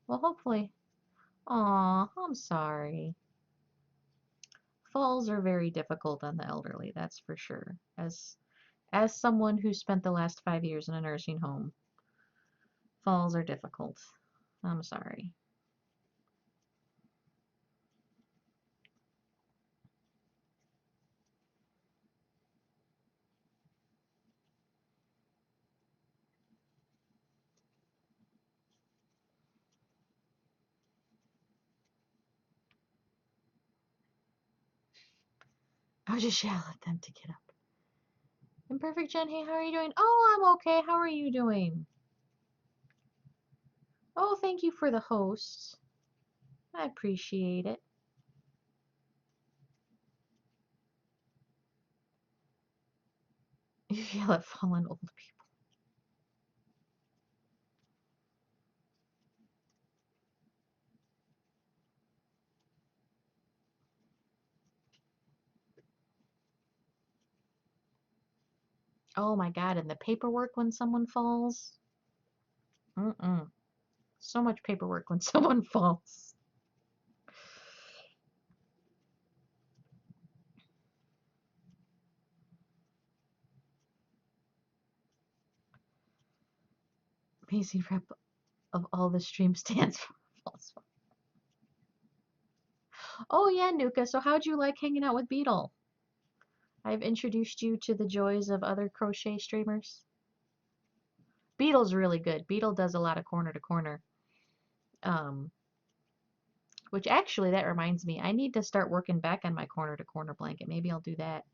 Well, hopefully. Aw, I'm sorry. Falls are very difficult on the elderly, that's for sure. As someone who spent the last 5 years in a nursing home, falls are difficult. I'm sorry. I'll just yell at them to get up. Imperfect Jen, hey, how are you doing? Oh, I'm okay. How are you doing? Oh, thank you for the host. I appreciate it. You yell at fallen old people. Oh my God, and the paperwork when someone falls? Mm-mm. So much paperwork when someone falls. Amazing rep of all the stream stands for false. Oh yeah, Nuka, so how'd you like hanging out with Beetle? I've introduced you to the joys of other crochet streamers. Beetle's really good. Beetle does a lot of corner to corner. Um, which actually, that reminds me, I need to start working back on my corner to corner blanket. Maybe I'll do that.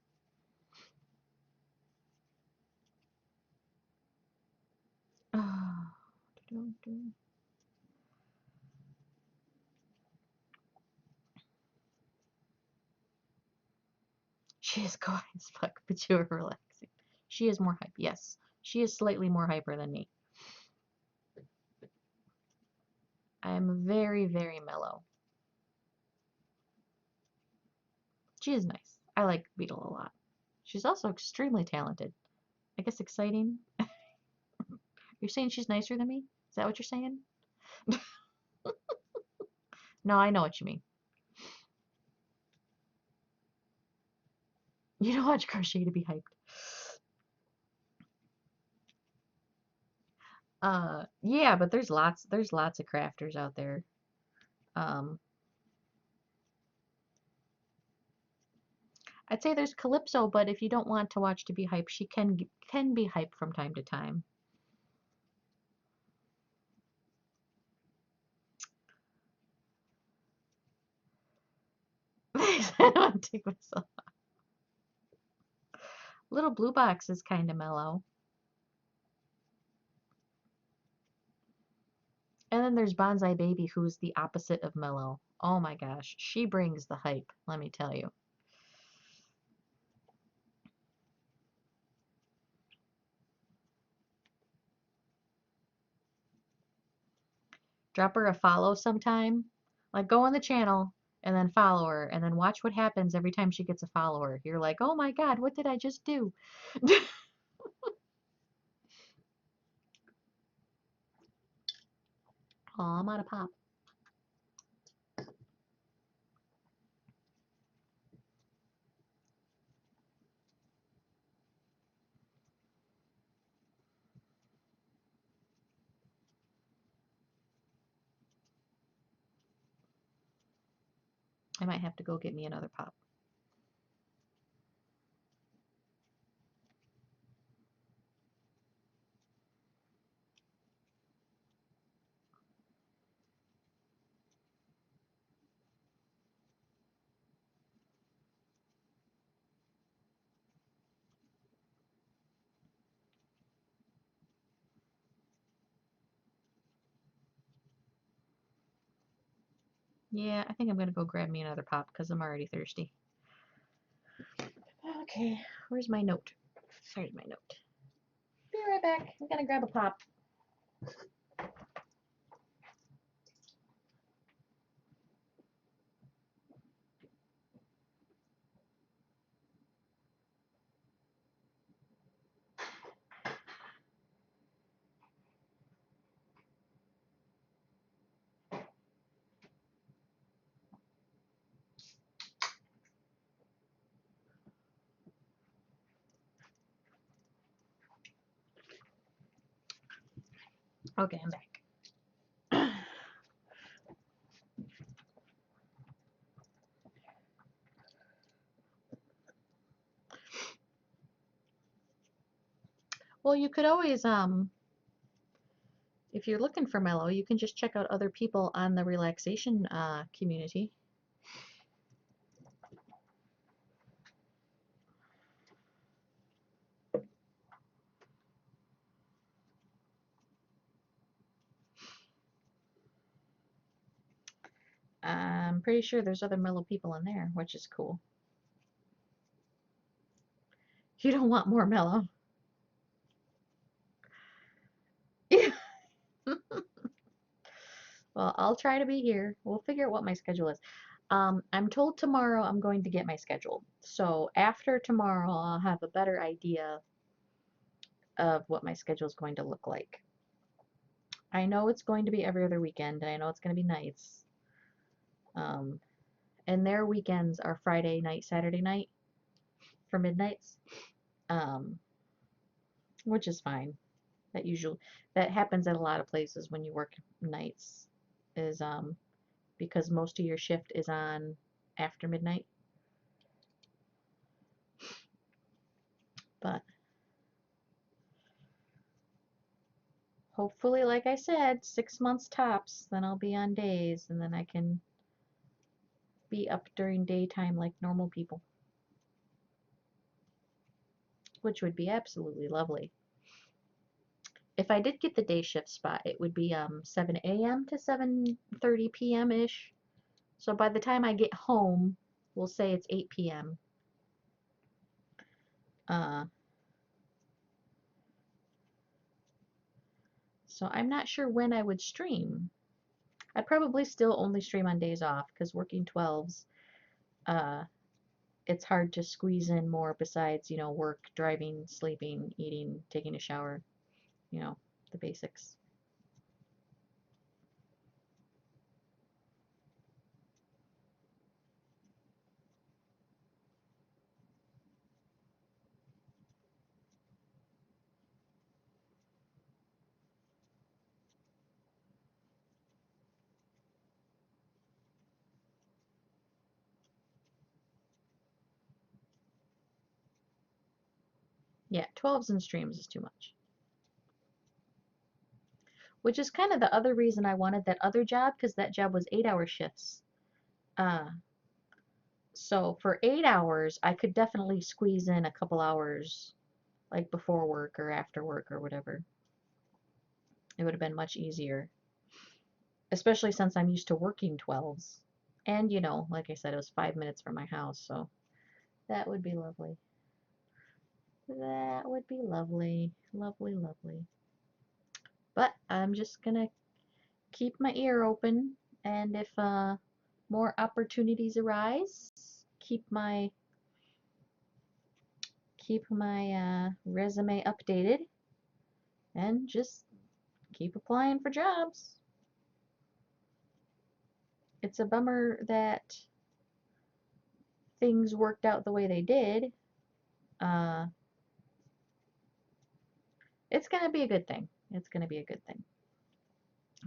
She is quiet as fuck, but you are relaxing. She is more hype. Yes, she is slightly more hyper than me. I am very, very mellow. She is nice. I like Beetle a lot. She's also extremely talented. I guess exciting. You're saying she's nicer than me? Is that what you're saying? No, I know what you mean. You don't watch crochet to be hyped. Yeah, but there's lots of crafters out there. Um, I'd say there's Calypso, but if you don't want to watch to be hyped, she can be hyped from time to time. I don't want to take myself off. Little blue box is kind of mellow. And then there's Bonsai Baby, who's the opposite of mellow. Oh my gosh, she brings the hype, let me tell you. Drop her a follow sometime. Like, go on the channel and then follow her, and then watch what happens every time she gets a follower. You're like, oh my god, what did I just do? Oh, I'm out of pop. I might have to go get me another pop. Yeah, I think I'm gonna go grab me another pop because I'm already thirsty. Okay, where's my note? There's my note. Be right back. I'm gonna grab a pop. Okay, I'm back. Well, you could always, if you're looking for mellow, you can just check out other people on the relaxation community. I'm pretty sure there's other mellow people in there, which is cool. You don't want more mellow. Yeah. Well, I'll try to be here. We'll figure out what my schedule is. I'm told tomorrow I'm going to get my schedule. So after tomorrow, I'll have a better idea of what my schedule is going to look like. I know it's going to be every other weekend, and I know it's going to be nights. Um, and their weekends are Friday night, Saturday night for midnights, um, which is fine. That happens at a lot of places when you work nights, is because most of your shift is on after midnight. But hopefully, like I said, 6 months tops, then I'll be on days, and then I can be up during daytime like normal people, which would be absolutely lovely. If I did get the day shift spot, it would be 7 a.m. to 7:30 p.m. ish. So by the time I get home, we'll say it's 8 p.m. Uh, so I'm not sure when I would stream. I'd probably still only stream on days off because working 12s, uh, it's hard to squeeze in more besides, work, driving, sleeping, eating, taking a shower, the basics. Yeah, 12s and streams is too much. Which is kind of the other reason I wanted that other job, because that job was 8-hour shifts. Uh, So for 8 hours, I could definitely squeeze in a couple hours, like before work or after work or whatever. It would have been much easier, especially since I'm used to working 12s. And, like I said, it was 5 minutes from my house, so that would be lovely. That would be lovely. Lovely, lovely. But I'm just gonna keep my ear open, and if more opportunities arise, keep my resume updated, and just keep applying for jobs. It's a bummer that things worked out the way they did. Uh, it's gonna be a good thing. It's gonna be a good thing.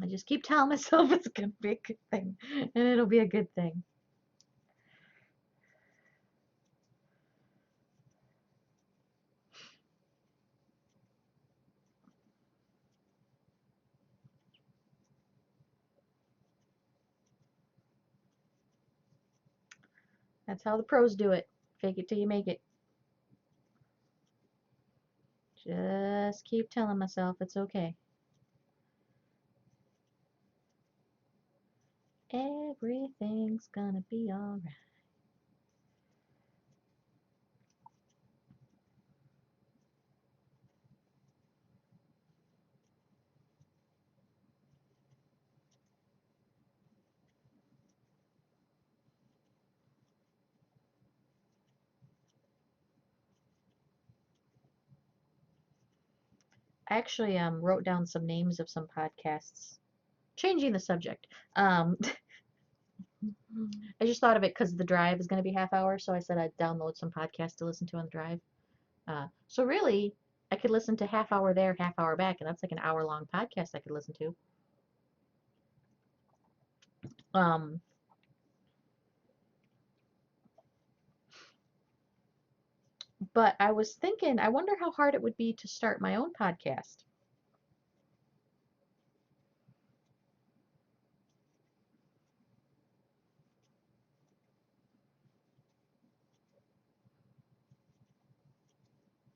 I just keep telling myself it's gonna be a good thing, and it'll be a good thing. That's how the pros do it. Fake it till you make it. Just keep telling myself it's okay. Everything's gonna be alright. I actually wrote down some names of some podcasts. Changing the subject. I just thought of it because the drive is going to be half hour, so I said I'd download some podcasts to listen to on the drive. So really, I could listen to half hour there, half hour back, and that's like an hour long podcast I could listen to. Um, but I was thinking, I wonder how hard it would be to start my own podcast.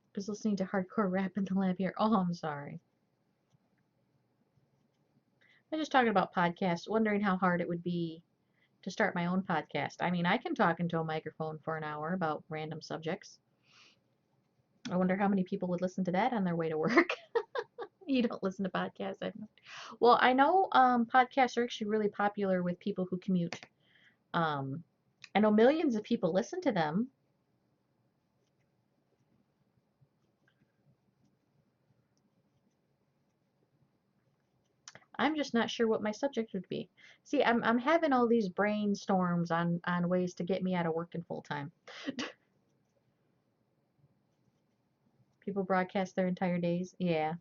I was listening to hardcore rap in the lab here. Oh, I'm sorry. I'm just talking about podcasts, wondering how hard it would be to start my own podcast. I mean, I can talk into a microphone for an hour about random subjects. I wonder how many people would listen to that on their way to work. You don't listen to podcasts? Well, I know podcasts are actually really popular with people who commute. Um, I know millions of people listen to them. I'm just not sure what my subject would be. See, I'm having all these brainstorms on ways to get me out of working full time. People broadcast their entire days. Yeah.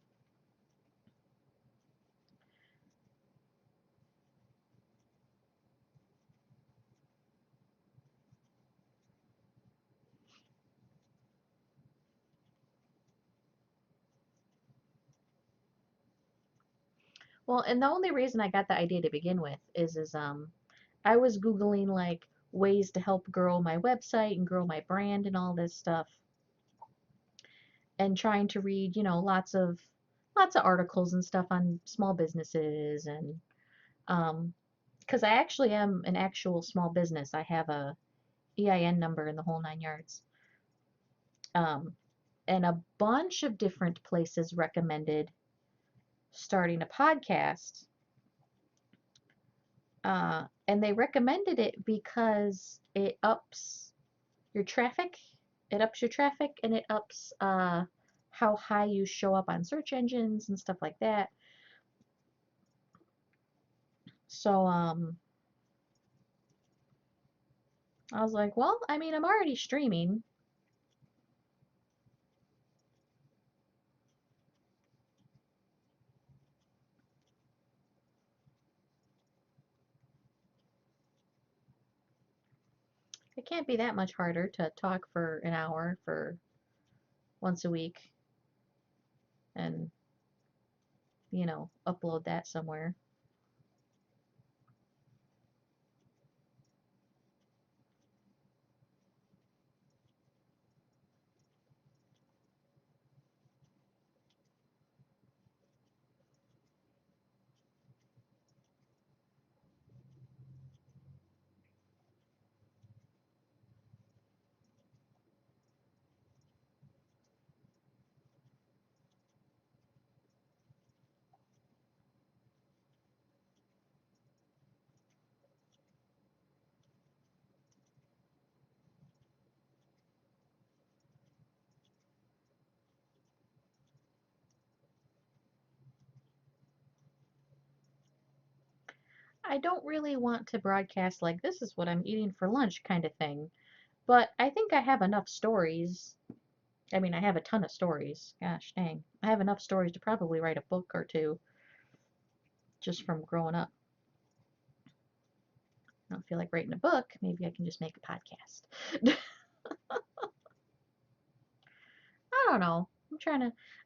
Well, and the only reason I got the idea to begin with is I was Googling like ways to help grow my website and grow my brand and all this stuff, and trying to read, lots of articles and stuff on small businesses, and um because I actually am an actual small business. I have a EIN number in the whole 9 yards. Um and a bunch of different places recommended starting a podcast. And they recommended it because your traffic. It ups your traffic, and it ups how high you show up on search engines and stuff like that. So I was like, well, I mean, I'm already streaming. It can't be that much harder to talk for an hour for once a week and, upload that somewhere. I don't really want to broadcast like this is what I'm eating for lunch kind of thing. But I think I have enough stories. I mean, I have a ton of stories. Gosh dang. I have enough stories to probably write a book or two just from growing up. I don't feel like writing a book. Maybe I can just make a podcast. I don't know.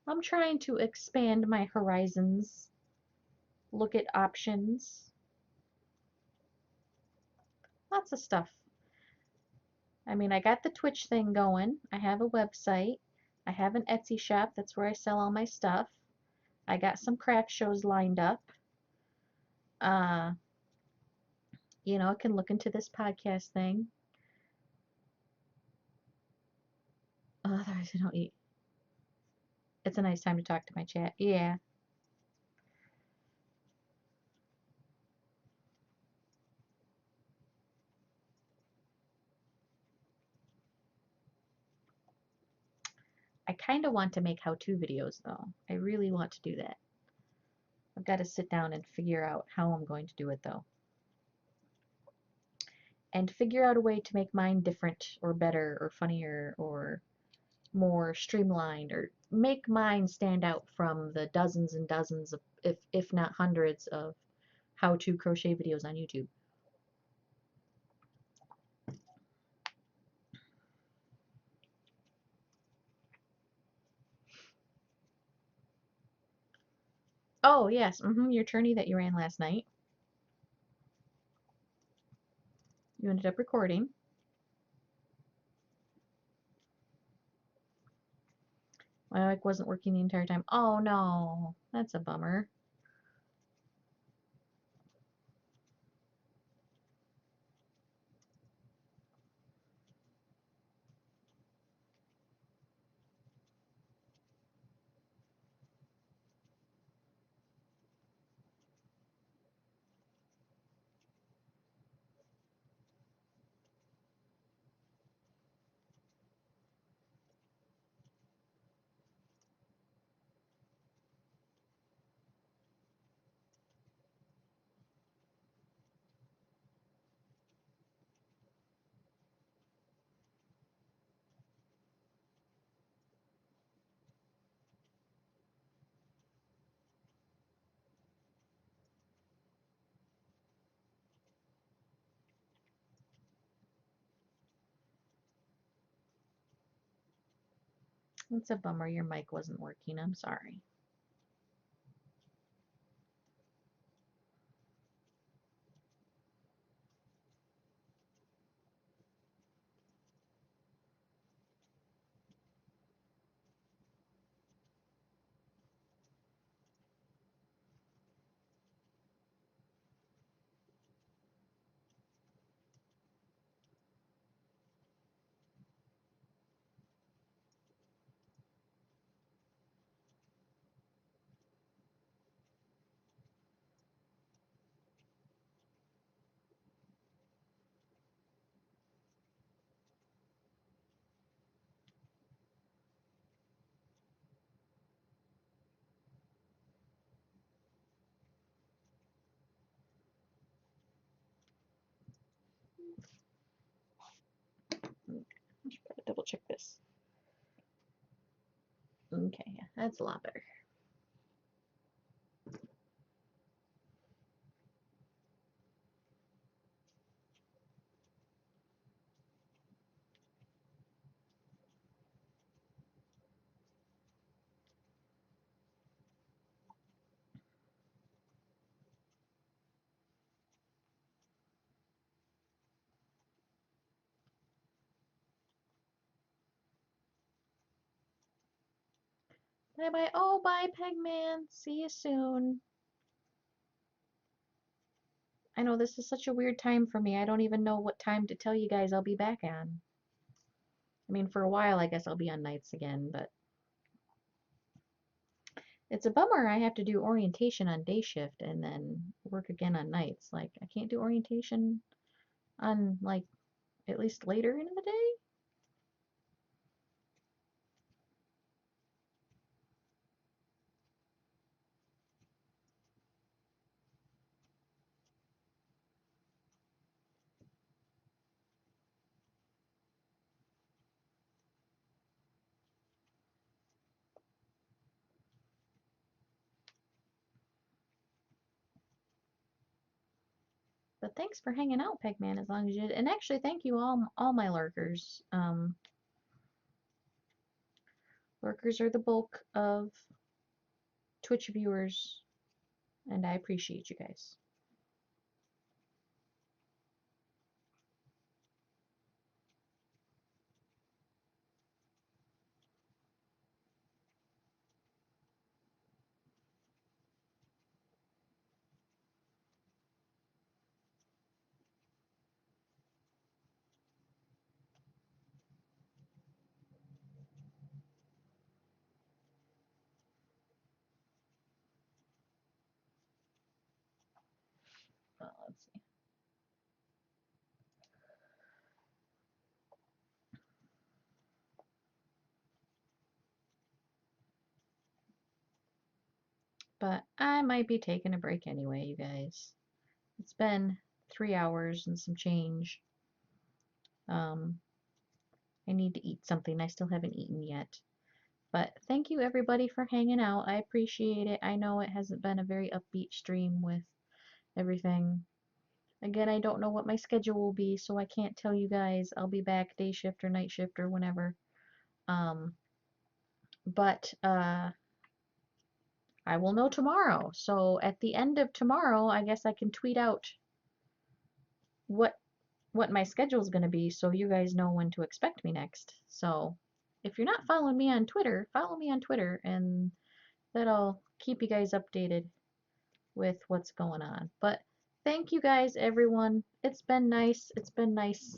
I'm trying to expand my horizons, look at options. Lots of stuff. I mean, I got the Twitch thing going. I have a website. I have an Etsy shop. That's where I sell all my stuff. I got some craft shows lined up. Uh, I can look into this podcast thing. Otherwise, I don't eat. It's a nice time to talk to my chat. Yeah. I kind of want to make how-to videos, though. I really want to do that. I've got to sit down and figure out how I'm going to do it, though. And figure out a way to make mine different or better or funnier or more streamlined or make mine stand out from the dozens and dozens of, if not hundreds of how-to crochet videos on YouTube. Oh, yes, your tourney that you ran last night. You ended up recording. My mic wasn't working the entire time. Oh no, that's a bummer. It's a bummer your mic wasn't working. I'm sorry. I should probably double check this. Okay, yeah, that's a lot better. Bye bye. Oh, bye, Pegman. See you soon. I know this is such a weird time for me. I don't even know what time to tell you guys I'll be back on. I mean, for a while, I guess I'll be on nights again, but it's a bummer I have to do orientation on day shift and then work again on nights. Like, I can't do orientation on, like, at least later in the day? But thanks for hanging out, Pegman, as long as you did. And actually, thank you all my lurkers. Lurkers are the bulk of Twitch viewers, and I appreciate you guys. Let's see. But I might be taking a break anyway, you guys. It's been 3 hours and some change. I need to eat something. I still haven't eaten yet. But thank you everybody for hanging out. I appreciate it. I know it hasn't been a very upbeat stream with everything. Again, I don't know what my schedule will be, so I can't tell you guys. I'll be back day shift or night shift or whenever. But I will know tomorrow. So at the end of tomorrow, I guess I can tweet out what my schedule is going to be so you guys know when to expect me next. So if you're not following me on Twitter, follow me on Twitter and that'll keep you guys updated with what's going on. But thank you guys, everyone. It's been nice. It's been nice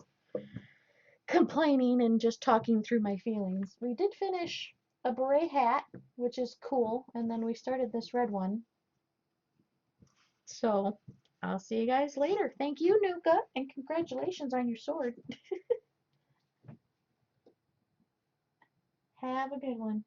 complaining and just talking through my feelings. We did finish a beret hat, which is cool, and then we started this red one. So I'll see you guys later. Thank you, Nuka, and congratulations on your sword. Have a good one.